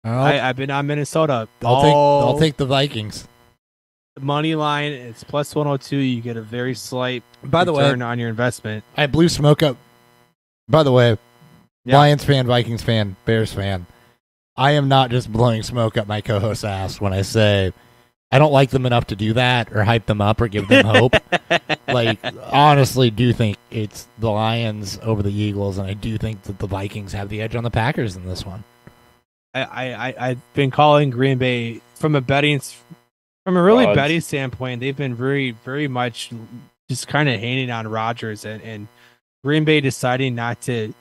I've been on Minnesota. I'll take the Vikings. Money line, it's plus 102. You get a very slight return on your investment. I blew smoke up. By the way, Lions fan, Vikings fan, Bears fan. I am not just blowing smoke up my co-host's ass when I say I don't like them enough to do that or hype them up or give them hope. Honestly do think it's the Lions over the Eagles, and I do think that the Vikings have the edge on the Packers in this one. I've been calling Green Bay from a really Odds. betting standpoint. They've been very, very much just kind of hanging on Rodgers and Green Bay deciding not to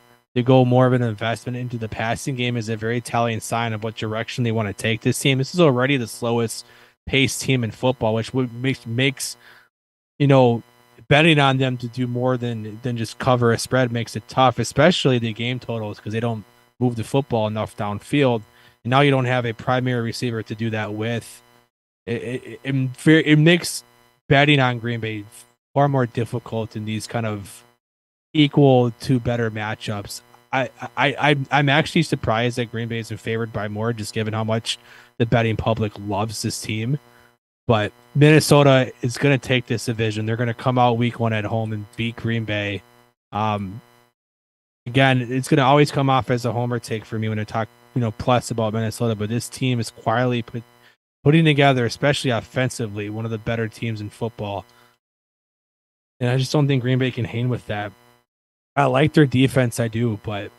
go more of an investment into the passing game is a very telling sign of what direction they want to take this team. This is already the slowest paced team in football, which makes betting on them to do more than just cover a spread makes it tough, especially the game totals because they don't move the football enough downfield. And now you don't have a primary receiver to do that with. It makes betting on Green Bay far more difficult in these kind of equal to better matchups. I'm actually surprised that Green Bay isn't favored by more, just given how much the betting public loves this team. But Minnesota is going to take this division. They're going to come out week 1 at home and beat Green Bay. Again, it's going to always come off as a homer take for me when I talk, plus about Minnesota. But this team is quietly putting together, especially offensively, one of the better teams in football. And I just don't think Green Bay can hang with that. I like their defense, I do, but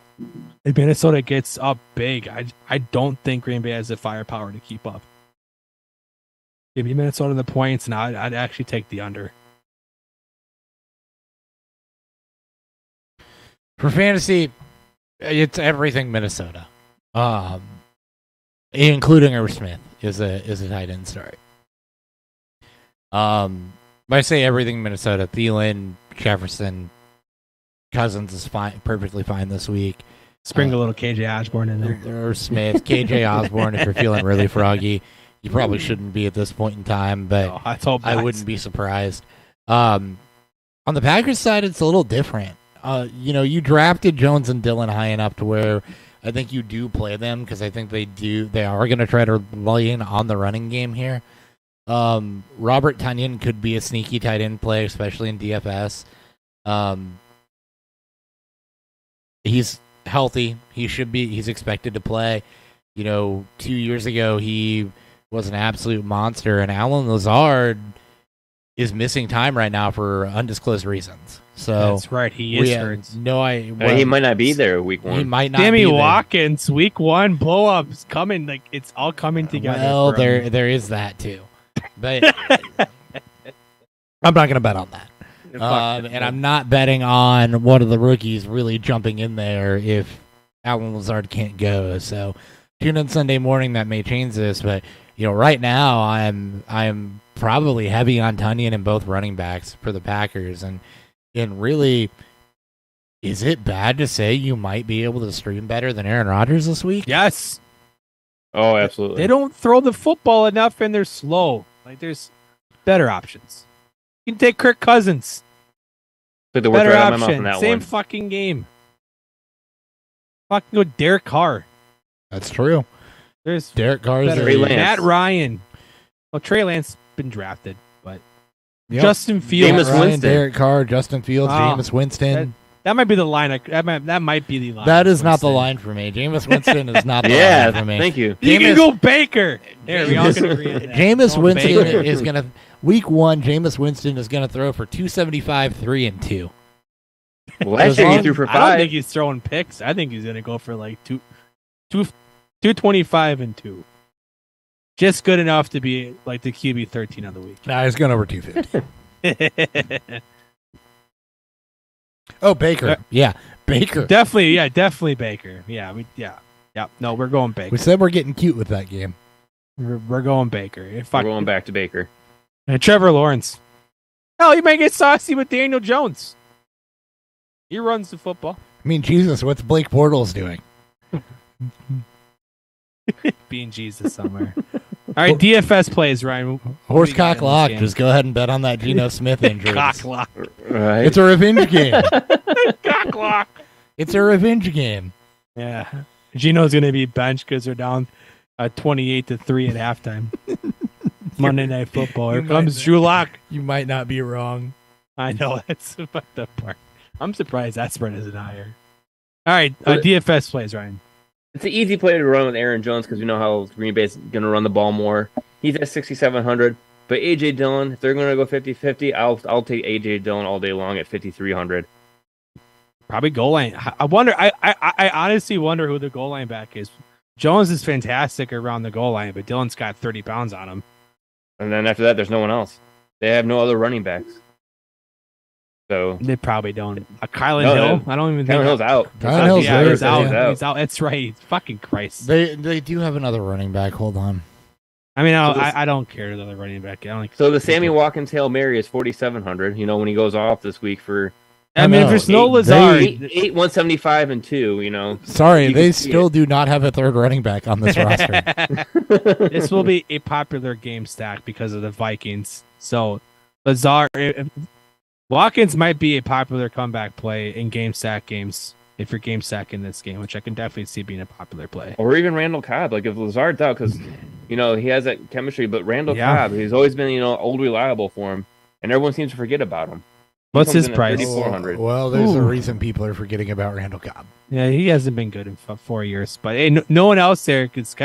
if Minnesota gets up big, I don't think Green Bay has the firepower to keep up. Give me Minnesota the points, and I'd actually take the under. For fantasy, it's everything Minnesota, including Irv Smith is a tight end start. When I say everything Minnesota, Thielen, Jefferson, Cousins is fine, perfectly fine this week. Spring a little KJ Osborne in there. Or Smith, KJ Osborne. If you're feeling really froggy, you probably shouldn't be at this point in time, but I wouldn't be surprised. On the Packers side, it's a little different. You drafted Jones and Dillon high enough to where I think you do play them because I think they are going to try to lean on the running game here. Robert Tonyan could be a sneaky tight end play, especially in DFS. He's healthy. He's expected to play. 2 years ago, he was an absolute monster, and Alan Lazard is missing time right now for undisclosed reasons. So that's right. He is hurt. He might not be there week 1. He might not. Sammy be there. Watkins, week 1 blow ups coming. Like it's all coming together. Well, there is that too, but I'm not going to bet on that. And I'm not betting on one of the rookies really jumping in there if Alan Lazard can't go. So tune in Sunday morning. That may change this, but right now I'm probably heavy on Tonyan and both running backs for the Packers. And really, is it bad to say you might be able to stream better than Aaron Rodgers this week? Yes. Oh, absolutely. They don't throw the football enough, and they're slow. Like there's better options. You can take Kirk Cousins. Took the words Better right out of my mouth option. on that Same one. fucking game. Fucking go Derek Carr. That's true. There's Derek Carr is better. Trey Lance. Matt Ryan. Well, Trey Lance been drafted, but Yep. Justin Fields. Jameis Ryan, Winston. Derek Carr, Justin Fields, Wow. Jameis Winston. That might be the line. That might be the line. That is not the Winston. line for me. Jameis Winston is not the Yeah, line for me. thank you. You Jameis- can go Baker. There, we all can agree on that. Jameis Go Winston Baker. is going to week 1. Jameis Winston is going to throw for 275, 3 and 2. Last year he threw for I don't 5. think he's throwing picks. I think he's going to go for like 225 and 2. Just good enough to be like the QB 13 of the week. Nah, he's going over 250. Oh, Baker. Yeah, Baker. Definitely Baker. Yeah. No, we're going Baker. We said we're getting cute with that game. We're going Baker. We're going back to Baker. And Trevor Lawrence. Hell, you might get saucy with Daniel Jones. He runs the football. I mean, Jesus, what's Blake Bortles doing? Being Jesus somewhere. All right, DFS plays, Ryan. Horse you got cock in this lock. game? Just go ahead and bet on that Geno Smith injury. Cock lock. Right. It's a revenge game. Cock lock. It's a revenge game. Yeah. Gino's going to be benched because they're down 28-3 at halftime. Monday Night Football. Here You comes might- Drew Lock. You might not be wrong. I know. That's about the part. I'm surprised that spread isn't higher. All right. DFS plays, Ryan. It's an easy play to run with Aaron Jones because we know how Green Bay's going to run the ball more. He's at 6,700. But A.J. Dillon, if they're going to go 50-50, I'll take A.J. Dillon all day long at 5,300. Probably goal line. I wonder. I honestly wonder who the goal line back is. Jones is fantastic around the goal line, but Dylan's got 30 pounds on him. And then after that, there's no one else. They have no other running backs. So They probably don't. Kylan No, Hill? no. I don't even Kylan think. Hill's out. Kylan Hill's yeah, there. he's out. Yeah. He's out. That's right. Fucking Christ. They do have another running back. Hold on. I mean, So this- I don't care the other running back. I don't. So the Sammy Watkins Hail Mary is 4,700. You know, when he goes off this week for I mean, if there's no Lazard, eight 175 and 2, you know. Sorry, You they can see still do not have a third running back on this roster. this will be a popular game stack because of the Vikings. So Lazard, Watkins might be a popular comeback play in game stack games if you're game stacking this game, which I can definitely see being a popular play. Or even Randall Cobb. Like if Lazard's out, because you know he has that chemistry, but Randall Yeah. Cobb, he's always been old reliable for him, and everyone seems to forget about him. He What's comes his in at price? 3,400. Well, there's a Ooh. reason people are forgetting about Randall Cobb. Yeah, he hasn't been good in 4 years, but hey, no one else there is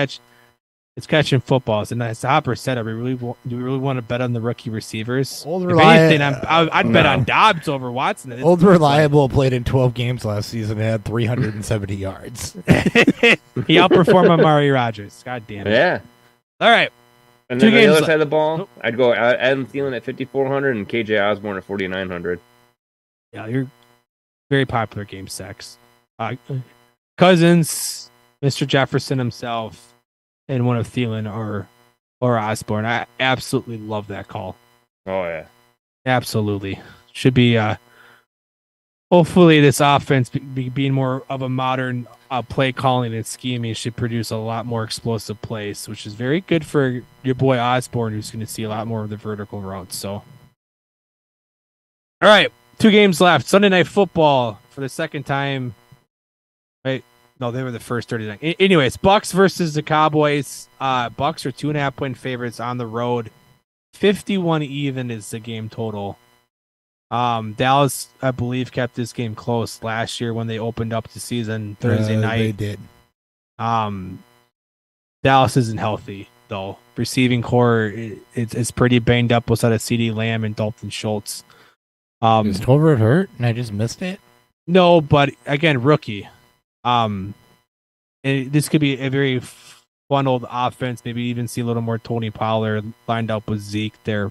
catching footballs. And as Hopper said, do we really want to bet on the rookie receivers? Old If Reli- anything, I'd bet No. on Dobbs over Watson. at this Old point. Reliable played in 12 games last season and had 370 yards. He outperformed Amari Rodgers. God damn it! Yeah. All right, And Two then on the games other left. side of the ball, Nope. I'd go Adam Thielen at 5,400 and KJ Osborne at 4,900. yeah, you're very popular game stacks. Cousins, Mr. Jefferson himself, and one of Thielen or Osborne. I absolutely love that call. Oh yeah. Absolutely. Should be hopefully this offense being more of a modern play calling and scheming should produce a lot more explosive plays, which is very good for your boy Osborne, who's going to see a lot more of the vertical routes. So, all right, 2 games left. Sunday Night Football for the second time. Right? No, they were the first 39. Anyways, Bucks versus the Cowboys. Bucks are 2.5-point favorites on the road. 51 even is the game total. Dallas, I believe, kept this game close last year when they opened up the season Thursday They night. did. Dallas isn't healthy though. Receiving core it's pretty banged up outside of CD Lamb and Dalton Schultz. Is Tolbert hurt and I just missed it? No, but again, rookie. And this could be a very funneled offense. Maybe even see a little more Tony Pollard lined up with Zeke there.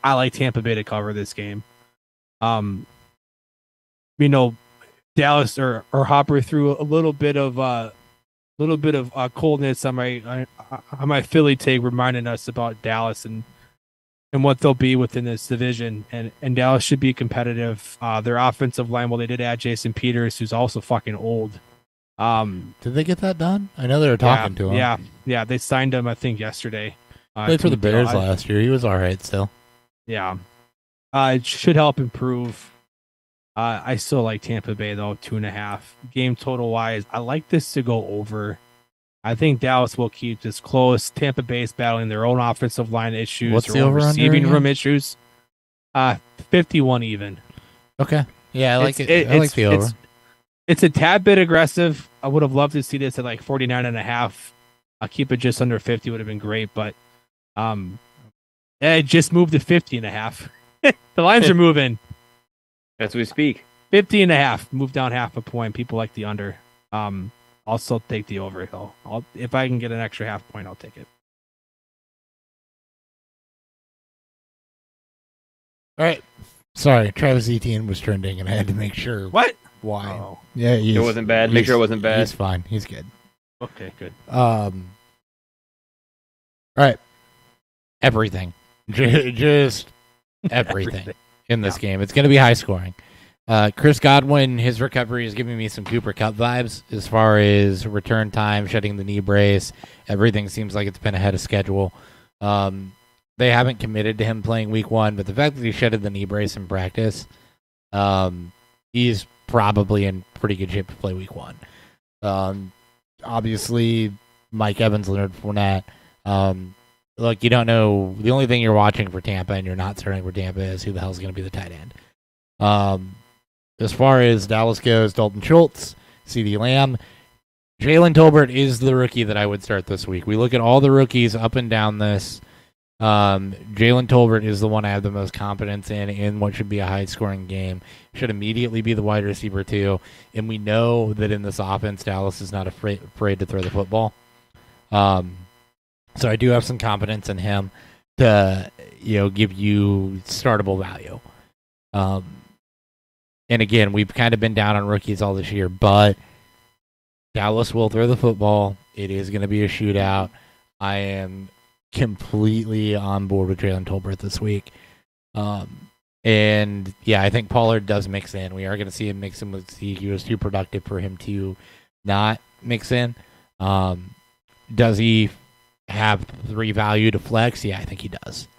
I like Tampa Bay to cover this game. Dallas or Hopper threw a little bit of coldness on my Philly take, reminding us about Dallas and what they'll be within this division. And Dallas should be competitive. Their offensive line, well, they did add Jason Peters, who's also fucking old. Did they get that done? I know they were talking to him. Yeah, they signed him, I think, yesterday. Played for the Bears I- last year. He was all right still. Yeah. It should help improve. I still like Tampa Bay, though, 2.5. Game total wise, I like this to go over. I think Dallas will keep this close. Tampa Bay is battling their own offensive line issues, What's their the own over-under receiving again? room issues. 51 even. Okay. Yeah, I like It's- it. I like the over. It's a tad bit aggressive. I would have loved to see this at like 49.5. I'll keep it just under 50 would have been great, but it just moved to 50.5. The lines are moving. As we speak. 50.5. Move down half a point. People like the under. I'll still take the over though. If I can get an extra half point, I'll take it. All right. Sorry, Travis Etienne was trending, and I had to make sure What? why. Oh, Yeah, It wasn't bad. Make sure it wasn't bad. He's fine. He's good. okay, good. All right. Everything. Just everything in this game. It's going to be high scoring. Chris Godwin, his recovery is giving me some Cooper Cup vibes as far as return time, shedding the knee brace. Everything seems like it's been ahead of schedule. They haven't committed to him playing week 1, but the fact that he shedded the knee brace in practice, he's probably in pretty good shape to play week 1. Obviously, Mike Evans, Leonard Fournette. Look, you don't know. The only thing you're watching for Tampa and you're not starting for Tampa is who the hell's going to be the tight end. As far as Dallas goes, Dalton Schultz, CeeDee Lamb. Jalen Tolbert is the rookie that I would start this week. We look at all the rookies up and down this. Jalen Tolbert is the one I have the most confidence in what should be a high-scoring game. Should immediately be the wide receiver, too. And we know that in this offense, Dallas is not afraid to throw the football. So I do have some confidence in him to, give you startable value. And again, we've kind of been down on rookies all this year, but Dallas will throw the football. It is going to be a shootout. I am completely on board with Jalen Tolbert this week. And yeah, I think Pollard does mix in. We are going to see him mix in with Zeke. He was too productive for him to not mix in. Does he have 3 value to flex? Yeah, I think he does,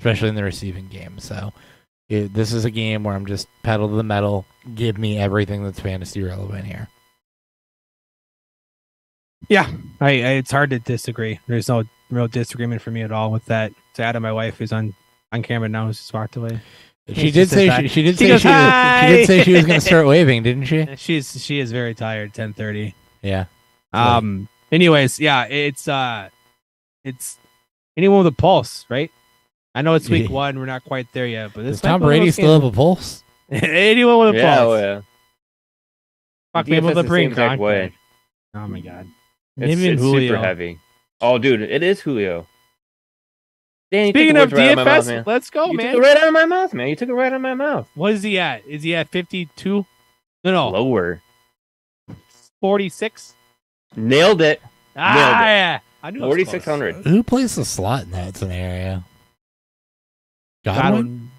especially in the receiving game. So this is a game where I'm just pedal to the metal. Give me everything that's fantasy relevant here. Yeah, it's hard to disagree. There's no real disagreement for me at all with that. To add to my wife, who's on camera now, who's just walked away. She did say she did say she was going to start waving, didn't she? She is very tired. 10:30. Yeah. Anyways, yeah, it's anyone with a pulse, right? I know it's week 1. We're not quite there yet, but does Tom Brady still have a pulse? Anyone with a pulse? Oh yeah. Fuck, maybe with a brain the same exact way. contract. Oh my god. It's super heavy. Oh, dude, it is Julio. Dan, Speaking of right DFS, let's go, you man. took it right out of my mouth, man. You took it right out of my mouth. What is he at? Is he at 52? No. Lower. 46? Nailed it. Yeah. I knew 4,600. Who plays the slot in that scenario? Godwin?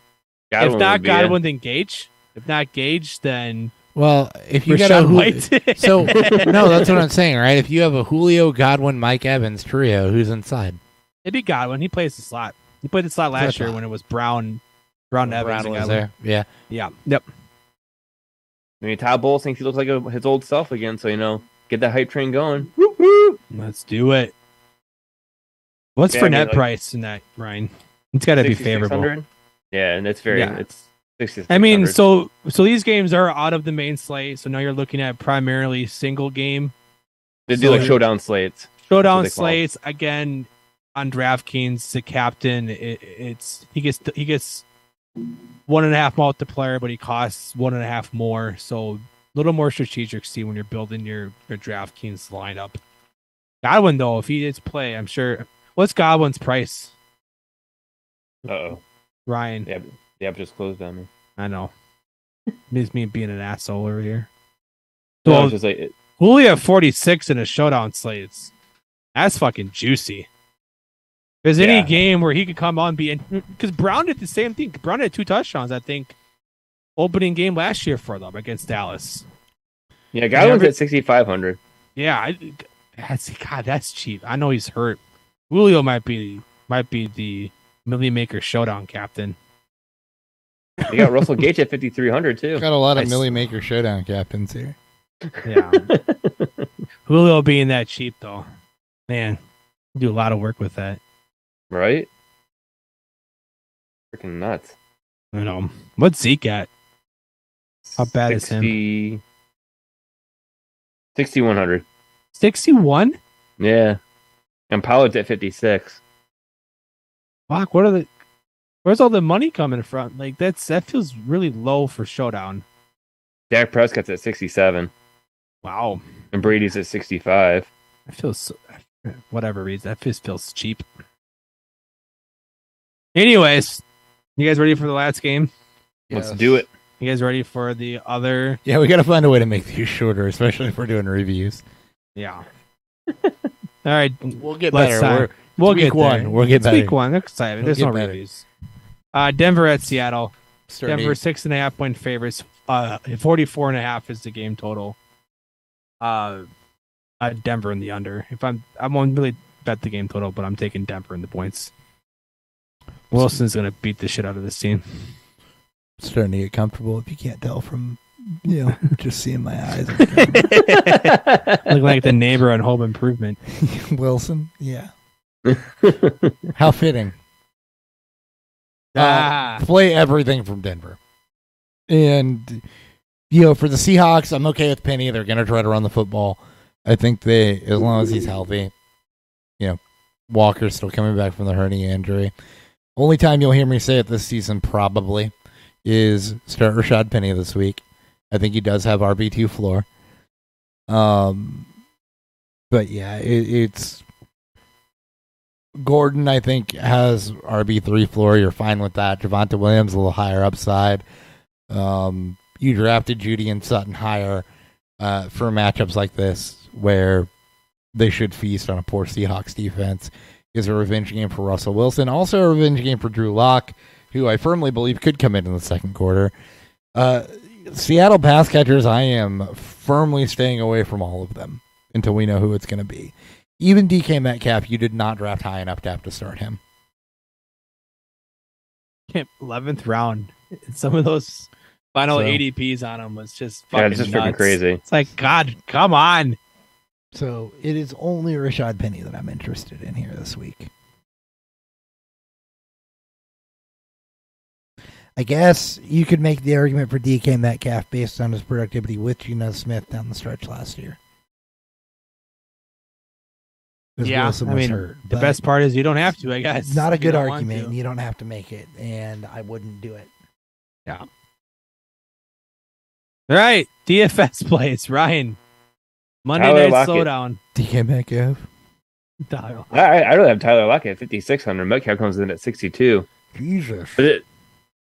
If not would be Godwin, then Gage. If not Gage, then well, if you got Rachaad a White. so no, that's what I'm saying, right? If you have a Julio, Godwin, Mike Evans trio, who's inside? It'd be Godwin. He plays the slot. He played the slot last year when it was Brown Evans. Brown and was Godwin. there. Yeah. Yeah. Yep. I mean, Todd Bowles thinks he looks like his old self again, so get that hype train going. Let's do it. What's for net price in that, Ryan? It's got to be favorable. Yeah, and it's it's 6,600. I mean, so these games are out of the main slate, so now you're looking at primarily single game. They do like showdown slates. Showdown slates again on DraftKings. The captain, he gets 1.5 multiplier, but he costs 1.5 more. So a little more strategic. See when you're building your DraftKings lineup. Godwin though, if he did play, I'm sure. What's Godwin's price? Uh-oh. Ryan. Yeah, the app just closed on me. I know. It's me being an asshole over here. So So it's just like Julio 46 in a showdown slate. That's fucking juicy. There's any game where he could come on because Brown did the same thing. Brown had 2 touchdowns, I think, opening game last year for them against Dallas. yeah, Godwin's at 6,500. Yeah, that's cheap. I know he's hurt. Julio might be the Millie Maker showdown captain. You got Russell Gage at 5,300 too. Got a lot of Millie Maker showdown captains here. Yeah. Julio being that cheap though. Man, you do a lot of work with that. Right? Freaking nuts. I know. What's Zeke at? How bad is him? 6,100. 61? Yeah. And Pollard's at 56. Fuck, where's all the money coming from? Like that feels really low for showdown. Dak Prescott's at 67. Wow. And Brady's at 65. That feels whatever reason. That just feels cheap. Anyways, you guys ready for the last game? Let's do it. You guys ready for the other? Yeah, we got to find a way to make these shorter, especially if we're doing reviews. Yeah. All right. We'll get Let's better. We'll week get one. there. We'll get It's better. week 1. That's exciting. There's We'll no get better. reviews. Denver at Seattle. Starting Denver 6.5 point favorites. 44.5 is the game total. Denver in the under. If I won't really bet the game total, but I'm taking Denver in the points. Wilson's gonna beat the shit out of this team. starting to get comfortable. If you can't tell from just seeing my eyes. Look like the neighbor on Home Improvement. Wilson, yeah. How fitting. Play everything from Denver. And, for the Seahawks, I'm okay with Penny. They're going to try to run the football. I think as long as he's healthy, Walker's still coming back from the hernia injury. Only time you'll hear me say it this season probably is start Rashad Penny this week. I think he does have RB2 floor. But yeah, it's Gordon, I think, has RB3 floor. You're fine with that. Javonte Williams, a little higher upside. You drafted Judy and Sutton higher for matchups like this where they should feast on a poor Seahawks defense. Is a revenge game for Russell Wilson. Also a revenge game for Drew Lock, who I firmly believe could come in the second quarter. Seattle pass catchers, I am firmly staying away from all of them until we know who it's going to be. Even DK Metcalf, you did not draft high enough to have to start him. 11th round. Some of those final ADPs on him was just fucking it's just nuts. freaking crazy. It's like, God, come on. So it is only Rashad Penny that I'm interested in here this week. I guess you could make the argument for DK Metcalf based on his productivity with Geno Smith down the stretch last year. Yeah, Wilson I was mean, hurt, the but best part is you don't have to, I guess. not a if you good don't want argument. to. You don't have to make it, and I wouldn't do it. All right, DFS plays. Ryan, Monday Tyler Night Lockett. Slowdown. DK Metcalf. Tyler. I really have Tyler Lockett at 5,600. Metcalf comes in at 62. Jesus.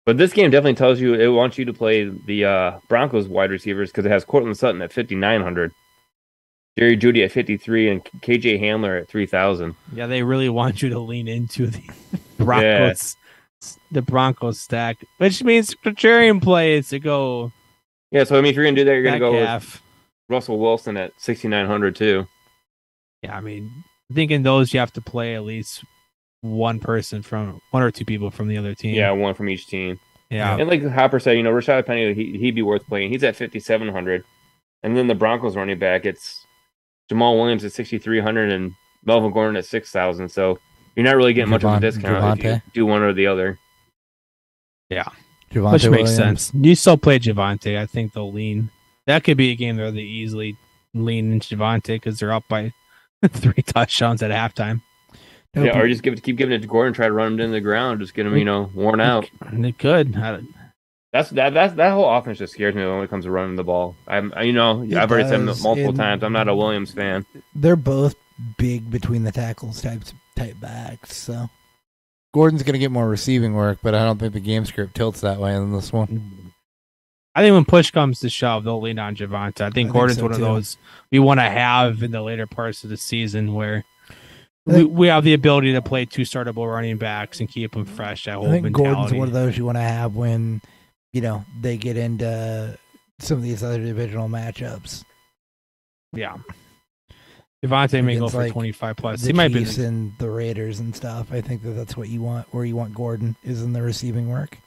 But this game definitely tells you it wants you to play the Broncos wide receivers because it has Cortland Sutton at 5,900, Jerry Jeudy at 53, and KJ Hamler at 3,000. Yeah, they really want you to lean into the Broncos, the Broncos stack, which means contrarian plays to go. Yeah, so I mean, if you're gonna do that, you're gonna go with Metcalf. Russell Wilson at 6,900 too. Yeah, I mean, I think in those you have to play at least one or two people from the other team. Yeah, one from each team. Yeah. And like Hopper said, Rashad Penny, he'd be worth playing. He's at 5,700, and then the Broncos running back, it's Jamal Williams at 6,300 and Melvin Gordon at 6,000. So you're not really getting much of a discount if you do one or the other. Yeah. Javonte Which makes Williams. sense. You still play Javonte. I think they'll lean. That could be a game where they easily lean into Javonte because they're up by 3 touchdowns at halftime. Yeah, or just keep giving it to Gordon, try to run him into the ground, just get him, worn out. And it could. That whole offense just scares me when it comes to running the ball. I've already said multiple times, I'm not a Williams fan. They're both big between the tackles type backs, so Gordon's going to get more receiving work, but I don't think the game script tilts that way in this one. I think when push comes to shove, they'll lean on Javonte. I think Gordon's so one of too. those we want to have in the later parts of the season where we have the ability to play 2 startable running backs and keep them fresh. That whole I think mentality. Gordon's one of those you want to have when, they get into some of these other divisional matchups. Yeah. Javonte may go Against, for like, 25 plus. The He might be. Chiefs and the Raiders and stuff. I think that's what you want, where you want Gordon is in the receiving work.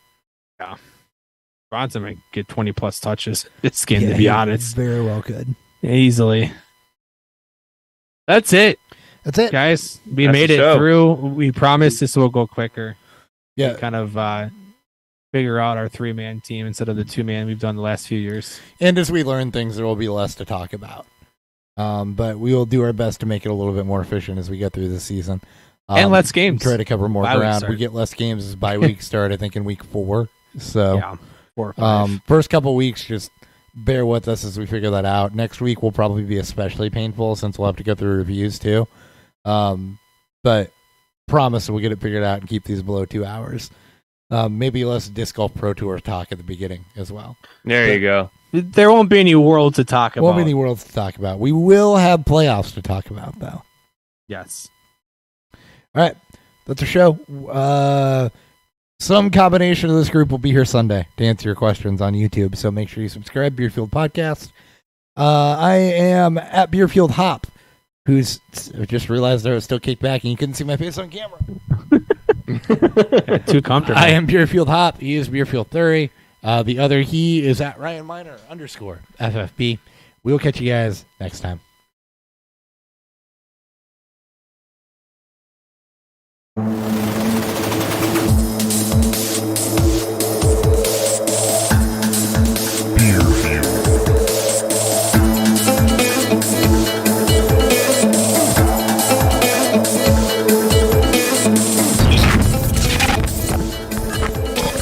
Javonte might get 20 plus touches this game, to Yeah, be he honest. very well could. Easily. That's it, That's it. guys. We That's made the it show. through. We promised this will go quicker. Yeah. Kind of figure out our 3-man team instead of the 2-man we've done the last few years. And as we learn things, there will be less to talk about. But we will do our best to make it a little bit more efficient as we get through the season. And less games. Try to cover more Bye week ground. start. We get less games as bye week start, I think, in week 4. So, Yeah. 4 or 5. first couple weeks, just bear with us as we figure that out. Next week will probably be especially painful since we'll have to go through reviews too. But promise we'll get it figured out and keep these below 2 hours. Maybe less Disc Golf Pro Tour talk at the beginning as well. There you go. There won't be any world to talk about. Won't be any worlds to talk about. We will have playoffs to talk about, though. Yes. All right, that's our show. Some combination of this group will be here Sunday to answer your questions on YouTube, so make sure you subscribe. Beerfield Podcast. I am at Beerfield Hop, who's I just realized I was still kicked back and you couldn't see my face on camera. Too comfortable. I am Beerfield Hop. He is Beerfield 30. The other he is at Ryan Miner _ FFB. We will catch you guys next time.